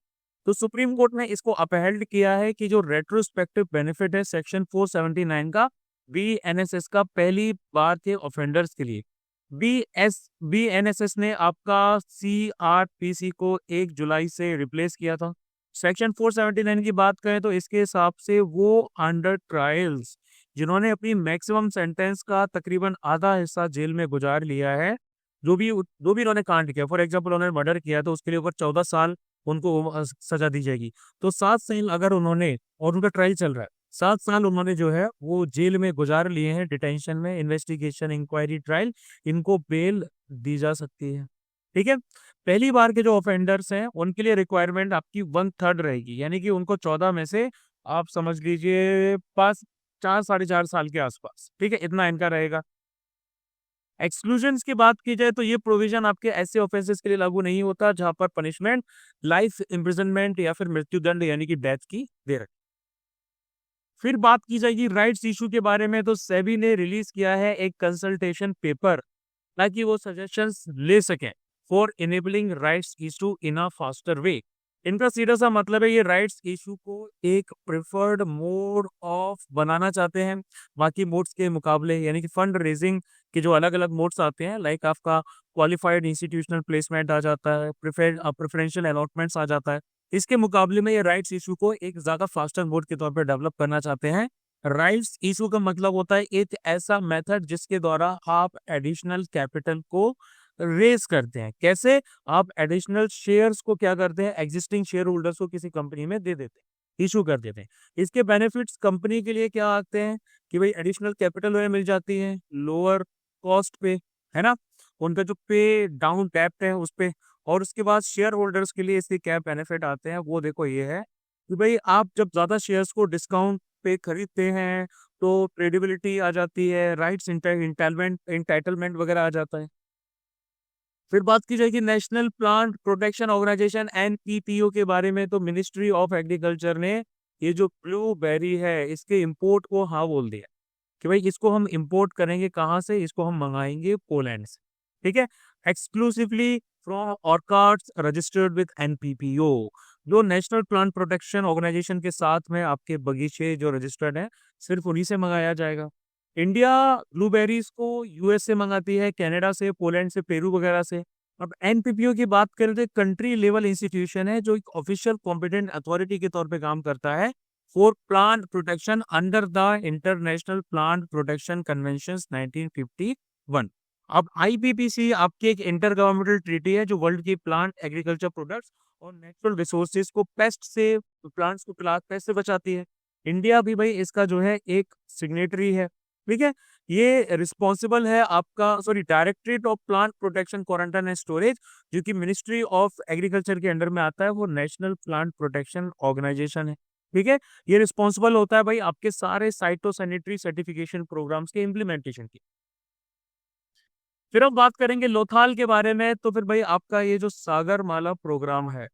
तो सुप्रीम कोर्ट ने इसको अपहेल्ड किया है कि जो रेट्रोस्पेक्टिव बेनिफिट है सेक्शन 479 का बीएनएसएस का पहली बार के ऑफेंडर्स के लिए, बीएनएसएस ने आपका सीआरपीसी को 1 जुलाई से रिप्लेस किया था। सेक्शन 479 की बात करें तो इसके हिसाब से वो अंडर ट्रायल्स जिन्होंने अपनी मैक्सिमम सेंटेंस का तकरीबन आधा हिस्सा जेल में गुजार लिया है, जो भी उन्होंने कांड किया, फॉर एग्जांपल उन्होंने मर्डर किया तो उसके लिए ऊपर 14 साल उनको सजा दी जाएगी। तो 7 साल अगर उन्होंने, और उनका ट्रायल चल रहा है, 7 साल उन्होंने जो है वो जेल में गुजार लिए हैं डिटेंशन में, इन्वेस्टिगेशन, इंक्वायरी, ट्रायल, इनको बेल दी जा सकती है। ठीक है, पहली बार के जो ऑफेंडर्स हैं उनके लिए रिक्वायरमेंट आपकी 1/3 रहेगी, यानी कि उनको 14 में से आप समझ लीजिए 4-4.5 साल के आसपास। ठीक है, इतना इनका रहेगा। एक्सक्लूजन्स की बात की जाए तो ये प्रोविजन आपके ऐसे ऑफेंसेस के लिए लागू नहीं होता जहां पर पनिशमेंट लाइफ इम्प्रिजनमेंट या फिर मृत्युदंड यानी कि डेथ की दे रखी। फिर बात की जाएगी राइट्स इशू के बारे में, तो सेबी ने रिलीज किया है एक कंसल्टेशन पेपर ताकि वो सजेशंस ले सकें for enabling rights issue in a faster way. इनका सीधा सा मतलब है ये राइट्स इशू को एक प्रेफर्ड मोड ऑफ बनाना चाहते हैं बाकी मोड्स के मुकाबले, यानी कि फंड रेजिंग के जो अलग अलग मोड्स आते हैं, लाइक आपका क्वालिफाइड इंस्टीट्यूशनल प्लेसमेंट आ जाता है, प्रेफरेंशियल अलॉटमेंट्स आ जाता है, इसके मुकाबले में ये राइट्स इशू को एक ज्यादा फास्टर मोड के तौर पर डेवलप करना चाहते हैं। राइट्स इशू का मतलब होता है एक ऐसा मेथड जिसके द्वारा आप एडिशनल कैपिटल को रेज करते हैं। कैसे? आप एडिशनल शेयर्स को क्या करते हैं, एग्जिस्टिंग शेयर होल्डर्स को किसी कंपनी में दे देते हैं, इशू कर देते हैं। इसके बेनिफिट्स कंपनी के लिए क्या आते हैं कि भाई एडिशनल कैपिटल उन्हें मिल जाती है लोअर कॉस्ट पे, है ना, उनका जो पे डाउन डेप्ट है उस पे। और उसके बाद शेयर होल्डर्स के लिए इसके क्या बेनिफिट आते हैं, वो देखो ये है कि भाई आप जब ज्यादा शेयर्स को डिस्काउंट पे खरीदते हैं तो ट्रेडेबिलिटी आ जाती है, राइट्स इंटाइटलमेंट वगैरह आ जाता है। फिर बात की जाएगी नेशनल प्लांट प्रोटेक्शन ऑर्गेनाइजेशन एनपीपीओ के बारे में, तो मिनिस्ट्री ऑफ एग्रीकल्चर ने ये जो ब्लूबेरी है इसके इंपोर्ट को हाँ बोल दिया कि भाई इसको हम इंपोर्ट करेंगे कहाँ से, इसको हम मंगाएंगे पोलैंड से, ठीक है, एक्सक्लूसिवली फ्रॉम ऑर्कार्ड्स रजिस्टर्ड विद एनपीपीओ। जो नेशनल प्लांट प्रोटेक्शन ऑर्गेनाइजेशन के साथ में आपके बगीचे जो रजिस्टर्ड हैं सिर्फ उन्हीं से मंगाया जाएगा। इंडिया ब्लूबेरीज को यूएस से मंगाती है, कनाडा से, पोलैंड से, पेरू वगैरह से। अब एनपीपीओ की बात करें तो कंट्री लेवल इंस्टीट्यूशन है जो एक ऑफिशियल कॉम्पिटेंट अथॉरिटी के तौर पे काम करता है for plant protection under the international plant protection convention 1951। अब आईपीपीसी आपकी एक इंटर गवर्नमेंटल ट्रीटी है जो वर्ल्ड की प्लांट एग्रीकल्चर प्रोडक्ट्स और नेचुरल रिसोर्सेज को पेस्ट से, प्लांट्स को पेस्ट से बचाती है। इंडिया भी भाई इसका जो है एक सिग्नेटरी है, ठीक है। ये रिस्पॉन्सिबल है आपका, sorry, directorate of plant protection quarantine and storage, जो कि मिनिस्ट्री ऑफ एग्रीकल्चर के अंडर में आता है, वो नेशनल प्लांट प्रोटेक्शन ऑर्गेनाइजेशन है, ठीक है। ये रिस्पॉन्सिबल होता है भाई आपके सारे साइटोसैनिटरी सर्टिफिकेशन प्रोग्राम्स के इम्प्लीमेंटेशन की। फिर हम बात करेंगे लोथाल के बारे में, तो फिर भाई आपका ये जो सागरमाला प्रोग्राम है,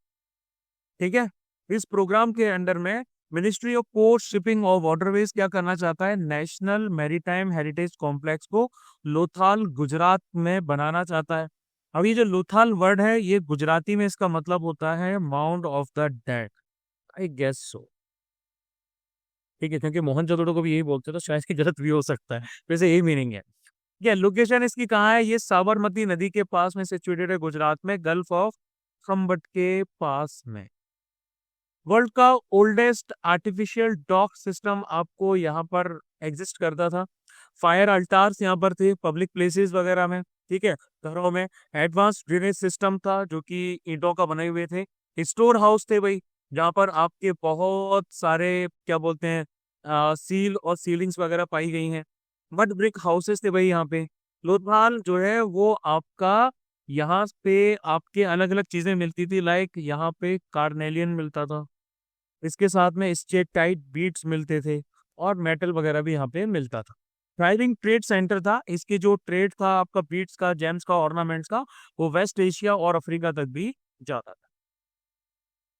ठीक है, इस प्रोग्राम के अंडर में मिनिस्ट्री ऑफ पोर्ट शिपिंग और वाटरवेज क्या करना चाहता है, नेशनल मैरीटाइम हेरिटेज कॉम्प्लेक्स को लोथाल गुजरात में बनाना चाहता है। अब ये जो लोथाल वर्ड है ये गुजराती में इसका मतलब होता है mount of the dead, I guess so, ठीक है, क्योंकि मोहनजोदड़ो को भी यही बोलते हैं तो शायद इसकी गलत भी हो सकता है, वैसे यही मीनिंग है। ये लोकेशन इसकी कहाँ है, ये साबरमती नदी के पास में सिचुएटेड है गुजरात में, गल्फ ऑफ खम्बट के पास में। वर्ल्ड का ओल्डेस्ट आर्टिफिशियल डॉक सिस्टम आपको यहाँ पर एग्जिस्ट करता था। फायर अल्टार्स यहाँ पर थे पब्लिक प्लेसेस वगैरह में, ठीक है, घरों में। एडवांस ड्रेनेज सिस्टम था जो कि ईंटों का बने हुए थे। स्टोर हाउस थे भाई जहाँ पर आपके बहुत सारे क्या बोलते हैं सील और सीलिंग्स वगैरह पाई गई हैं। मड ब्रिक हाउसेस थे भाई यहाँ पे। लोथाल जो है वो आपका, यहाँ पे आपके अलग अलग चीजें मिलती थी, लाइक यहाँ पे कार्नेलियन मिलता था, इसके साथ में स्टेट टाइट बीट्स मिलते थे और मेटल वगैरह भी यहाँ पे मिलता था। थ्राइविंग ट्रेड सेंटर था, इसके जो ट्रेड था आपका बीट्स का, जेम्स का, ऑर्नामेंट्स का, वो वेस्ट एशिया और अफ्रीका तक भी जाता था।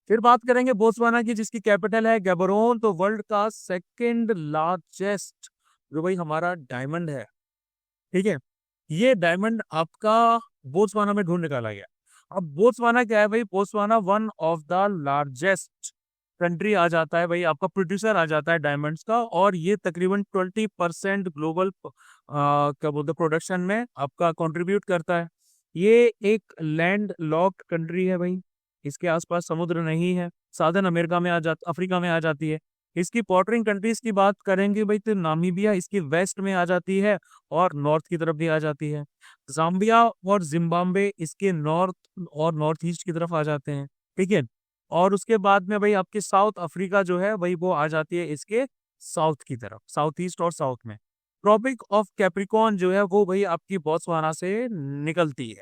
फिर बात करेंगे बोत्सवाना की जिसकी कैपिटल है गैबरोन, तो वर्ल्ड का सेकंड लार्जेस्ट जो भाई हमारा डायमंड है, ठीक है, ये डायमंड आपका बोत्सवाना में ढूंढ निकाला गया। अब बोत्सवाना क्या है भाई, Botswana one of the largest country आ जाता है भाई, आपका प्रोड्यूसर आ जाता है डायमंड्स का, और ये तकरीबन 20% ग्लोबल क्या बोलते प्रोडक्शन में आपका कंट्रीब्यूट करता है। ये एक लैंड लॉक्ड कंट्री है भाई, इसके आसपास समुद्र नहीं है, साधन अमेरिका में आ जाता, अफ्रीका में आ जाती है। इसकी पॉर्टरिंग कंट्रीज की बात करेंगे भाई तो नामीबिया इसकी वेस्ट में आ जाती है और नॉर्थ की तरफ भी आ जाती है। जाम्बिया और जिम्बाब्वे इसके नॉर्थ और नॉर्थ ईस्ट की तरफ आ जाते हैं, ठीक है। और उसके बाद में भाई आपकी साउथ अफ्रीका जो है भाई वो आ जाती है इसके साउथ की तरफ, साउथ ईस्ट और साउथ में। ट्रॉपिक ऑफ कैप्रिकॉर्न जो है वो भाई आपकी बोत्सवाना से निकलती है।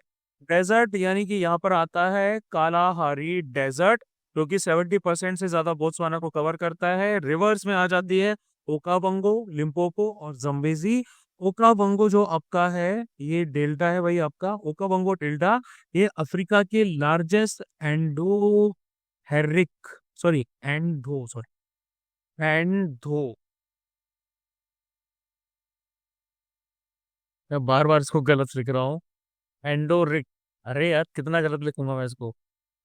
डेजर्ट यानी कि यहाँ पर आता है कालाहारी डेजर्ट जो कि 70% से ज्यादा बोत्सवाना को कवर करता है। रिवर्स में आ जाती है ओकाबंगो, लिम्पोपो और जम्बेजी। ओकाबंगो जो आपका है ये डेल्टा है भाई, आपका ओकाबंगो डेल्टा, ये अफ्रीका के लार्जेस्ट एंडो हेरिक, एंडो, मैं बार बार इसको गलत लिख रहा हूँ, एंडोरिक, अरे यार कितना गलत लिखूंगा मैं इसको।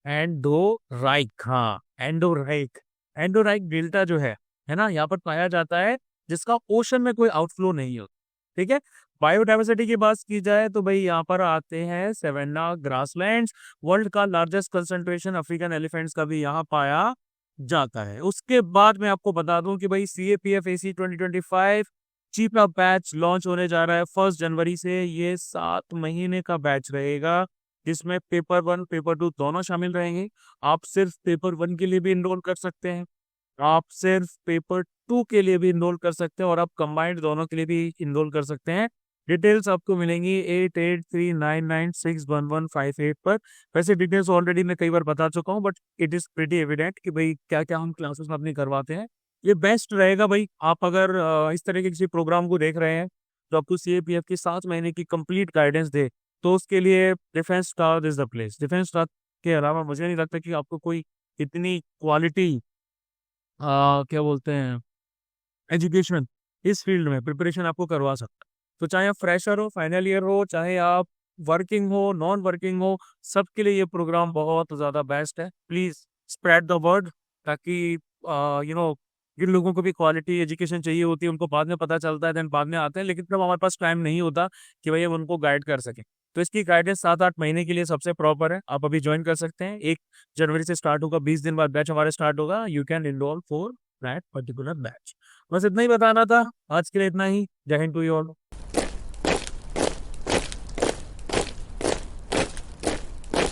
एंडोराइक, हाँ एंडोराइक। एंडोराइक डेल्टा जो है ना, यहाँ पर पाया जाता है जिसका ओशन में कोई आउटफ्लो नहीं होता। ठीक है। बायोडाइवर्सिटी की बात की जाए तो भाई यहाँ पर आते हैं सेवेना ग्रासलैंड्स। वर्ल्ड का लार्जेस्ट कंसंट्रेशन अफ्रीकन एलिफेंट्स का भी यहाँ पाया जाता है। उसके बाद मैं आपको बता दूं कि भाई CAPF AC 2025 Chhipa batch launch होने जा रहा है 1 जनवरी से। ये 7 महीने का बैच रहेगा जिसमें पेपर 1 पेपर 2 दोनों शामिल रहेंगे। आप सिर्फ पेपर 1 के लिए भी इनरोल कर सकते हैं, आप सिर्फ पेपर 2 के लिए भी इनरोल कर सकते हैं, और आप कंबाइंड दोनों के लिए भी इनरोल कर सकते हैं। डिटेल्स आपको मिलेंगी 8839961158 पर। वैसे डिटेल्स ऑलरेडी मैं कई बार बता चुका हूँ, but it is pretty evident कि भाई क्या क्या हम क्लासेस में अपनी करवाते हैं। ये बेस्ट रहेगा भाई। आप अगर इस तरह के किसी प्रोग्राम को देख रहे हैं तो आपको CAPF की 7 महीने की कंप्लीट गाइडेंस दे, तो उसके लिए defence star is the place. Defence star के अलावा मुझे नहीं लगता कि आपको कोई इतनी क्वालिटी क्या बोलते हैं एजुकेशन इस फील्ड में प्रिपरेशन आपको करवा सकता है। तो चाहे आप फ्रेशर हो, फाइनल ईयर हो, चाहे आप वर्किंग हो, नॉन वर्किंग हो, सबके लिए ये प्रोग्राम बहुत ज़्यादा बेस्ट है। प्लीज़ स्प्रेड द वर्ड, ताकि यू नो जिन लोगों को भी क्वालिटी एजुकेशन चाहिए होती है उनको बाद में पता चलता है, देन बाद में आते हैं, लेकिन तब हमारे पास टाइम नहीं होता कि भाई हम उनको गाइड कर सकें। तो इसकी गाइडेंस 7-8 महीने के लिए सबसे प्रॉपर है। आप अभी ज्वाइन कर सकते हैं। 1 जनवरी से स्टार्ट होगा, 20 दिन बाद बैच हमारे स्टार्ट होगा। You can enrol for that particular batch. बस इतना ही बताना था आज के लिए, इतना ही। जय हिंद टू यू ऑल।